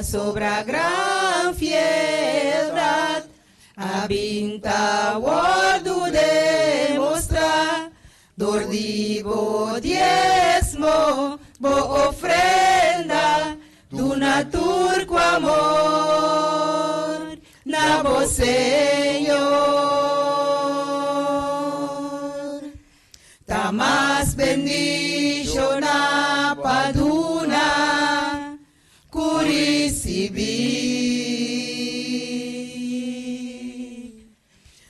Speaker 3: Sobra gran fieldad, abinta guardo demostrar, dordivo diezmo, bo ofrenda, do naturco amor, na bo Senhor. Tamas bendiciona paduna,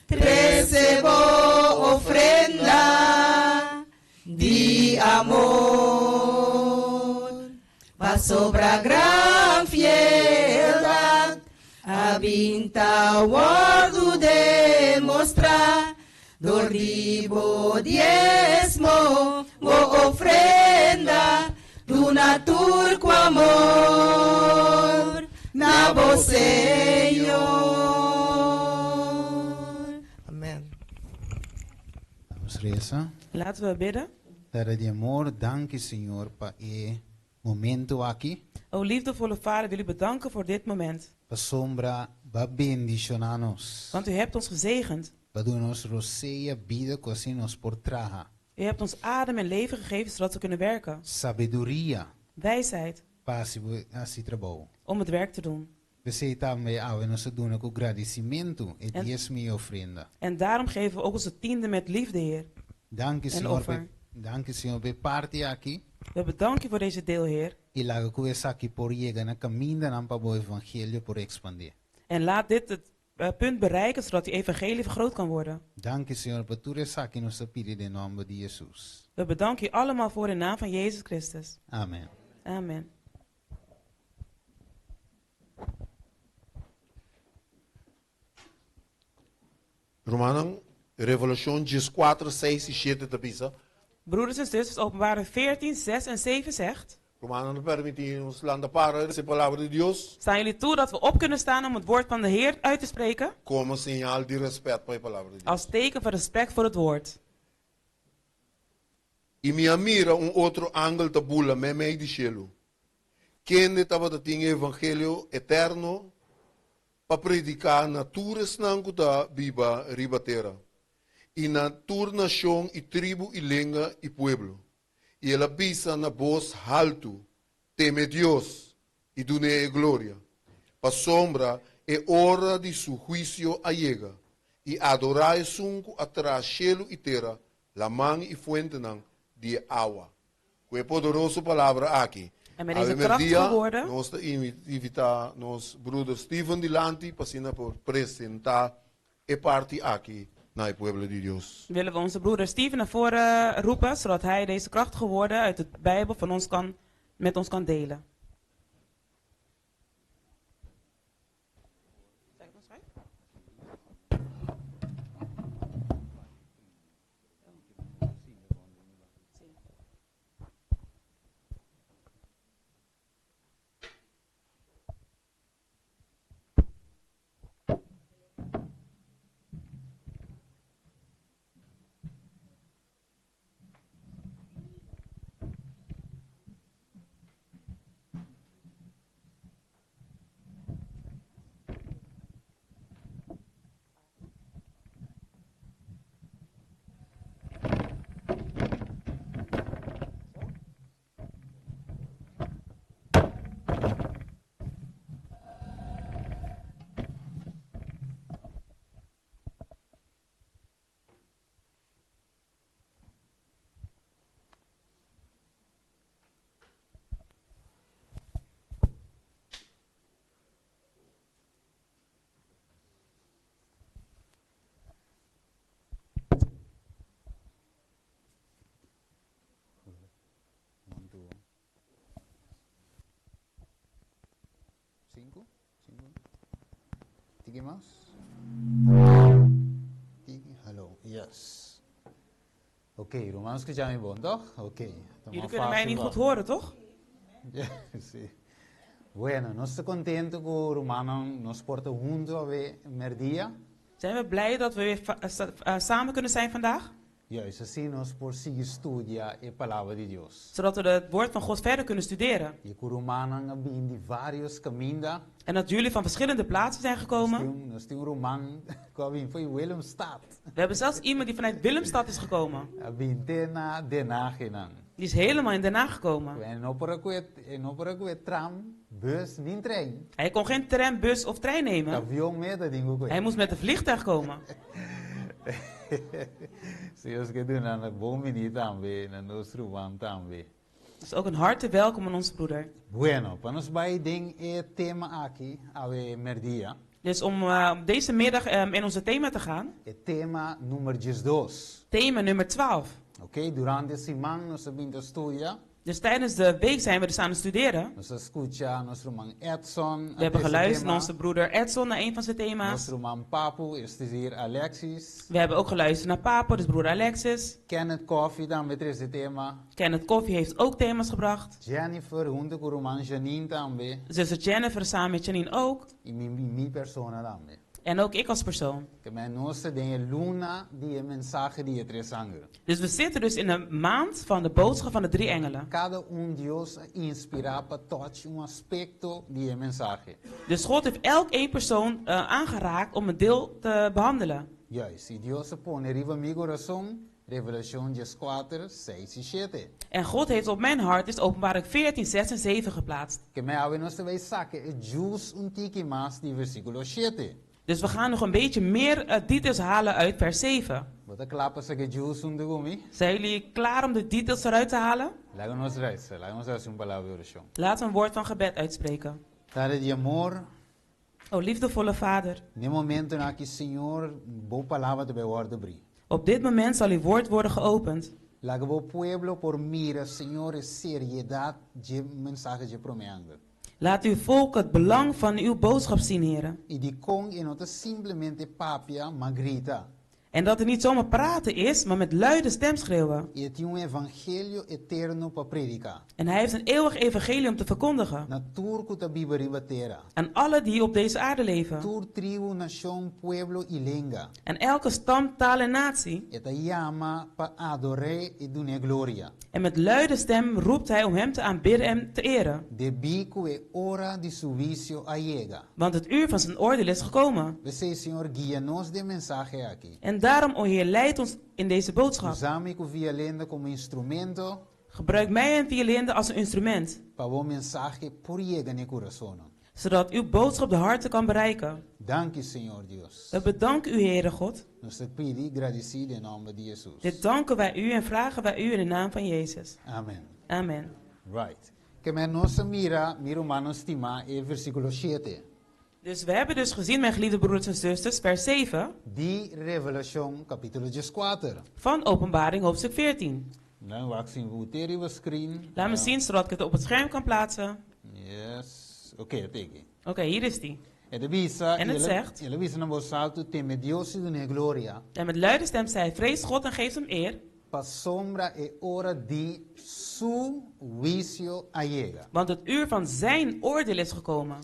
Speaker 3: Recebo ofrenda de amor, va sobra gran fieldad, abinta guardo demostrar, dordivo diezmo, o ofrenda, do naturco amor, na bo Senhor.
Speaker 4: Amen.
Speaker 9: Vamos rezar.
Speaker 19: Laten we bidden.
Speaker 9: Terra de amor, dank je, Senhor, para e momento aqui.
Speaker 19: O liefdevolle Vader, wil u bedanken voor dit moment.
Speaker 9: Pa sombra, ba bendicionanos.
Speaker 19: Want u hebt ons gezegend.
Speaker 9: Pa do nos roceia vida assim nos por traha.
Speaker 19: U hebt ons adem en leven gegeven zodat we kunnen werken.
Speaker 9: Sabedoria.
Speaker 19: Wijsheid.
Speaker 9: Om
Speaker 19: het werk te doen.
Speaker 9: We zeggen daarmee, we nos doen ook agradecimento e diezmo ofrenda.
Speaker 19: En daarom geven we ook onze tiende met liefde, Heer.
Speaker 9: Dank u,
Speaker 19: en
Speaker 9: Senhor.
Speaker 19: offer.
Speaker 9: Dank u, Senhor, bij parte aqui.
Speaker 19: We bedanken je voor deze deel, Heer.
Speaker 9: E lago que essa aqui por llegar na caminho dan para o evangelho por expandir.
Speaker 19: En laat dit het punt bereiken, zodat die evangelie vergroot kan worden.
Speaker 9: Dank u, Senhor, por tudo isso aqui nos pede de nome de Jesus.
Speaker 19: We bedanken je allemaal voor in naam van Jezus Christus.
Speaker 9: Amen.
Speaker 19: Amen.
Speaker 1: Romanen, Revolution 4, 6 e 7 te pisa.
Speaker 19: Broeders en zusters, Openbaring 14, 6 en 7 zegt.
Speaker 1: Romanen permitimos la para de palabra de Dios.
Speaker 19: Staan jullie toe dat we op kunnen staan om het woord van de Heer uit te spreken?
Speaker 1: Como señal de respeto para a palavra de Deus.
Speaker 19: Als teken van respect voor het woord.
Speaker 1: E me mira outro ângulo da bula, me meio de cielo. Quem estava da tinha evangelho eterno para predicar na turas nangu da biba ribatera. E na tur nação e tribo e língua e pueblo. E ela pisa na voz alto, teme Deus e dune glória. Pa sombra é hora de su juízo allega. E adorai sunco atrás cielo e terra, la man e fuente nan de água. Que poderosa palavra aqui.
Speaker 19: En met deze krachtige woorden
Speaker 1: nós invitar nos broeder Steven Dilanti para por apresentar e parte aqui na pueblo de Deus.
Speaker 19: Willen we onze broeder Steven naar voren roepen, zodat hij deze krachtige woorden uit de Bijbel van ons met ons kan delen.
Speaker 9: Tigi mas? Tigi, hallo, yes. Oké, Romanos que já me bom, toch? Oké.
Speaker 19: Jullie kunnen mij niet goed horen, toch?
Speaker 9: Ja, sí. Bueno, nós estamos contentos com Romanos nos porta junto a merdia.
Speaker 19: Zijn we blij dat we weer samen kunnen zijn vandaag?
Speaker 9: Juist, assim nós por seguir estudiar a palavra de Deus.
Speaker 19: Zodat we het woord van God verder kunnen studeren.
Speaker 9: E com Romanos hebben die varios caminhos.
Speaker 19: En dat jullie van verschillende plaatsen zijn gekomen.
Speaker 9: Nós temos Roman que foi Willemstad.
Speaker 19: We hebben zelfs iemand die vanuit Willemstad is gekomen.
Speaker 9: Den Haag.
Speaker 19: Die is helemaal in Den Haag gekomen.
Speaker 9: En op een tram, bus, niet trein.
Speaker 19: Hij kon geen tram, bus of trein nemen. Hij moest met een vliegtuig komen.
Speaker 9: Zoals que doen aan de bomen também, na nosso Roman também.
Speaker 19: Dus ook een harte welkom aan onze broeder.
Speaker 9: Bueno, para nos bij ding het thema aqui, ave merdia.
Speaker 19: Dus om deze middag in onze thema te gaan.
Speaker 9: Het thema nummer 12.
Speaker 19: Thema nummer 12.
Speaker 9: Oké, durante semana nos hebben te studiar.
Speaker 19: Dus tijdens de week zijn we dus aan het studeren.
Speaker 9: Edson,
Speaker 19: we hebben geluisterd naar onze broeder Edson, naar een van zijn thema's.
Speaker 9: Papu is hier Alexis.
Speaker 19: We hebben ook geluisterd naar Papu, dus broeder Alexis.
Speaker 9: Kenneth Koffie dan met deze thema.
Speaker 19: Kenneth Koffie heeft ook thema's gebracht.
Speaker 9: Jennifer, junto con Roman Janine também.
Speaker 19: Zuster Jennifer samen met Janine ook.
Speaker 9: En mijn persona também.
Speaker 19: En ook ik als persoon. Dus we zitten dus in de maand van de boodschap van de 3 engelen. Dus God heeft elk één persoon aangeraakt om een deel te behandelen.
Speaker 9: Juist, Deus põe riba mi coração, Revelación 14, 6 y 7.
Speaker 19: En God heeft op mijn hart dus Openbaring 14, 6 en 7 geplaatst.
Speaker 9: Que me habe nos vai saque jus un tiki mas di versículo 7.
Speaker 19: Dus we gaan nog een beetje meer details halen uit vers 7.
Speaker 9: Bota klapa sa jus un dugumi.
Speaker 19: Zijn jullie klaar om de details eruit te halen?
Speaker 9: Laten we een palavra de oração.
Speaker 19: Laten we een woord van gebed uitspreken.
Speaker 9: Tare de amor.
Speaker 19: O liefdevolle Vader.
Speaker 9: No momento na que Senhor, boa palavra te behoorde bri.
Speaker 19: Op dit moment zal uw woord worden geopend.
Speaker 9: Laat o pueblo por mira, Senhor, seriedade de mensagem de promessa.
Speaker 19: Laat uw volk het belang van uw boodschap zien, Heer.
Speaker 9: E de com e não simplesmente papia, maar grita.
Speaker 19: En dat het niet zomaar praten is, maar met luide stem schreeuwen.
Speaker 9: E tem evangelho eterno para predicar.
Speaker 19: En hij heeft een eeuwig evangelie om te verkondigen. Aan alle die op deze aarde leven.
Speaker 9: Tribu, nação, pueblo e língua.
Speaker 19: En elke stam, taal en natie. En met luide stem roept hij om hem te aanbidden en te eren. Want het uur van zijn oordeel is gekomen. En daarom, o Heer, leid ons in deze boodschap. Gebruik mij en Violinde als een instrument. Zodat uw boodschap de harten kan bereiken. We bedanken u, Heere God. Dit danken wij u en vragen wij u in de naam van Jezus.
Speaker 9: Amen.
Speaker 19: Amen.
Speaker 9: Right. Que men nossa mira humanos estima e versículo 7.
Speaker 19: Dus we hebben dus gezien, mijn geliefde broeders en zusters, vers 7.
Speaker 9: Die Revelación capítulo 4.
Speaker 19: Van Openbaring hoofdstuk 14.
Speaker 9: Nou, waar ik zien hoe het op screen.
Speaker 19: Laat me zien zodat ik het op het scherm kan plaatsen.
Speaker 9: Yes. Oké, teken.
Speaker 19: Oké, hier is die.
Speaker 9: En
Speaker 19: het zegt. En met luide stem zei hij: vrees God en geef hem eer. Want het uur van zijn oordeel is gekomen.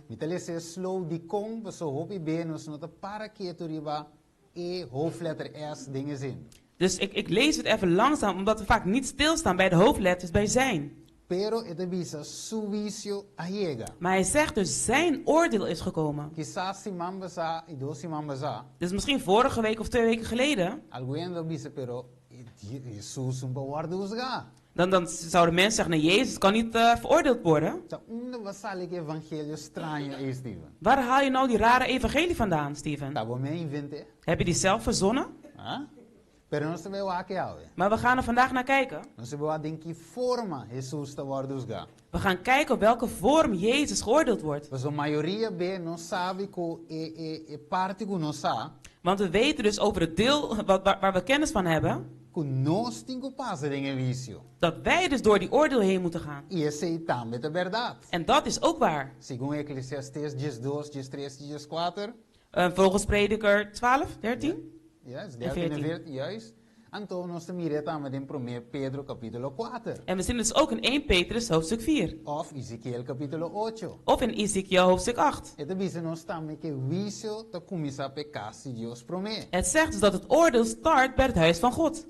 Speaker 19: Dus ik lees het even langzaam, omdat we vaak niet stilstaan bij de hoofdletters bij zijn. Maar hij zegt dus zijn oordeel is gekomen. Dus misschien vorige week of 2 weken geleden. Dan zouden mensen zeggen, nee, Jezus kan niet veroordeeld worden. Waar haal je nou die rare evangelie vandaan, Steven? Heb je die zelf verzonnen? Maar we gaan er vandaag naar kijken. We gaan kijken op welke vorm Jezus geoordeeld wordt. Want we weten dus over het deel waar we kennis van hebben. Dat wij dus door die oordeel heen moeten gaan. En dat is ook waar. Volgens Prediker 12, 13.
Speaker 9: Yes, 13, juist. Então nós também estamos em 1 Pedro capítulo 4.
Speaker 19: En we zien dus ook in 1 Petrus hoofdstuk 4.
Speaker 9: Of Ezequiel capítulo 8.
Speaker 19: Of in Ezekiel hoofdstuk 8. Het zegt dus dat het oordeel start bij het huis van God.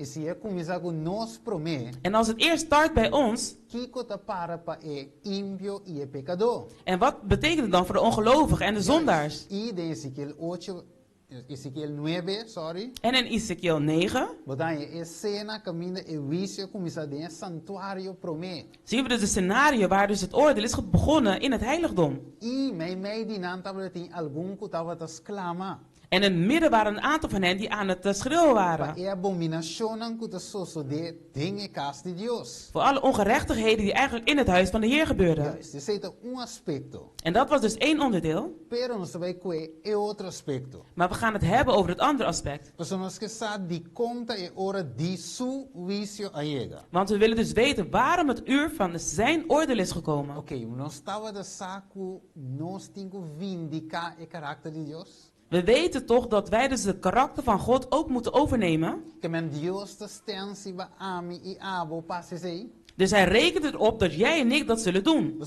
Speaker 19: En als het eerst start bij ons. En wat betekent het dan voor de ongelovigen en de zondaars?
Speaker 9: Ezequiel 9, sorry.
Speaker 19: En in Ezekiel 9 zien we dus een scenario waar dus het oordeel is begonnen in het heiligdom. En in het midden waren een aantal van hen die aan het schreeuwen waren. Voor alle ongerechtigheden die eigenlijk in het huis van de Heer gebeurden. En dat was dus één onderdeel. Maar we gaan het hebben over het andere aspect. Want we willen dus weten waarom het uur van zijn oordeel is gekomen. We weten toch dat wij dus het karakter van God ook moeten overnemen. Dus hij rekent erop dat jij en ik dat zullen doen.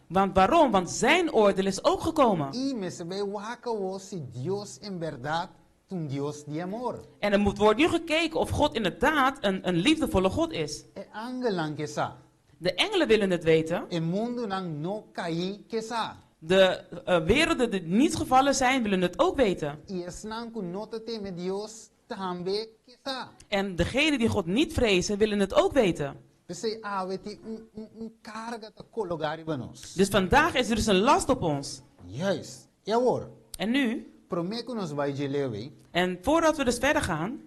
Speaker 19: Want waarom? Want zijn oordeel is ook gekomen. En er wordt nu gekeken of God inderdaad een liefdevolle God is. De engelen willen het weten. De werelden die niet gevallen zijn, willen het ook weten.
Speaker 9: tambe kisa.
Speaker 19: En degenen die God niet vrezen, willen het ook weten. Dus vandaag is er dus een last op ons.
Speaker 9: Juist. Ja hoor.
Speaker 19: En nu? En voordat we dus verder gaan,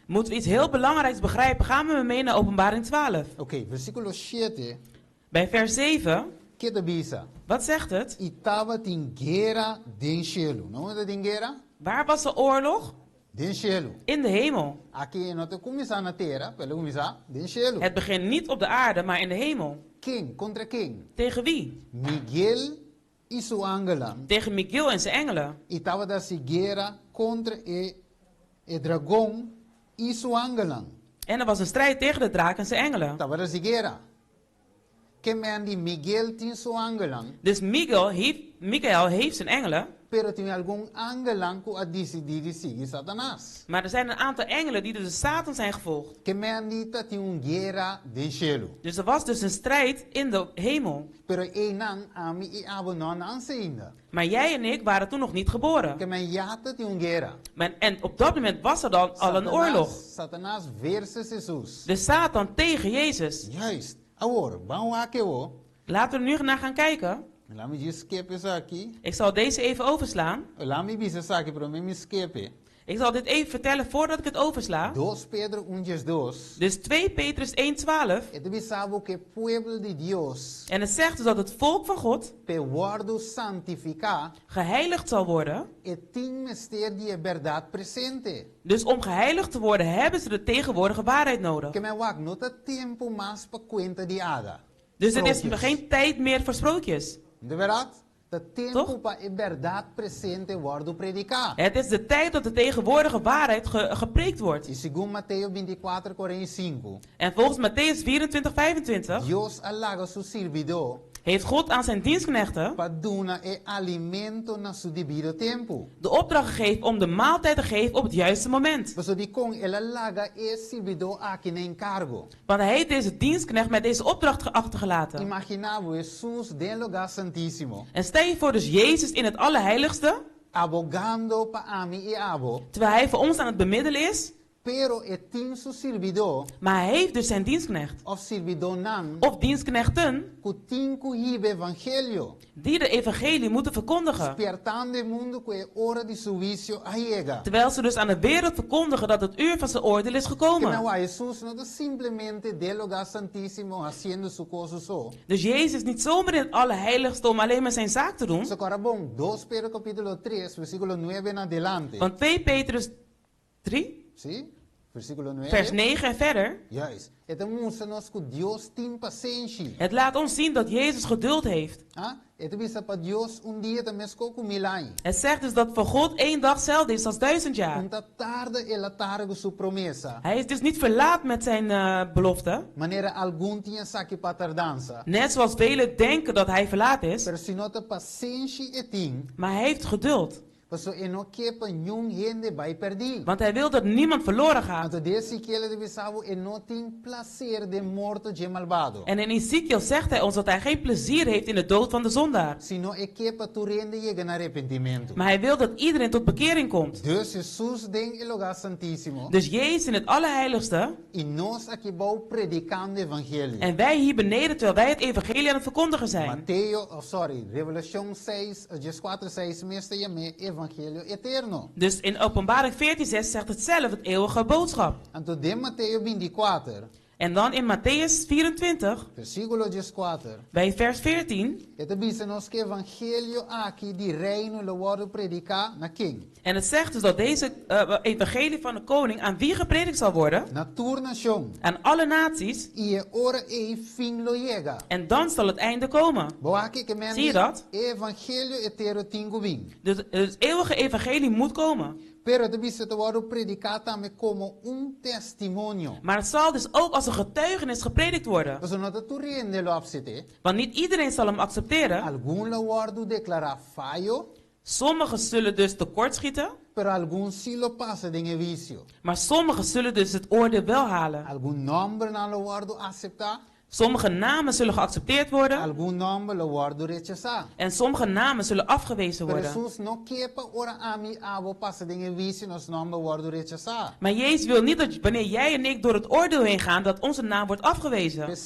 Speaker 19: moeten we iets heel belangrijks begrijpen. Gaan we mee naar Openbaring 12.
Speaker 9: Oké, versículo 7.
Speaker 19: Bij vers 7. Wat zegt het? Waar was de oorlog? In de hemel. Het begint niet op de aarde, maar in de hemel. Tegen wie?
Speaker 9: Miguel y su ángel.
Speaker 19: Tegen Miguel en zijn engelen.
Speaker 9: Estaba da guerra contra el dragón y su ángel.
Speaker 19: En er was een strijd tegen de draak en zijn engelen.
Speaker 9: Estaba da guerra. Que me andi Miguel tin su ángel.
Speaker 19: Dus Miguel heeft zijn engelen.
Speaker 9: Pero tiene algún ángel que ha decidido seguir Satanás.
Speaker 19: Maar er zijn een aantal engelen die dus de Satan zijn gevolgd.
Speaker 9: Que me andita tiene un guerra del cielo.
Speaker 19: Dus er was dus een strijd in de hemel.
Speaker 9: Pero enan ami y abonon anseinde.
Speaker 19: Maar jij en ik waren toen nog niet geboren.
Speaker 9: Que me yata tiene un guerra.
Speaker 19: En op dat moment was er dan al een oorlog.
Speaker 9: Satanás versus Jesus.
Speaker 19: De Satan tegen Jezus.
Speaker 9: Juist. Ahora, vamos a que
Speaker 19: laten we nu naar gaan kijken. Ik zal deze even overslaan. Ik zal dit even vertellen voordat ik het oversla. Dus 2 Petrus 1:12. En het zegt dus dat het volk van God geheiligd zal worden. Dus om geheiligd te worden hebben ze de tegenwoordige waarheid nodig. Dus het is geen tijd meer voor sprookjes. Toch? Het is de tijd dat de tegenwoordige waarheid gepreekt wordt. En volgens Mattheüs 24:25 heeft God aan zijn dienstknechten de opdracht gegeven om de maaltijd te geven op het juiste moment. Want hij heeft deze dienstknecht met deze opdracht achtergelaten. En stel je voor dus Jezus in het Allerheiligste, terwijl hij voor ons aan het bemiddelen is. Maar hij heeft dus zijn dienstknecht. Of dienstknechten. Die de evangelie moeten verkondigen. Terwijl ze dus aan de wereld verkondigen dat het uur van zijn oordeel is gekomen. Dus Jezus is niet zomaar in het Allerheiligste om alleen maar zijn zaak te doen. Want 2 Petrus 3.
Speaker 9: Sí.
Speaker 19: Vers 9 en verder.
Speaker 9: Juist.
Speaker 19: Het laat ons zien dat Jezus geduld heeft. Het zegt dus dat voor God 1 dag hetzelfde is als 1000 jaar. Hij is dus niet verlaat met zijn belofte. Net zoals velen denken dat hij verlaat is. Maar hij heeft geduld. Want hij wil dat niemand verloren gaat. En in Ezekiel zegt hij ons dat hij geen plezier heeft in de dood van de zondaar. Maar hij wil dat iedereen tot bekering komt. Dus Jezus in het Allerheiligste. En wij hier beneden terwijl wij het evangelie aan het verkondigen zijn.
Speaker 9: Revelation 6, 4:6, Evangelio eterno.
Speaker 19: Dus in Openbaring 14:6 zegt het zelf het eeuwige boodschap. En dan in Mattheüs 24, bij vers 14. En het zegt dus dat deze evangelie van de koning aan wie gepredikt zal worden? Aan alle naties. En dan zal het einde komen. Zie je dat? Dus het eeuwige evangelie moet komen. Maar het zal dus ook als een getuigenis gepredikt worden. Want niet iedereen zal hem accepteren. Sommigen zullen dus tekortschieten. Maar sommigen zullen dus het oordeel wel halen. Sommige namen zullen geaccepteerd worden.
Speaker 9: Algum nome lo worden rechazado.
Speaker 19: En sommige namen zullen afgewezen worden.
Speaker 9: Jesus no kepa ora ami abo passa dingen wisi nos nome worden rechazado.
Speaker 19: Maar Jezus wil niet dat wanneer jij en ik door het oordeel heen gaan, dat onze naam wordt afgewezen.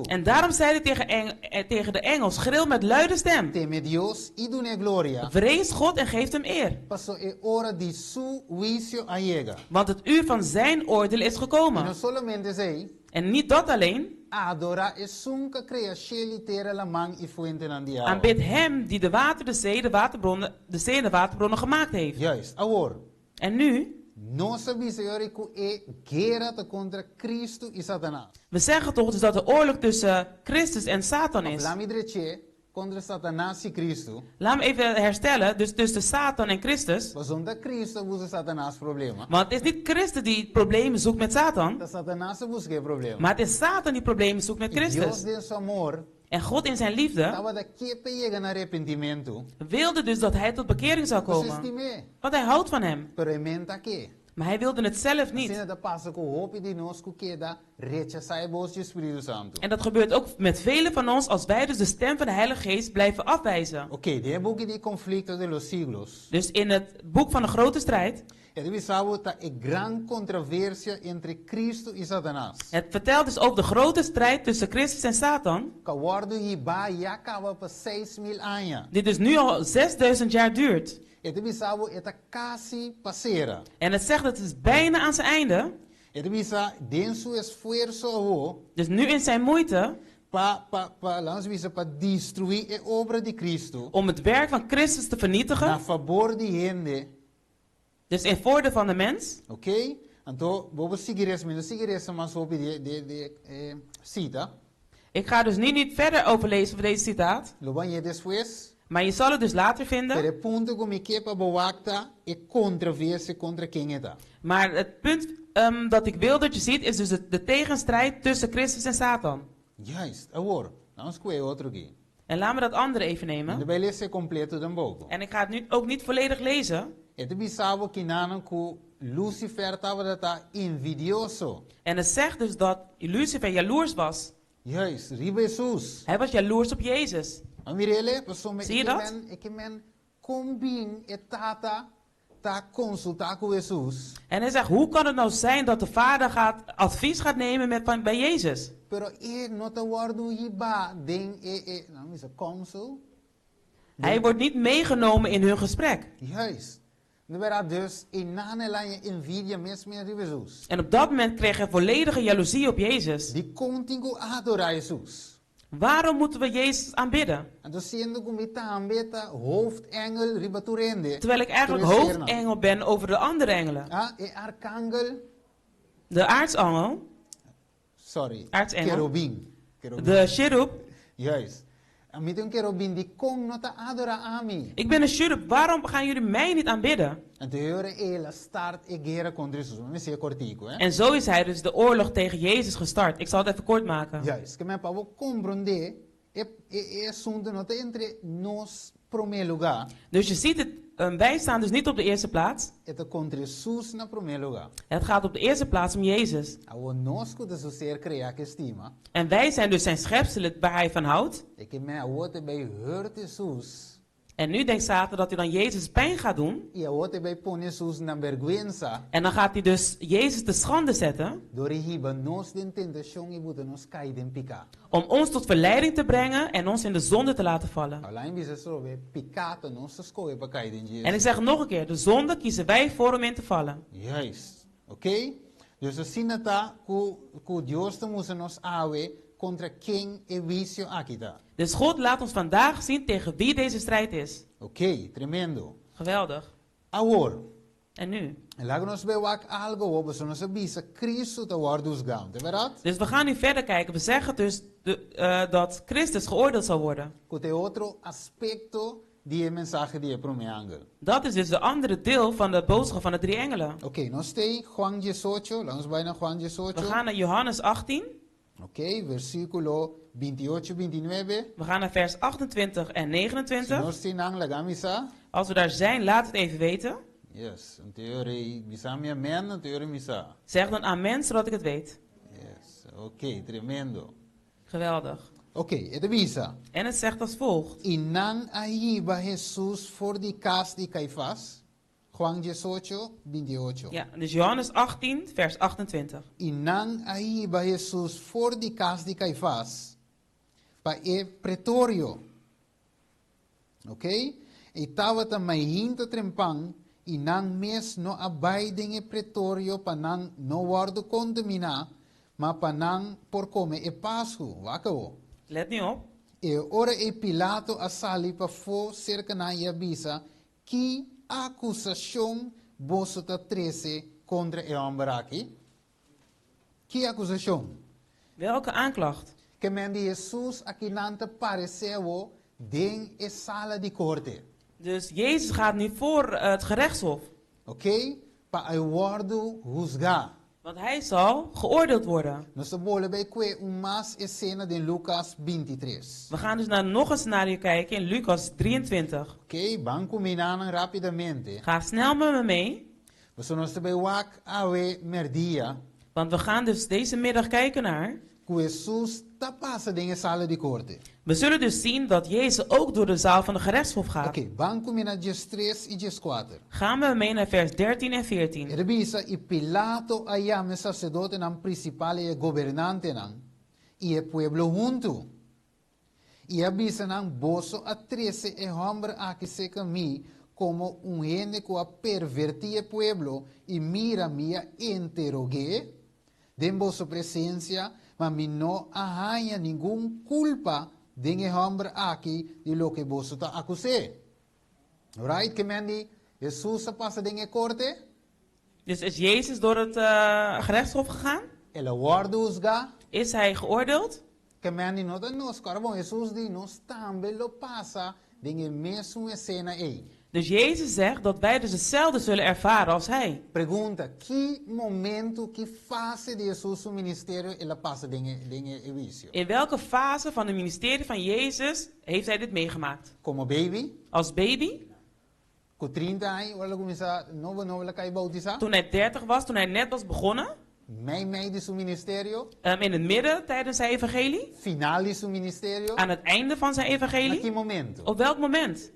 Speaker 19: En daarom zei hij tegen de engel, schreeuw met luide stem.
Speaker 9: Teme Dios y dune gloria.
Speaker 19: Vrees God en geef hem eer.
Speaker 9: Paso e ora di su juicio allega.
Speaker 19: Want het uur van zijn oordeel is gekomen. En niet dat alleen.
Speaker 9: Adora e sunca crea scelitera la man i fuente nandiao.
Speaker 19: Aanbid hem die de water, de zee en de waterbronnen gemaakt heeft.
Speaker 9: Juist, awor.
Speaker 19: En nu? We zeggen toch dus dat de oorlog tussen Christus en Satan is. Laat me even herstellen, dus tussen Satan en Christus. Want het is niet Christus die problemen zoekt met Satan. Maar het is Satan die problemen zoekt met Christus. En God in zijn liefde wilde dus dat hij tot bekering zou komen. Want hij houdt van hem. Maar hij wilde het zelf niet. En dat gebeurt ook met velen van ons als wij dus de stem van de Heilige Geest blijven afwijzen. Dus in het boek van de grote strijd. Het vertelt dus over de grote strijd tussen Christus en Satan. Die dus nu al 6000 jaar duurt. En het zegt dat het is bijna aan zijn einde. Dus nu in zijn moeite. Om het werk van Christus te vernietigen. Dus in voordeel van de mens.
Speaker 9: Oké.
Speaker 19: Ik ga dus nu niet verder overlezen over deze citaat. Maar je zal het dus later vinden. Maar het punt dat ik wil dat je ziet is dus de tegenstrijd tussen Christus en Satan.
Speaker 9: Juist, awor.
Speaker 19: En laat me dat andere even nemen. En ik ga het nu ook niet volledig lezen. En het zegt dus dat Lucifer jaloers was.
Speaker 9: Juist, Jesus.
Speaker 19: Hij was jaloers op Jezus. Zie je dat? En hij zegt, hoe kan het nou zijn dat de vader advies gaat nemen bij Jezus? Hij wordt niet meegenomen in hun gesprek.
Speaker 9: Juist.
Speaker 19: En op dat moment kreeg hij volledige jaloezie op Jezus. Waarom moeten we Jezus aanbidden? Terwijl ik eigenlijk hoofdengel ben over de andere engelen. De aartsengel.
Speaker 9: Sorry.
Speaker 19: Aartsengel. De cherub.
Speaker 9: Juist.
Speaker 19: Ik ben een cherub. Waarom gaan jullie mij niet aanbidden? En zo is hij dus de oorlog tegen Jezus gestart. Ik zal het even kort maken. Dus je ziet het, wij staan dus niet op de eerste plaats. Het gaat op de eerste plaats om Jezus. En wij zijn dus zijn schepselen waar hij van houdt. En nu denkt Satan dat hij dan Jezus pijn gaat doen. En dan gaat hij dus Jezus te schande zetten. Om ons tot verleiding te brengen en ons in de zonde te laten vallen. En ik zeg nog een keer, de zonde kiezen wij voor om in te vallen.
Speaker 9: Juist. Oké? Dus we zien dat Dios te moeten ons awe contra king e vicio akita.
Speaker 19: Dus God laat ons vandaag zien tegen wie deze strijd is.
Speaker 9: Oké, tremendo.
Speaker 19: Geweldig.
Speaker 9: Awor.
Speaker 19: En nu? Dus we gaan nu verder kijken. We zeggen dus dat Christus geoordeeld zal worden. Dat is dus de andere deel van de boodschap van de drie engelen.
Speaker 9: Oké, nog steeds Juan 18. Langs bijna Juan 18.
Speaker 19: We gaan naar Johannes 18.
Speaker 9: Oké, versículo 28, 29.
Speaker 19: We gaan naar vers 28 en 29. Als we daar zijn, laat het even weten.
Speaker 9: Yes, een theorie, amen, een theorie misa.
Speaker 19: Zeg dan amen, zodat ik het weet.
Speaker 9: Oké, tremendo.
Speaker 19: Geweldig.
Speaker 9: Oké, het visa.
Speaker 19: En het zegt als volgt.
Speaker 9: Inang ahiba Jesus voor die kaas die Caifás. Juan 18, 28.
Speaker 19: Ja, dus Johannes 18, vers 28.
Speaker 9: Inang ahiba Jesus voor die kaas die Caifás. Pa e pretorio. Oké? E tawata may hinta trempang. Inang mes no abay dinge pretorio panang no wardo contamina. Ma panang por come e pashu. Wakawo.
Speaker 19: Let nu op.
Speaker 9: E ora e Pilato assali pa fo cerca na Iabisa que acusação bosota 13 contra e hombraki. Que acusação?
Speaker 19: Welke aanklacht?
Speaker 9: Que men Jesus akinanta pareceu den e sala di corte.
Speaker 19: Dus Jezus gaat nu voor het gerechtshof.
Speaker 9: Oké? Pa ai wordo juzgar.
Speaker 19: Want hij zal geoordeeld worden. We gaan dus naar nog een scenario kijken in Lucas 23.
Speaker 9: Oké, banco minana rapidamente.
Speaker 19: Ga snel met me mee.
Speaker 9: We zullen ons bij wak awe merdia.
Speaker 19: Want we gaan dus deze middag kijken naar. We zullen dus zien dat Jezus ook door de zaal van de gerechtshof gaat.
Speaker 9: Oké, banco mina 3 y 4.
Speaker 19: Gaan we mee naar vers 13 en 14.
Speaker 9: Rebisa y Pilato ayame sacerdote nan principale y gobernante nan y el pueblo junto. Y avisa nan boso a 13 e hombre a que se cami como un gente que a pervertir el pueblo y mira mía interrogué den boso presencia mas mi no arranha ningún culpa de hombre aquí de lo que vos está acusé. Right, que mendi Jesus passa de corte?
Speaker 19: Dus is Jezus door het gerechtshof gegaan?
Speaker 9: Ele worden usga?
Speaker 19: Is hij geoordeeld?
Speaker 9: Que mendi no da nos carbon Jesus di nos tambe lo passa de mesmo escena aí.
Speaker 19: Dus Jezus zegt dat wij dus hetzelfde zullen ervaren als hij.
Speaker 9: Pergunta, que momento, que fase de Jesus ministerio ele passa dinge evisio?
Speaker 19: In welke fase van het ministerie van Jezus heeft hij dit meegemaakt?
Speaker 9: Como baby?
Speaker 19: Als baby?
Speaker 9: Com 30 anos, ela começa novo cai bautizar.
Speaker 19: Toen hij 30 was, toen hij net was begonnen.
Speaker 9: Meio de seu ministério.
Speaker 19: In het midden tijdens zijn evangelie.
Speaker 9: Final de seu ministério.
Speaker 19: Aan het einde van zijn evangelie.
Speaker 9: Que momento?
Speaker 19: Op welk moment?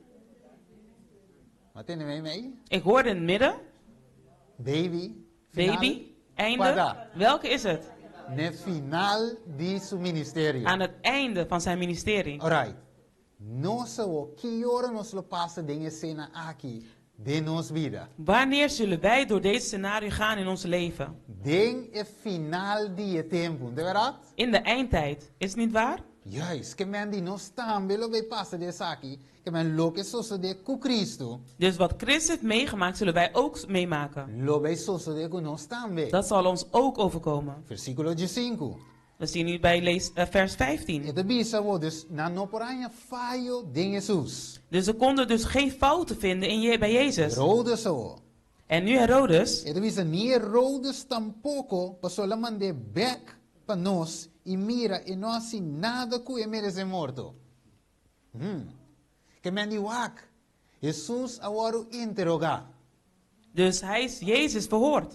Speaker 9: Wat in mee?
Speaker 19: Ik hoorde in het midden.
Speaker 9: Baby.
Speaker 19: Baby. Einde. Welke is het?
Speaker 9: Ne final de seu ministério.
Speaker 19: Aan het einde van zijn ministerie.
Speaker 9: Alright. Nossa, que hora nos lo passa de cena aqui de nos vida?
Speaker 19: Wanneer zullen wij door deze scenario gaan in ons leven?
Speaker 9: Den e final de tempo, de verdad?
Speaker 19: In de eindtijd, is het niet waar?
Speaker 9: Juist, que men die nos tambe lo bij passa de saki, que men lo que sucede com Cristo.
Speaker 19: Dus wat Christus heeft meegemaakt, zullen wij ook meemaken.
Speaker 9: Lo bij sucede com nos tambe.
Speaker 19: Dat zal ons ook overkomen.
Speaker 9: Versículo 5.
Speaker 19: We zien nu bij vers 15.
Speaker 9: Het bisa dus na no poranya fallo de Jesus.
Speaker 19: Dus ze konden dus geen fouten vinden bij Jezus.
Speaker 9: Herodes zo.
Speaker 19: En nu Herodes.
Speaker 9: Het bisa ni Herodes tampoco pasó la mande back pa nos y mira y no hace nada que merece morto. Que men die wak. Jesus awaru interroga.
Speaker 19: Dus hij is Jezus verhoord.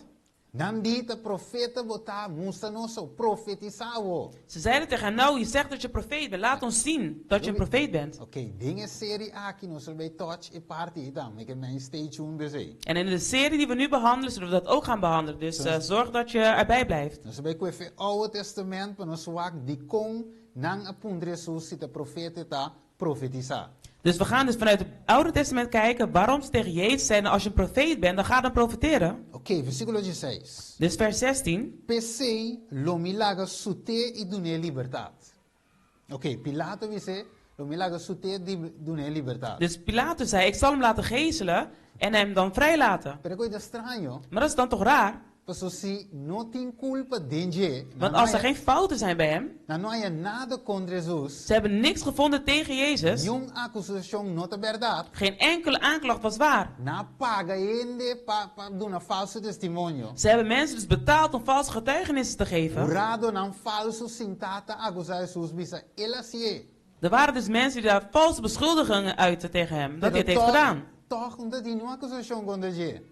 Speaker 9: Dan dita profeta bota musta noso profetizavo.
Speaker 19: Ze zeiden tegen hem, nou je zegt dat je profeet bent, laat ons zien dat je een profeet bent.
Speaker 9: Oké, dingen serie aki no zullen wij touch e party dan, ik heb mijn stay tuned bezig.
Speaker 19: En in de serie die we nu behandelen, zullen we dat ook gaan behandelen. Dus zorg dat je erbij blijft.
Speaker 9: Dus bij het Oude Testament, van ons wak die kon nang apundre Jesus zit de profete ta profetiza.
Speaker 19: Dus we gaan dus vanuit het Oude Testament kijken waarom ze tegen Jezus zeiden, als je een profeet bent, dan ga dan profeteren.
Speaker 9: Oké, versículo 16.
Speaker 19: Dus vers 16.
Speaker 9: Pensei lo milagro sute y dune libertad. Oké, Pilato wisse lo milagro sute y dune libertad.
Speaker 19: Dus Pilatus zei, ik zal hem laten gezelen en hem dan vrijlaten.
Speaker 9: Pero coisa estranho.
Speaker 19: Maar dat is dan toch raar? Want als er geen fouten zijn bij hem, ze hebben niks gevonden tegen Jezus, geen enkele aanklacht was waar. Ze hebben mensen dus betaald om valse getuigenissen te geven. Er waren dus mensen die daar valse beschuldigingen uiten tegen hem, dat hij het heeft gedaan.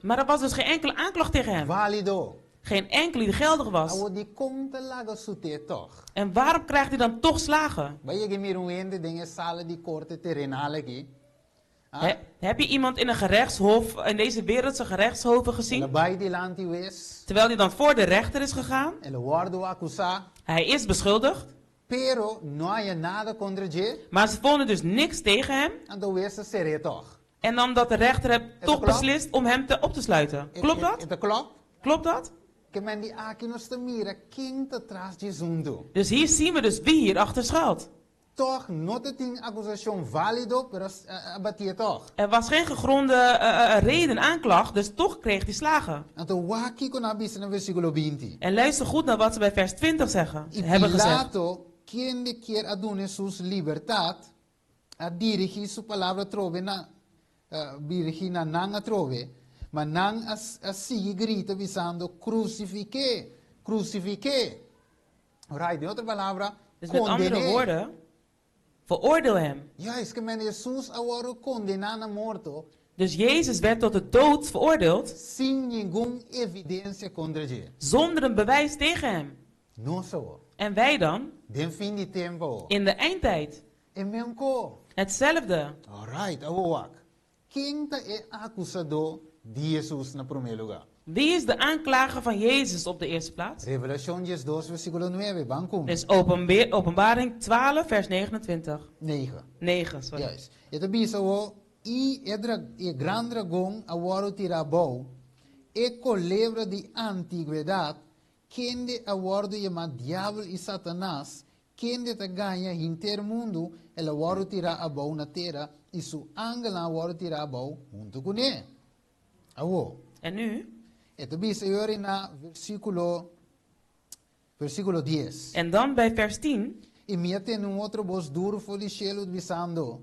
Speaker 19: Maar er was dus geen enkele aanklacht tegen hem.
Speaker 9: Valido.
Speaker 19: Geen enkele die geldig was.
Speaker 5: Awo die komt te lagen soete toch.
Speaker 19: En waarom krijgt hij dan toch slagen?
Speaker 5: Bij je meer onwende dingen salen die korte terrenale ki.
Speaker 19: Heb je iemand in een gerechtshof, in deze wereldse gerechtshoven gezien? Terwijl hij dan voor de rechter is gegaan. Hij is beschuldigd.
Speaker 5: Pero no hay nada contra je.
Speaker 19: Maar ze vonden dus niks tegen hem. En dan dat de rechter heeft toch beslist om hem op te sluiten. Klopt dat? Klopt dat? Dus hier zien we dus wie hier achter schuilt.
Speaker 5: Toch, not een accusation valido, pero abatie toch.
Speaker 19: Er was geen gegronde reden aanklacht, dus toch kreeg hij slagen. En luister goed naar wat ze bij vers 20 zeggen. Hebben gezegd.
Speaker 5: Quien le quiere adune sus libertad, a dirigir su palabra trove na, dirigir na nang a trove, maar nang a sigue grita visando crucifique, crucifique. Right, in otra palabra,
Speaker 19: dus met andere woorden, veroordeel hem.
Speaker 5: Ja, es que men Jesus ahora condenado a morto.
Speaker 19: Dus Jezus werd tot de dood veroordeeld.
Speaker 5: Sin ningún evidencia contra je.
Speaker 19: Zonder een bewijs tegen hem.
Speaker 5: No so.
Speaker 19: En wij dan?
Speaker 5: Den fin di tempo.
Speaker 19: In de eindtijd. Hetzelfde.
Speaker 5: Alright, awak. Quem é acusado de Jesus na primeiro lugar?
Speaker 19: Wie is de aanklager van Jezus op de eerste plaats?
Speaker 5: Revelación 2, versículo 9. Banco.
Speaker 19: Dus Openbaring 12, vers 29. 9, sorry.
Speaker 5: Yes. Ito bisa e gran dragão agora tirabou e colebra de antiguidade quem de agora chama diabo e Satanás quem de ganha inteiro mundo ele agora tira abou na terra e su ángel agora tira abou junto com ele. Awo.
Speaker 19: En nu?
Speaker 5: Ito bisa yori na versículo 10.
Speaker 19: En dan bij vers 10.
Speaker 5: E mete num outro voz duro foi de cielo dizendo: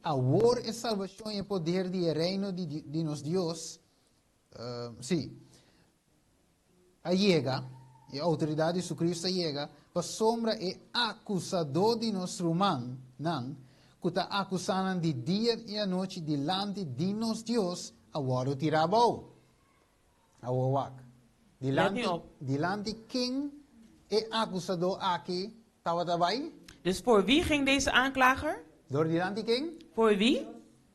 Speaker 5: Agora é salvação e poder de reino de nos Deus. Sim. A chega, e a autoridade de Cristo chega, para sombra e acusador de nosso irmão, não, que está acusando de dia e a noite delante de nos Deus, agora o tirabou. Awak. Delante quem é acusador aqui, estava também?
Speaker 19: Dus voor wie ging deze aanklager?
Speaker 5: Door delante quem?
Speaker 19: Voor wie?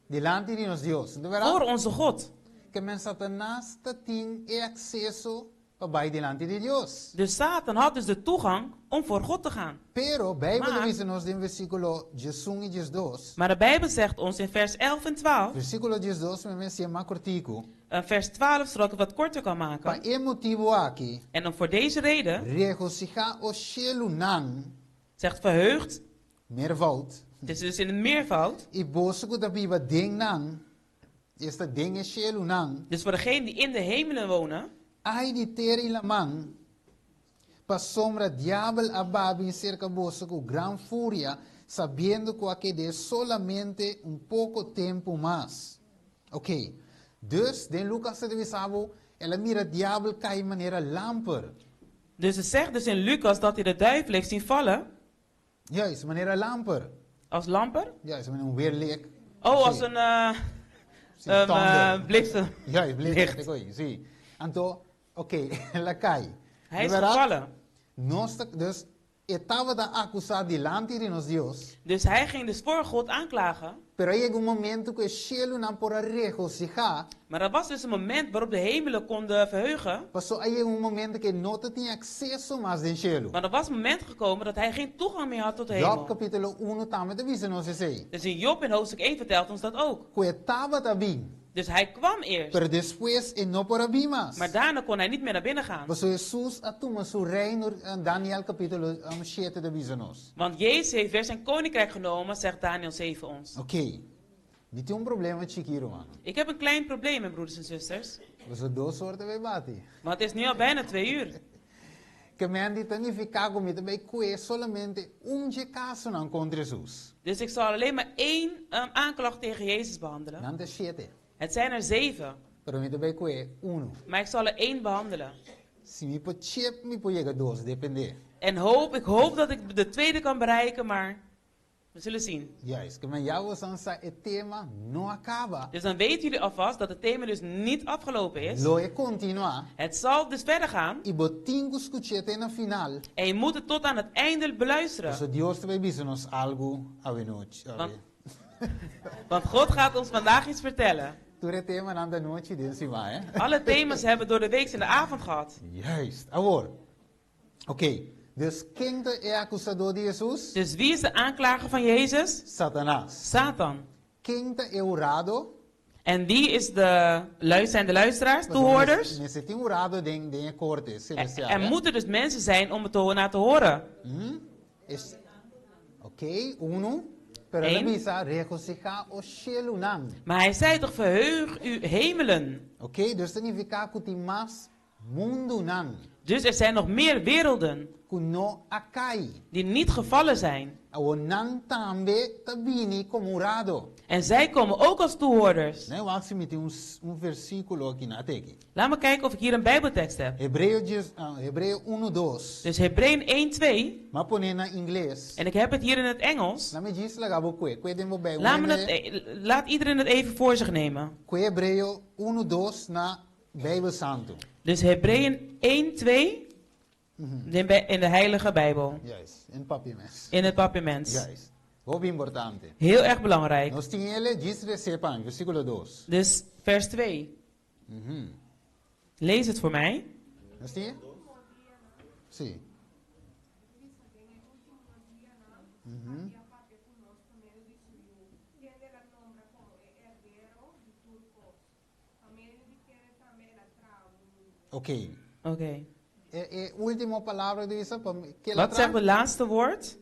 Speaker 5: Delante de nos Deus.
Speaker 19: Voor onze God.
Speaker 5: Que men Satanás tem acesso para delante de Deus.
Speaker 19: Dus Satan had dus de toegang om voor God te gaan.
Speaker 5: Pero Bijbel dice nos in versículo 1 y 2.
Speaker 19: Maar de Bijbel zegt ons in vers 11 en 12.
Speaker 5: Versículo 12 me mense más cortico.
Speaker 19: Vers 12 zodat ik het wat korter kan maken.
Speaker 5: Pa emotivo aqui.
Speaker 19: En dan voor deze reden.
Speaker 5: Regocijar o cielo nan.
Speaker 19: Zegt verheugd.
Speaker 5: Meervoud.
Speaker 19: Het is dus in een meervoud.
Speaker 5: I bosuko da biba ding nan. Is dat ding is cielo nan.
Speaker 19: Dus voor degenen die in de hemelen wonen.
Speaker 5: Ai di teri lamang. Pa sombra diablo ababi cerca bosuko gran furia, sabiendo que de solamente pouco tempo mais. Ok. Dus, den Lucas de Wisabo, ela mira diablo cai maneira lamper.
Speaker 19: Dus het zegt dus in Lucas dat hij de duivel heeft zien vallen.
Speaker 5: Juist, maneira lamper.
Speaker 19: Als lamper?
Speaker 5: Juist, met een weerlicht.
Speaker 19: Oh, als een bliksem.
Speaker 5: Juist, bliksem. Zie. Anto, oké, ela cai.
Speaker 19: Hij is gevallen.
Speaker 5: Dus, estava da acusar delante de nos Deus.
Speaker 19: Dus hij ging dus voor God aanklagen.
Speaker 5: Pero hay un momento que el cielo no podrá regocijar.
Speaker 19: Maar er was dus een moment waarop de hemelen konden verheugen.
Speaker 5: Paso hay un momento que no tenía acceso más del cielo.
Speaker 19: Maar er was een moment gekomen dat hij geen toegang meer had tot de hemel.
Speaker 5: Job capítulo 1 también te dice nos ese.
Speaker 19: Dus in Job in hoofdstuk 1 vertelt ons dat ook.
Speaker 5: Que estaba también.
Speaker 19: Dus hij kwam eerst.
Speaker 5: Pero después no podrá vir más.
Speaker 19: Maar daarna kon hij niet meer naar binnen gaan.
Speaker 5: Paso Jesús atuma su reino en Daniel capítulo 7 te dice nos.
Speaker 19: Want Jezus heeft weer zijn koninkrijk genomen, zegt Daniel 7 ons.
Speaker 5: Oké. Dit is een probleem chiquiro, man.
Speaker 19: Ik heb een klein probleem, mijn broeders en zusters.
Speaker 5: We zijn 2 soorten bij bati.
Speaker 19: Maar het is nu al bijna 2 uur.
Speaker 5: Que me han dit niet ficar comigo bij que solamente caso não contra Jesus.
Speaker 19: Dus ik zal alleen maar 1 aanklacht tegen Jezus behandelen.
Speaker 5: Não te 7.
Speaker 19: Het zijn er 7.
Speaker 5: Pero me bij que 1.
Speaker 19: Maar ik zal er 1 behandelen.
Speaker 5: Si me pot chip, me pot llegar 2, depende.
Speaker 19: En ik hoop dat ik de tweede kan bereiken, maar We zullen zien.
Speaker 5: Juist, que met jou sansa het thema no acaba.
Speaker 19: Dus dan weten jullie alvast dat het thema dus niet afgelopen is.
Speaker 5: Lo e continua.
Speaker 19: Het zal dus verder gaan.
Speaker 5: I botingo escuchete na final.
Speaker 19: En je moet het tot aan het einde beluisteren.
Speaker 5: So Dios te bebisonos algo avenoch.
Speaker 19: Want God gaat ons vandaag iets vertellen. Alle thema's hebben we door de week in de avond gehad.
Speaker 5: Juist. Agora. Oké. Dus quem é acusador de Jesus?
Speaker 19: Dus wie is de aanklager van Jezus?
Speaker 5: Satanás.
Speaker 19: Satan.
Speaker 5: Quem é orado?
Speaker 19: En wie is de luisteraars, toehoorders? Er moeten dus mensen zijn om het naar te horen.
Speaker 5: Oké, uno.
Speaker 19: Maar hij zei toch, verheug u hemelen.
Speaker 5: Oké, dus significa que tem mais mundo nan.
Speaker 19: Dus er zijn nog meer werelden die niet gevallen zijn. En zij komen ook als toehoorders. Laat me kijken of ik hier een Bijbeltekst heb. Dus Hebreeën 1:2. En ik heb het hier in het Engels. Laat iedereen het even voor zich nemen. Dus Hebreeën 1:2 in de Heilige Bijbel.
Speaker 5: Juist, in papiermens.
Speaker 19: In het papiermens.
Speaker 5: Juist. Heel importante.
Speaker 19: Heel erg belangrijk. Dus vers 2. Lees het voor mij.
Speaker 5: Sim. Oké.
Speaker 19: Oké.
Speaker 5: Última palavra disso.
Speaker 19: Wat zegt het laatste woord?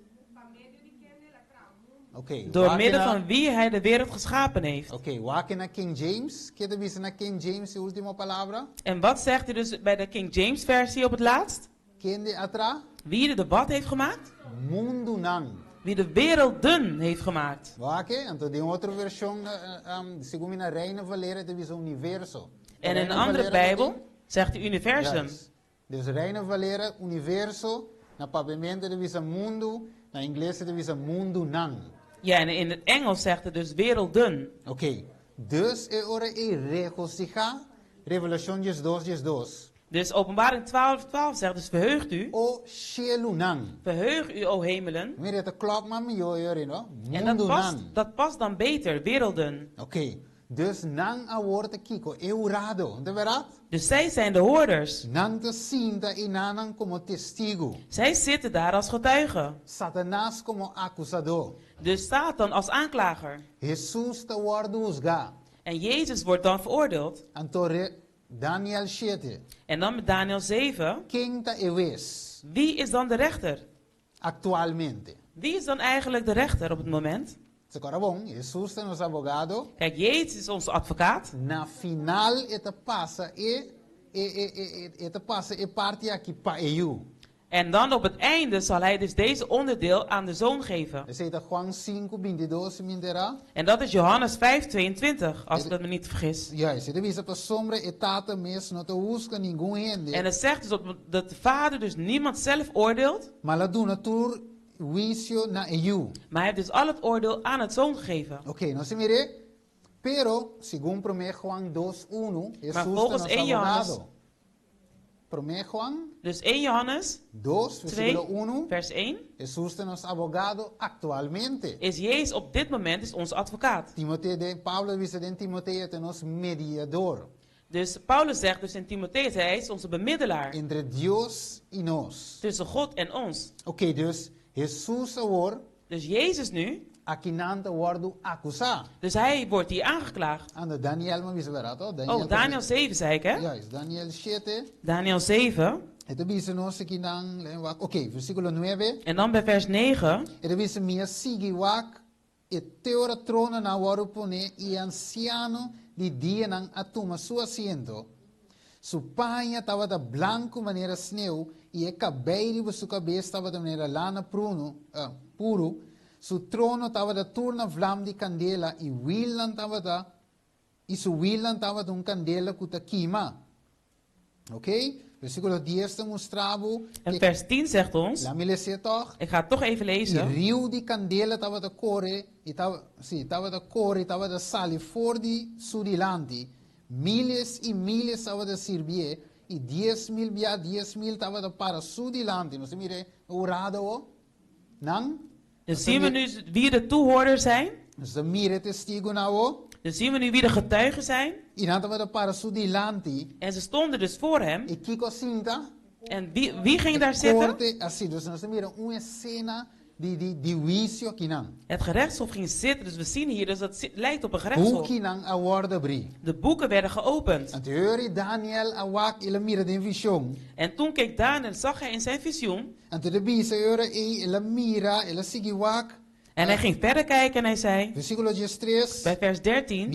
Speaker 5: Okay.
Speaker 19: Door middel van wie hij de wereld geschapen heeft.
Speaker 5: Oké, waken naar King James. Quer dizer naar King James, de última palavra?
Speaker 19: En wat zegt hij dus bij de King James versie op het laatst? Wie de debat heeft gemaakt?
Speaker 5: Mundo nan.
Speaker 19: Wie de werelden heeft gemaakt.
Speaker 5: Waken, então de outra versão, segundo na Reina Valera, de visão universo.
Speaker 19: En in een andere Bijbel zegt hij universum.
Speaker 5: Yes. Dus Reina Valera, universo, na pavimento de visão mundo, na inglês de visão mundo nan.
Speaker 19: Ja, en in het Engels zegt het dus werelden.
Speaker 5: Oké. Dus ora regocijar, Revelación 2:2.
Speaker 19: Dus Openbaring 12:12 zegt dus verheugt u.
Speaker 5: O shelunan.
Speaker 19: Verheug u, o hemelen.
Speaker 5: Mire, dat klopt maar met jou, no?
Speaker 19: En dat past dan beter, werelden.
Speaker 5: Oké. Dus nan a woord kiko, eurado, de verdad?
Speaker 19: Dus zij zijn de hoorders.
Speaker 5: Nan te sinta inanan como testigo.
Speaker 19: Zij zitten daar als getuigen.
Speaker 5: Satanás como acusador.
Speaker 19: Dus Satan als aanklager.
Speaker 5: Jesus te wordt juzgado.
Speaker 19: En Jezus wordt dan veroordeeld.
Speaker 5: Antore Daniel 7.
Speaker 19: En dan met Daniel 7.
Speaker 5: Quem te ewes?
Speaker 19: Wie is dan de rechter?
Speaker 5: Actualmente.
Speaker 19: Wie is dan eigenlijk de rechter op het moment?
Speaker 5: Jesus é nosso advogado.
Speaker 19: Kijk, Jezus is onze advocaat.
Speaker 5: Na final het passa parte aqui para eu.
Speaker 19: En dan op het einde zal hij dus deze onderdeel aan de zoon geven. En dat is Johannes 5:22, als ik dat me niet vergis. En het zegt dus dat de Vader dus niemand zelf oordeelt. Maar hij heeft dus al het oordeel aan het zoon gegeven.
Speaker 5: Oké, nou zie je. Pero, según 1 Juan 2:1,
Speaker 19: maar volgens 1 Johannes. Dus 1 Johannes 2, vers 1.
Speaker 5: Jesus é nosso advogado actualmente.
Speaker 19: Is Jezus op dit moment is onze advocaat.
Speaker 5: Paulo diz em Timoteo é nosso mediador.
Speaker 19: Dus Paulus zegt dus in Timotheus, hij is onze bemiddelaar.
Speaker 5: Entre Dios y nos.
Speaker 19: Tussen God en ons.
Speaker 5: Oké, dus Jesus agora.
Speaker 19: Dus Jezus nu. Dus hij wordt hier aangeklaagd. Daniel 7 zei ik, hè? Daniel 7.
Speaker 5: Oké, versículo 9.
Speaker 19: En dan bij vers 9.
Speaker 5: De dia nang atuma sua asiento. Su paña estava da blanco maneira sneeuw e o cabelo de sua cabeça estava da maneira lana puro. Su trono estava da turna vlam de candela e su wilan estava de candela que queima. Ok? Versículo 10 te mostrava.
Speaker 19: En vers 10 zegt ons, ik ga het toch even lezen.
Speaker 5: Rio di candela tava de core, tava de core, tava de sali for di sudilanti. Miles e miles tava de servie, e 10.000 via 10.000 tava de para sudilanti. Não se mire, orado, não?
Speaker 19: Dus zien we nu wie de toehoorders zijn.
Speaker 5: Dus de mire testigo nou.
Speaker 19: Dus zien we nu wie de getuigen zijn.
Speaker 5: En
Speaker 19: ze stonden dus voor hem. En wie ging daar zitten? Het gerechtshof ging zitten, dus we zien hier, dus dat lijkt op een gerechtshof. De boeken werden geopend. En toen keek Daniel, zag hij in zijn visioen. En hij ging verder kijken en hij zei, bij vers 13,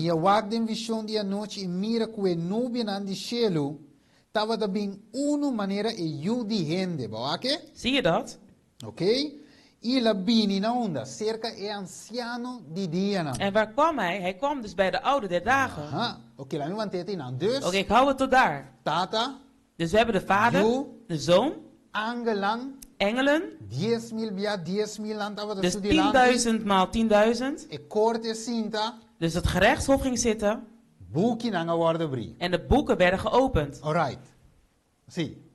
Speaker 19: zie je dat?
Speaker 5: Oké.
Speaker 19: En waar kwam hij? Hij kwam dus bij de oude der dagen. Oké, ik hou het tot daar. Dus we hebben de vader, de zoon, engelen, dus 10.000 maal 10.000. Dus het gerechtshof ging zitten. En de boeken werden geopend.
Speaker 5: Alright. Zie.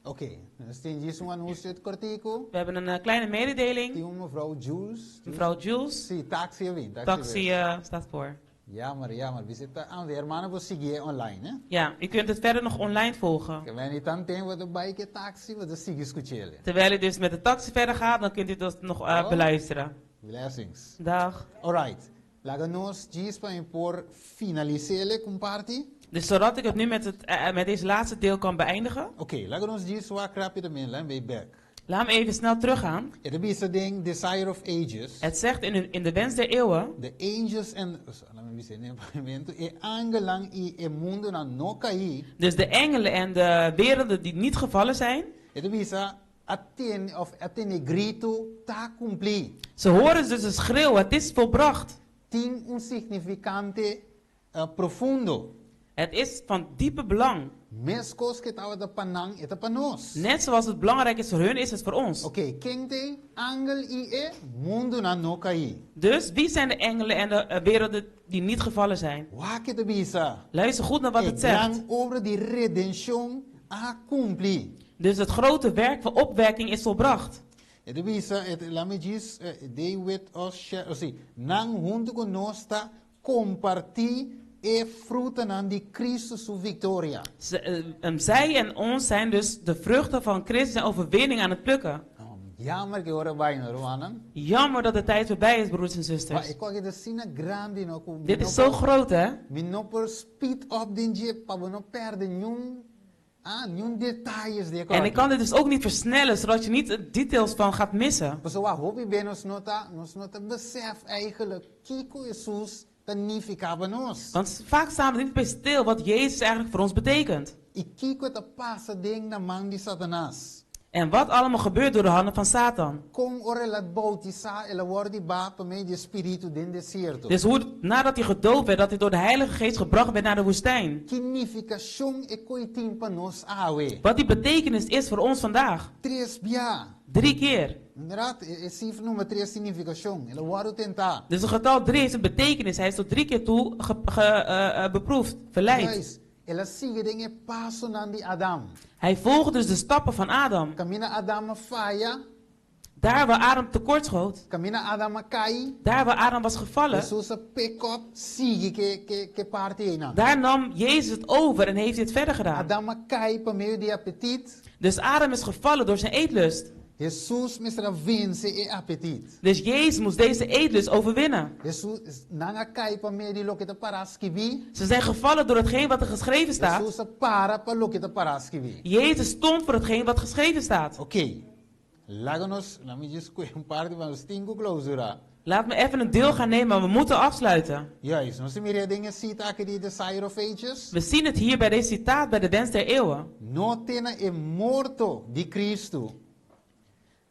Speaker 5: We
Speaker 19: hebben een kleine mededeling. Mevrouw Jules. Taxi staat voor.
Speaker 5: Jammer. We zitten aan weer, maar we zien online, hè?
Speaker 19: Ja, u kunt het verder nog online volgen. Terwijl u dus met de taxi verder gaat, dan kunt u dat nog beluisteren.
Speaker 5: Blessings.
Speaker 19: Dag.
Speaker 5: Alright. Laten we voor finaliseren com party.
Speaker 19: Dus zodat ik het nu met deze laatste deel kan beëindigen.
Speaker 5: Oké, laten we rapidamente back.
Speaker 19: Laat me even snel teruggaan.
Speaker 5: Desire of ages.
Speaker 19: Het zegt in de wens der eeuwen.
Speaker 5: The angels and
Speaker 19: dus de engelen en de werelden die niet gevallen zijn. Ze horen dus een schreeuw, het is volbracht. Het is van diepe belang. Net zoals het belangrijk is voor hun, is het voor ons. Dus wie zijn de engelen en de werelden die niet gevallen zijn? Luister goed naar wat het zegt. Dus het grote werk van opwekking is volbracht. Zij en ons zijn dus de vruchten van Christus en overwinning aan het plukken. Jammer dat de tijd voorbij is, broers en zusters. Dit is zo groot, hè? En ik kan dit dus ook niet versnellen, zodat je niet de details van gaat missen. Want vaak staan we niet bij stil wat Jezus eigenlijk voor ons betekent. En wat allemaal gebeurt door de handen van Satan. Dus hoe nadat hij gedoopt werd, dat hij door de Heilige Geest gebracht werd naar de woestijn. Wat die betekenis is voor ons vandaag. 3 keer. Dus het getal 3 is een betekenis. Hij is tot 3 keer toe beproefd, verleid. Hij volgde dus de stappen van Adam. Daar waar Adam tekortschoot. Daar waar Adam was gevallen. Daar nam Jezus het over en heeft dit verder gedaan. Dus Adam is gevallen door zijn eetlust. Dus Jezus moest deze eetlust overwinnen. Ze zijn gevallen door hetgeen wat er geschreven staat. Jezus stond voor hetgeen wat geschreven staat. Laat me even een deel gaan nemen, maar we moeten afsluiten. We zien het hier bij deze citaat bij de wens der eeuwen.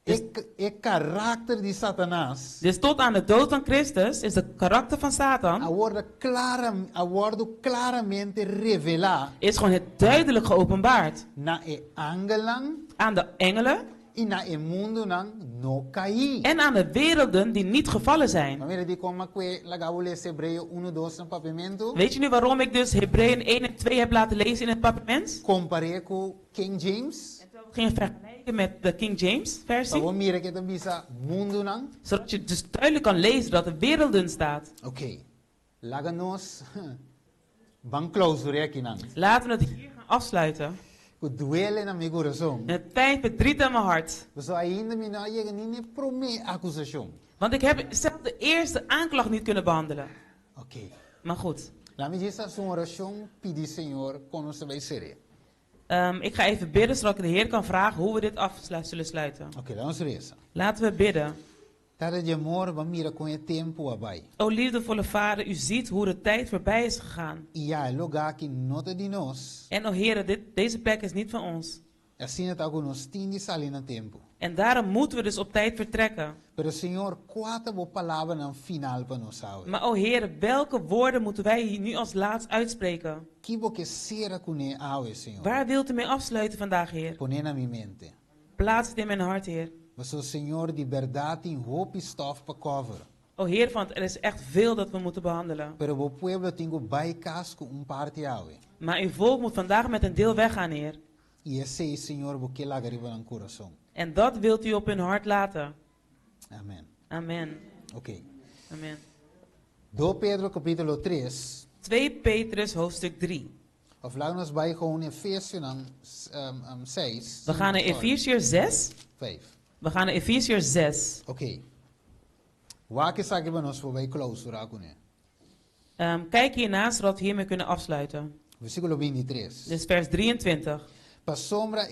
Speaker 5: Het karakter die Satanas.
Speaker 19: Dus tot aan de dood van Christus is het karakter van Satan.
Speaker 5: Wordt claramente revelado.
Speaker 19: Is gewoon het duidelijk geopenbaard.
Speaker 5: Aan
Speaker 19: de engelen. En aan de werelden die niet gevallen zijn. Weet je nu waarom ik dus Hebreeën 1 en 2 heb laten lezen in het papiermens?
Speaker 5: King James.
Speaker 19: Ging vergelijken met de King James versie. Zodat je dus duidelijk kan lezen dat de werelden staat.
Speaker 5: Oké. Laten
Speaker 19: we het hier gaan afsluiten. Het pijn verdriet aan mijn hart. Want ik heb zelf de eerste aanklacht niet kunnen behandelen.
Speaker 5: Oké.
Speaker 19: Maar goed. Ik ga even bidden zodat ik de Heer kan vragen hoe we dit af zullen sluiten. Laten we bidden. O liefdevolle Vader, u ziet hoe de tijd voorbij is gegaan. En o Heer, deze plek is niet van ons. En daarom moeten we dus op tijd vertrekken. Maar o Heer, welke woorden moeten wij hier nu als laatst uitspreken? Waar wilt u mee afsluiten vandaag, Heer? Plaats het in mijn hart, Heer. O Heer, want er is echt veel dat we moeten behandelen. Maar uw volk moet vandaag met een deel weggaan, Heer. En dat wilt u op hun hart laten.
Speaker 5: Amen.
Speaker 19: Amen.
Speaker 5: Oké.
Speaker 19: Amen.
Speaker 5: 2 Pedro capítulo 3.
Speaker 19: 2 Petrus hoofdstuk 3.
Speaker 5: Of laten we ons bij gewoon Efesiërs 6.
Speaker 19: We gaan naar Efesiërs 6.
Speaker 5: 5.
Speaker 19: We gaan naar Efesiërs 6.
Speaker 5: Oké. Waar is het ons voorbij close?
Speaker 19: Kijk hiernaast zodat we hiermee kunnen afsluiten.
Speaker 5: Versículo 23.
Speaker 19: Dus vers 23.
Speaker 5: Pa sombra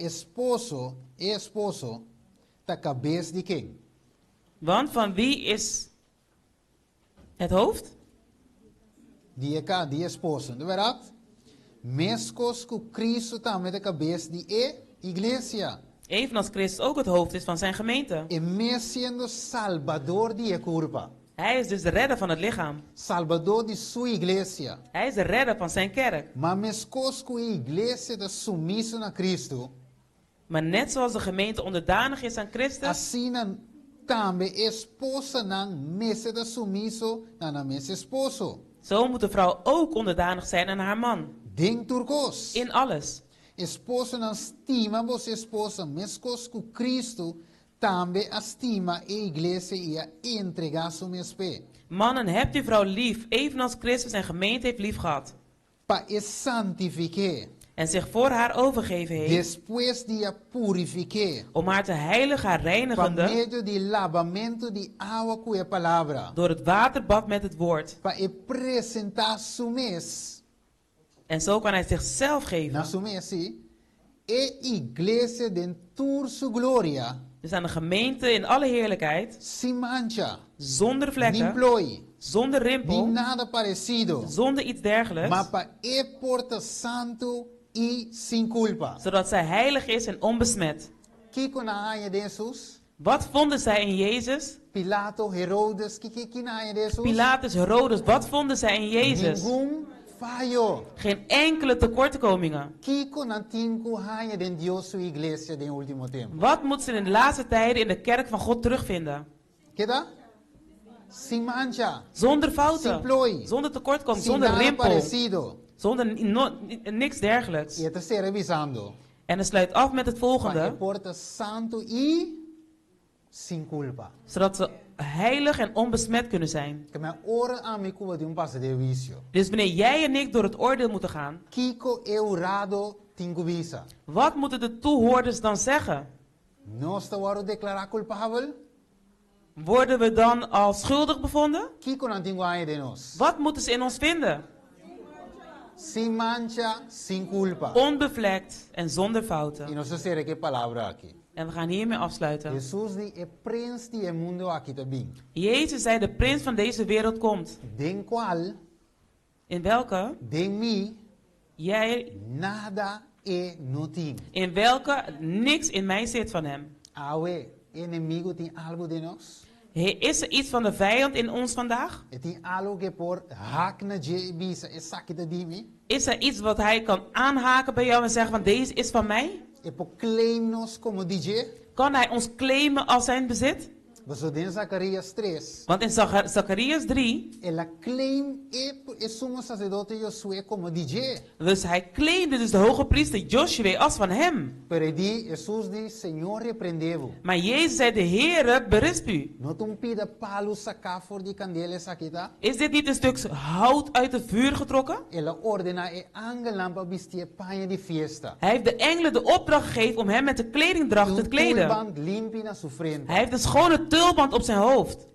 Speaker 5: esposo ta cabeça de quem?
Speaker 19: Want van wie is het hoofd?
Speaker 5: Die esposo, de verdade? Mescos que Cristo também de cabeça de igreja.
Speaker 19: Evenals Christus ook het hoofd is van zijn gemeente.
Speaker 5: E sendo salvador de curva.
Speaker 19: Hij is dus de redder van het lichaam.
Speaker 5: Salvador de sua igreja.
Speaker 19: Hij is de redder van zijn kerk.
Speaker 5: Maar mescos que a igreja da sumisso na Cristo.
Speaker 19: Maar net zoals de gemeente onderdanig is aan Christus.
Speaker 5: Assim também esposa nan messe da sumisso na messe esposo.
Speaker 19: Zo moet de vrouw ook onderdanig zijn aan haar man.
Speaker 5: Ding turcos.
Speaker 19: In alles.
Speaker 5: Esposo não estima você esposa, mescos que Cristo também estima a igreja e a entregar seu mespe.
Speaker 19: Mannen, hebt uw vrouw lief, evenals Christus zijn gemeente heeft lief gehad.
Speaker 5: Pa santifique.
Speaker 19: En zich voor haar overgeven heeft.
Speaker 5: Después de a purifique.
Speaker 19: Om haar te heiligen, haar reinigende.
Speaker 5: Pa medio de lavamento de agua com a palavra.
Speaker 19: Door het waterbad met het woord.
Speaker 5: Pa presentar su mes.
Speaker 19: En zo kan hij zichzelf geven.
Speaker 5: Na su mes, e igreja dentur su gloria.
Speaker 19: Dus aan de gemeente in alle heerlijkheid.
Speaker 5: Sin mancha.
Speaker 19: Zonder vlekken.
Speaker 5: Nin ploi.
Speaker 19: Zonder rimpel.
Speaker 5: Ni nada parecido.
Speaker 19: Zonder iets dergelijks.
Speaker 5: Maar pa porta santo y sin culpa.
Speaker 19: Zodat zij heilig is en onbesmet.
Speaker 5: Kiko na aya de Jesus.
Speaker 19: Wat vonden zij in Jezus?
Speaker 5: Pilato, Herodes, kiki na aya de Jesus.
Speaker 19: Pilatus, Herodes, wat vonden zij in Jezus?
Speaker 5: Ningún fallo.
Speaker 19: Geen enkele tekortkomingen.
Speaker 5: Kiko na tinku haya de Dios su iglesia de último tempo.
Speaker 19: Wat moet ze in de laatste tijden in de kerk van God terugvinden?
Speaker 5: Queda? Sin mancha.
Speaker 19: Zonder fouten.
Speaker 5: Sin ploi.
Speaker 19: Zonder tekortkoming. Zonder rimpel.
Speaker 5: Parecido.
Speaker 19: Zonder niks dergelijks.
Speaker 5: Y te revisando.
Speaker 19: En het sluit af met het volgende.
Speaker 5: Porta santo y sin culpa.
Speaker 19: Zodat ze heilig en onbesmet kunnen zijn. Dus wanneer jij en ik door het oordeel moeten gaan.
Speaker 5: Kiko eurado tinguisa.
Speaker 19: Wat moeten de toehoorders dan zeggen? Worden we dan als schuldig bevonden? Wat moeten ze in ons vinden?
Speaker 5: Sin mancha, sin culpa.
Speaker 19: Onbevlekt en zonder fouten.
Speaker 5: Y no se será que palabra aquí.
Speaker 19: En we gaan hiermee afsluiten.
Speaker 5: Jezus die prins die mundo aqui também.
Speaker 19: Jezus zei de prins van deze wereld komt.
Speaker 5: Den qual?
Speaker 19: In welke?
Speaker 5: Den mi.
Speaker 19: Jij.
Speaker 5: Nada e nothing.
Speaker 19: In welke niks in mij zit van hem.
Speaker 5: Awe Enemigo tem algo de nós?
Speaker 19: Is er iets van de vijand in ons vandaag?
Speaker 5: Tem algo que por hack na je bisa e sakita di mi?
Speaker 19: Is er iets wat hij kan aanhaken bij jou en zeggen van deze is van mij?
Speaker 5: E por claim nos como DJ?
Speaker 19: Kan hij ons claimen als zijn bezit?
Speaker 5: In Zacarias 3.
Speaker 19: Want in Zacarias 3.
Speaker 5: Ela claim e sumo sacerdote Josué como DJ.
Speaker 19: Dus hij claimde dus de hoge priester Joshua als van hem.
Speaker 5: Pero di Jesus di Senhor repreendeu.
Speaker 19: Maar Jezus zei de Heere berisp u.
Speaker 5: Não tum pida palo sacar for di candela sakita.
Speaker 19: Is dit niet een stuk hout uit het vuur getrokken?
Speaker 5: Ela ordena e angelampa vestir panha di fiesta.
Speaker 19: Hij heeft de engelen de opdracht gegeven om hem met de kledingdracht te kleden. Hij heeft een schone tulband op zijn hoofd.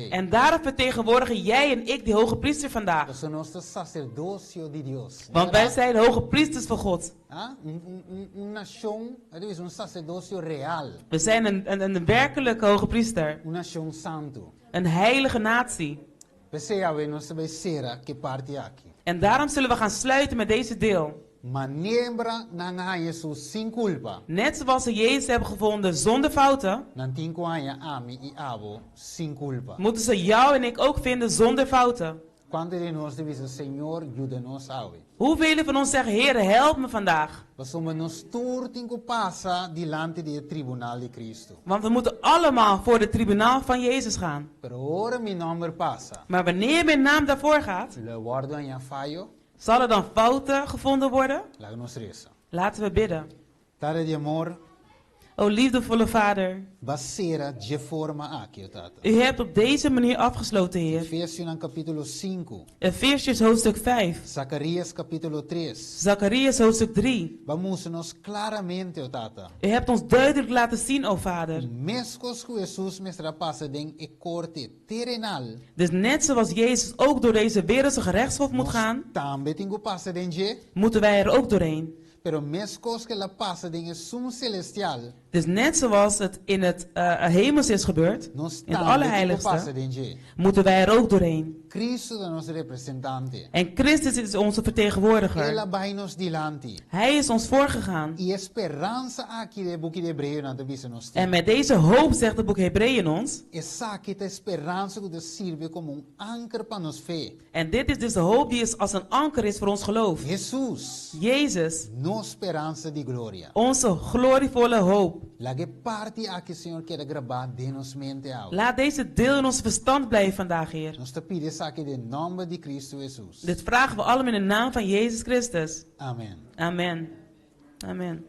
Speaker 19: En daarom vertegenwoordigen jij en ik die hoge priester vandaag. Want wij zijn de hoge priesters van God. We zijn een werkelijke hoge priester. Een heilige natie. En daarom zullen we gaan sluiten met deze deel. Net zoals ze Jezus hebben gevonden zonder fouten, moeten ze jou en ik ook vinden zonder fouten. Hoeveel van ons zeggen, Heer, help me vandaag? Want we moeten allemaal voor het tribunaal van Jezus gaan. Maar wanneer mijn naam daarvoor gaat, zal er dan fouten gevonden worden? Laten we bidden. O liefdevolle Vader, u hebt op deze manier afgesloten, Heer. Efesiërs hoofdstuk 5. Zacarias hoofdstuk 3. U hebt ons duidelijk laten zien, o Vader. Dus net zoals Jezus ook door deze wereldse gerechtshof moet gaan, moeten wij er ook doorheen. Dus net zoals het in het hemels is gebeurd, in het Allerheiligste, moeten wij er ook doorheen. En Christus is onze vertegenwoordiger. Hij is ons voorgegaan. En met deze hoop, zegt het boek Hebreeën ons. En dit is dus de hoop die is als een anker is voor ons geloof. Jezus, onze glorievolle hoop. Laat deze deel in ons verstand blijven vandaag, Heer. Dit vragen we allemaal in de naam van Jezus Christus.
Speaker 5: Amen.
Speaker 19: Amen. Amen.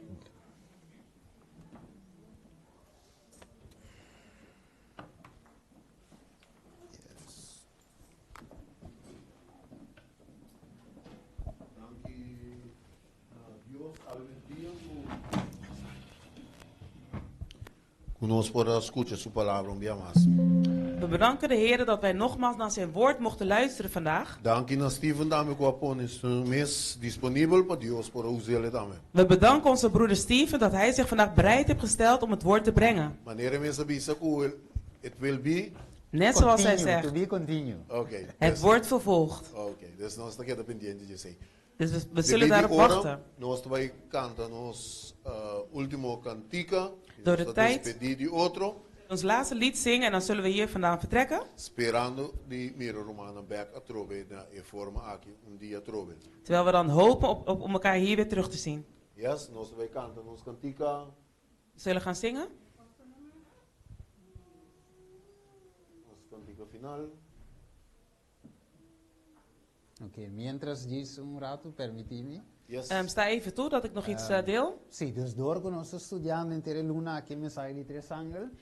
Speaker 19: We bedanken de Heer dat wij nogmaals naar zijn woord mochten luisteren vandaag. We bedanken onze broeder Steven dat hij zich vandaag bereid heeft gesteld om het woord te brengen. Net zoals hij zegt, het wordt vervolgd. Dus we zullen daarop wachten. Door de tijd. Ons laatste lied zingen en dan zullen we hier vandaan vertrekken. Terwijl we dan hopen om elkaar hier weer terug te zien. Zullen we gaan zingen?
Speaker 5: Mientras diz rato, permite-me.
Speaker 19: Sta even toe dat ik nog iets deel.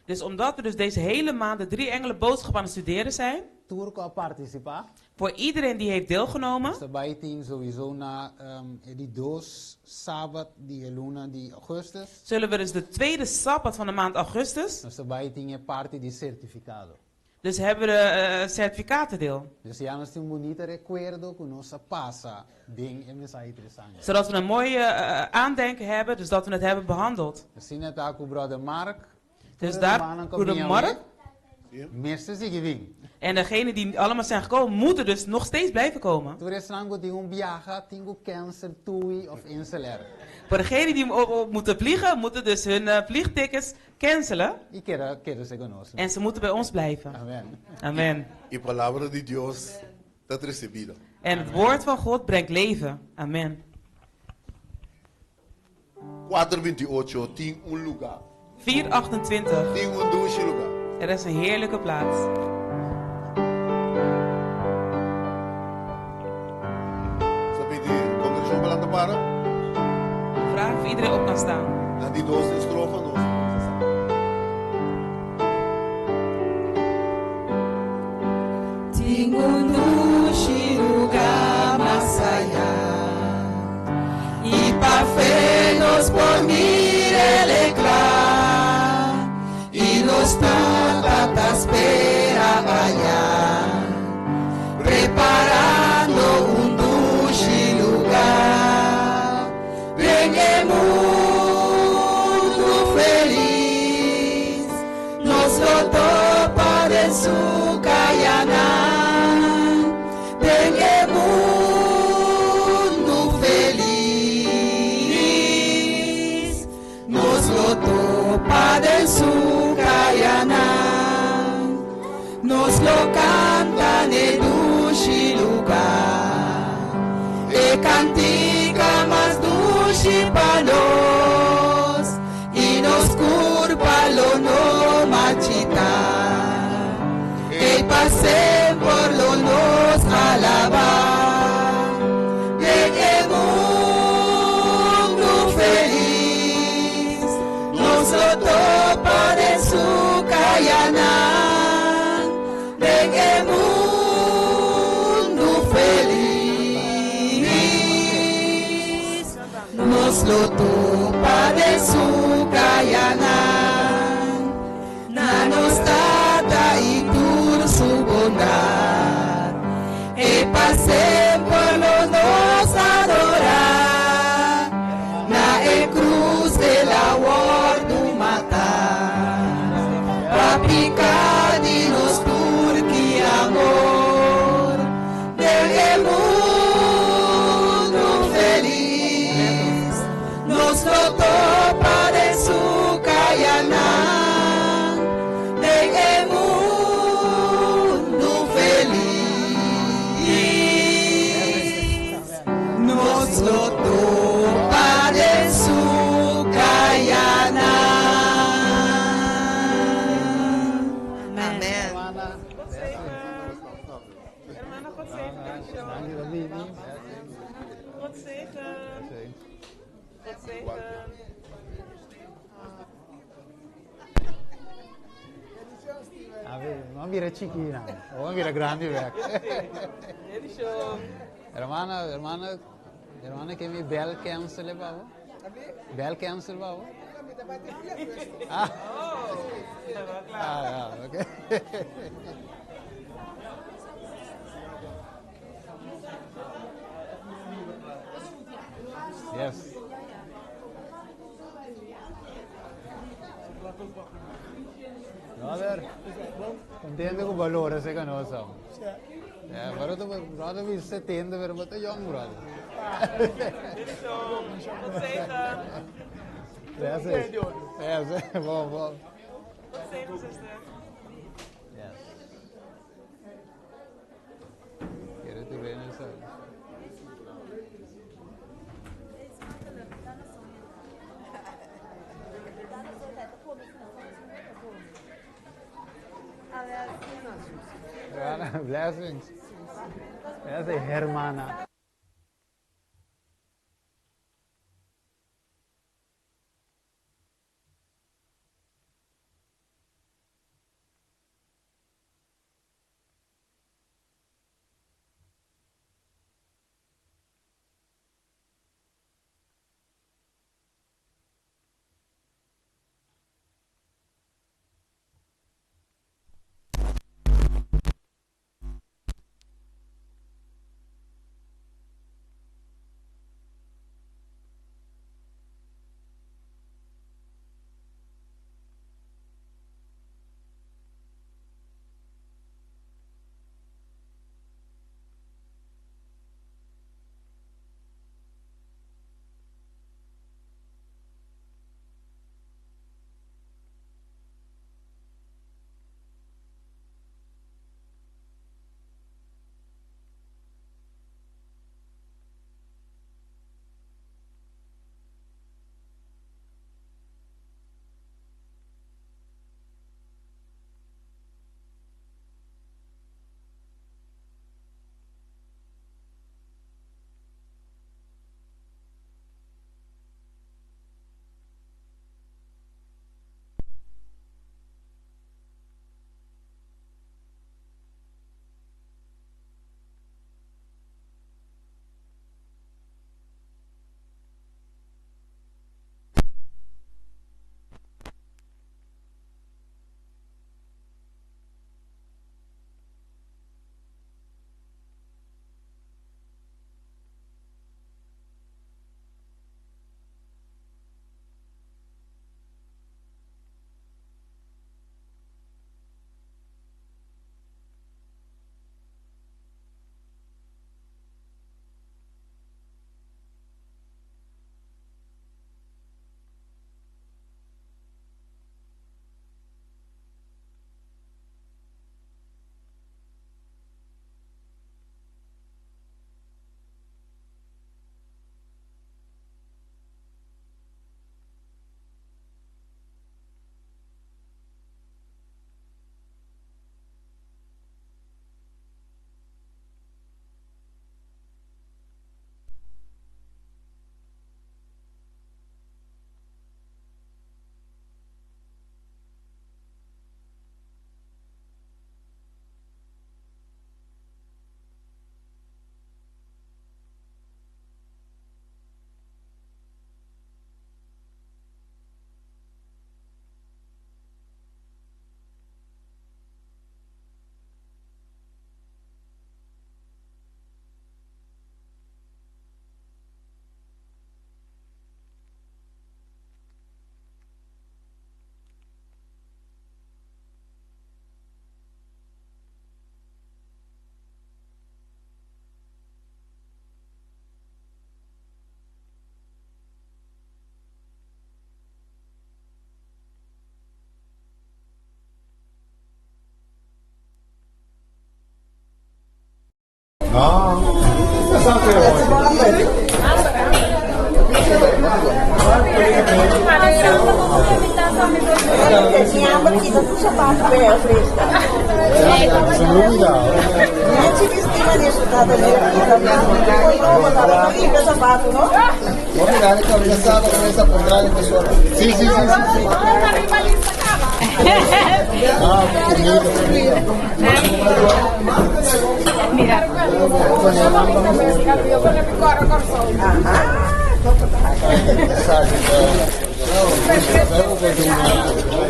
Speaker 19: Dus omdat we dus deze hele maand de 3 engelen boodschap aan het studeren zijn. Voor iedereen die heeft deelgenomen. Zullen we dus de tweede sabbat van de maand augustus. Dus hebben we de certificatendeel. Zodat we een mooie aandenken hebben, dus dat we het hebben behandeld. Dus daar, broeder Mark.
Speaker 5: Meeste zie je.
Speaker 19: En degenen die allemaal zijn gekomen, moeten dus nog steeds blijven komen. Voor degenen die moeten vliegen, moeten dus hun vliegtickets cancelen. En ze moeten bij ons blijven.
Speaker 5: Amen.
Speaker 19: Amen.
Speaker 1: Y palabra de Dios está recibida.
Speaker 19: En het woord van God brengt leven. Amen.
Speaker 1: 4:28 tiene un lugar.
Speaker 19: 4:28.
Speaker 1: Tiene un dulce lugar.
Speaker 19: Er is een heerlijke plaats. Vraag of iedereen op kan staan.
Speaker 1: Na die doos strofa nos.
Speaker 3: Tingundu shiruga masaya. Y pa fe nos por mirele clar. Y nos tata espera allá. Preparando un dulce lugar. Venga mundo feliz. Nos lo topa de su cayana. Venga mundo feliz. Nos lo topa de su cayana. Nos lo cantan en dulce lugar. E cantica más dulce para nos. Y nos curva lo no machitar. E pase por lo nos alabar. Venga mundo feliz. Nos lo topa de su cayana. Venga mundo feliz. Nos lo topa de su cayana. Na nos tata y tur su bondad. E pase por los nos adorar. Na e cruz de la guardu matar. Papica di nos turqui amor. Del mundo feliz. Nos lo topa de su cayana. Del mundo feliz. Nos lo topa de su cayana. Amen.
Speaker 13: Hermana, God zegen. God zegen. God zegen.
Speaker 5: Non dire chiquina, o dire grandi weg. Hermana, che mi bel cancel babo. Bel cancel babo. Ah. Ah, okay. Yes. Brother, entiende que valor se conoce. Brother, we se tende ver muito young brother. Yes, bom. Yes. Quero te ver nessa. Blessings. Essa é hermana. Sí, sí, sí.
Speaker 3: Mira.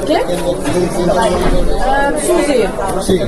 Speaker 3: ¿Qué? Susi.
Speaker 5: Sí.